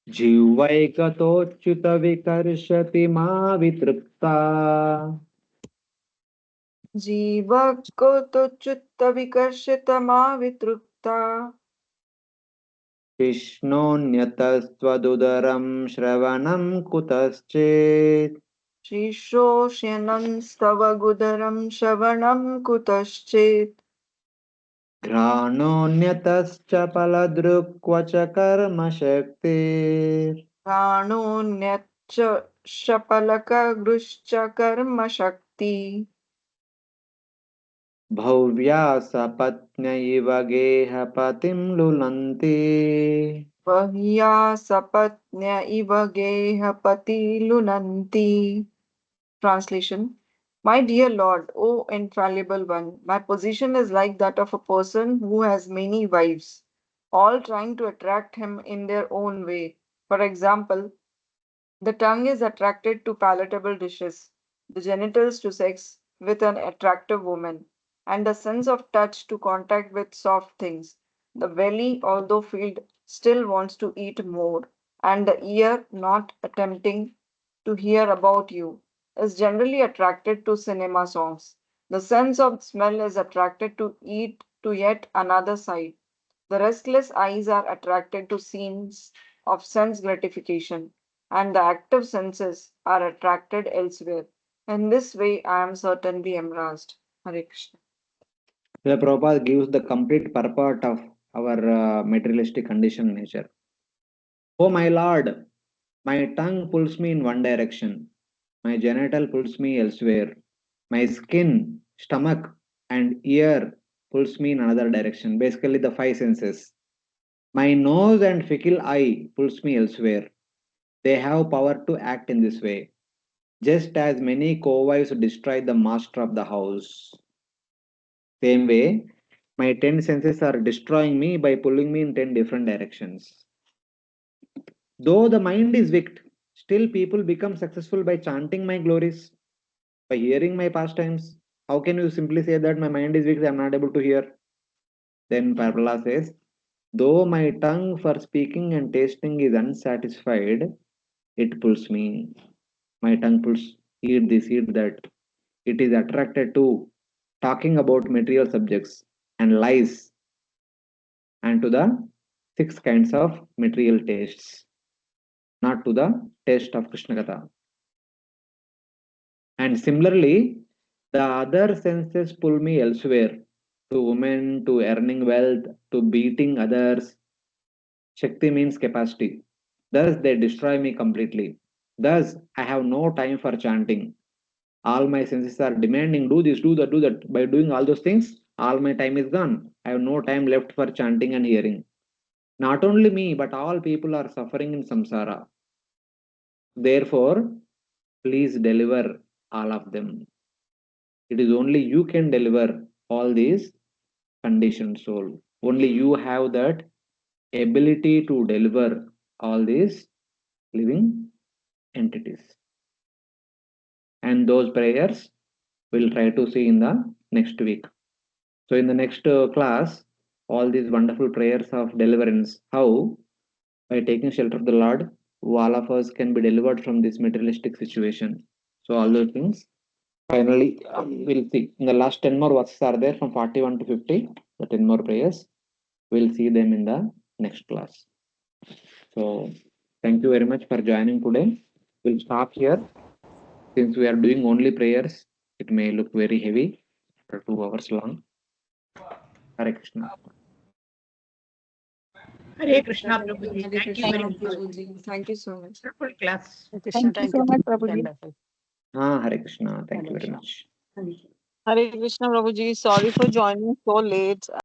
जीवैकतोच्युत विकर्षति मा वितृप्ता जीवको तो चित्त विकर्षित मा वितृप्ता विष्णोऽन्यतस्त्वदुदरं श्रवणं कुतश्चेत् शीर्षोष्यनं स्तव गुदरं श्रवणं कुतश्चेत् घ्राणोऽन्यतश्च फलदृक् च कर्मशक्तिर् प्राणोऽन्यच्च शपलकगृश्च कर्मशक्ति भव्या सपत्न्यैव गेहपतिं लुलन्ति बह्या सपत्न्य इव गेहपति लुनन्ति. Translation. My dear Lord, O infallible one, my position is like that of a person who has many wives, all trying to attract him in their own way. For example, the tongue is attracted to palatable dishes, the genitals to sex with an attractive woman, and the sense of touch to contact with soft things. The belly, although filled, still wants to eat more, and the ear, not attempting to hear about you, is generally attracted to cinema songs. The sense of smell is attracted to eat to yet another side. The restless eyes are attracted to scenes of sense gratification, and the active senses are attracted elsewhere. In this way, I am certainly embarrassed. Hare Krishna. The Prabhupada gives the complete purport of our materialistic condition nature. Oh my Lord, my tongue pulls me in one direction, my genital pulls me elsewhere, my skin, stomach, and ear pulls me in another direction. Basically, the five senses. My nose and fickle eye pulls me elsewhere. They have power to act in this way, just as many co-wives destroy the master of the house. Same way, my 10 senses are destroying me by pulling me in 10 different directions. Though the mind is wicked, still people become successful by chanting my glories, by hearing my pastimes. How can you simply say that my mind is wicked, I am not able to hear? Then Parvala says, though my tongue for speaking and tasting is unsatisfied, it pulls me. My tongue pulls, eat this, eat that. It is attracted to talking about material subjects and lies and to the six kinds of material tastes, not to the taste of Krishna Katha. And similarly, the other senses pull me elsewhere. to women, to earning wealth, to beating others. Shakti means capacity. Thus, they destroy me completely. Thus, I have no time for chanting. All my senses are demanding, do this, do that, do that. By doing all those things, all my time is gone. I have no time left for chanting and hearing. Not only me, but all people are suffering in samsara. Therefore, please deliver all of them. It is only you can deliver all these conditioned soul. Only you have that ability to deliver all these living entities. And those prayers we'll try to see in the next week. So in the next class, all these wonderful prayers of deliverance, how by taking shelter of the Lord, all of us can be delivered from this materialistic situation. So all those things. Finally, we'll see. In the last 10 more verses are there from 41 to 50, the 10 more prayers. We'll see them in the next class. So thank you very much for joining today. We'll stop here. Since we are doing only prayers, it may look very heavy for 2 hours long. Hare Krishna. Hare Krishna, Prabhuji. Hare Thank you Krishna, very much. Prabhuji. Thank you so much. Wonderful class. Thank you so much, Prabhuji. Wonderful. Hare Krishna. Thank you very much. Thank you. Hare Krishna, Prabhuji. Sorry for joining so late.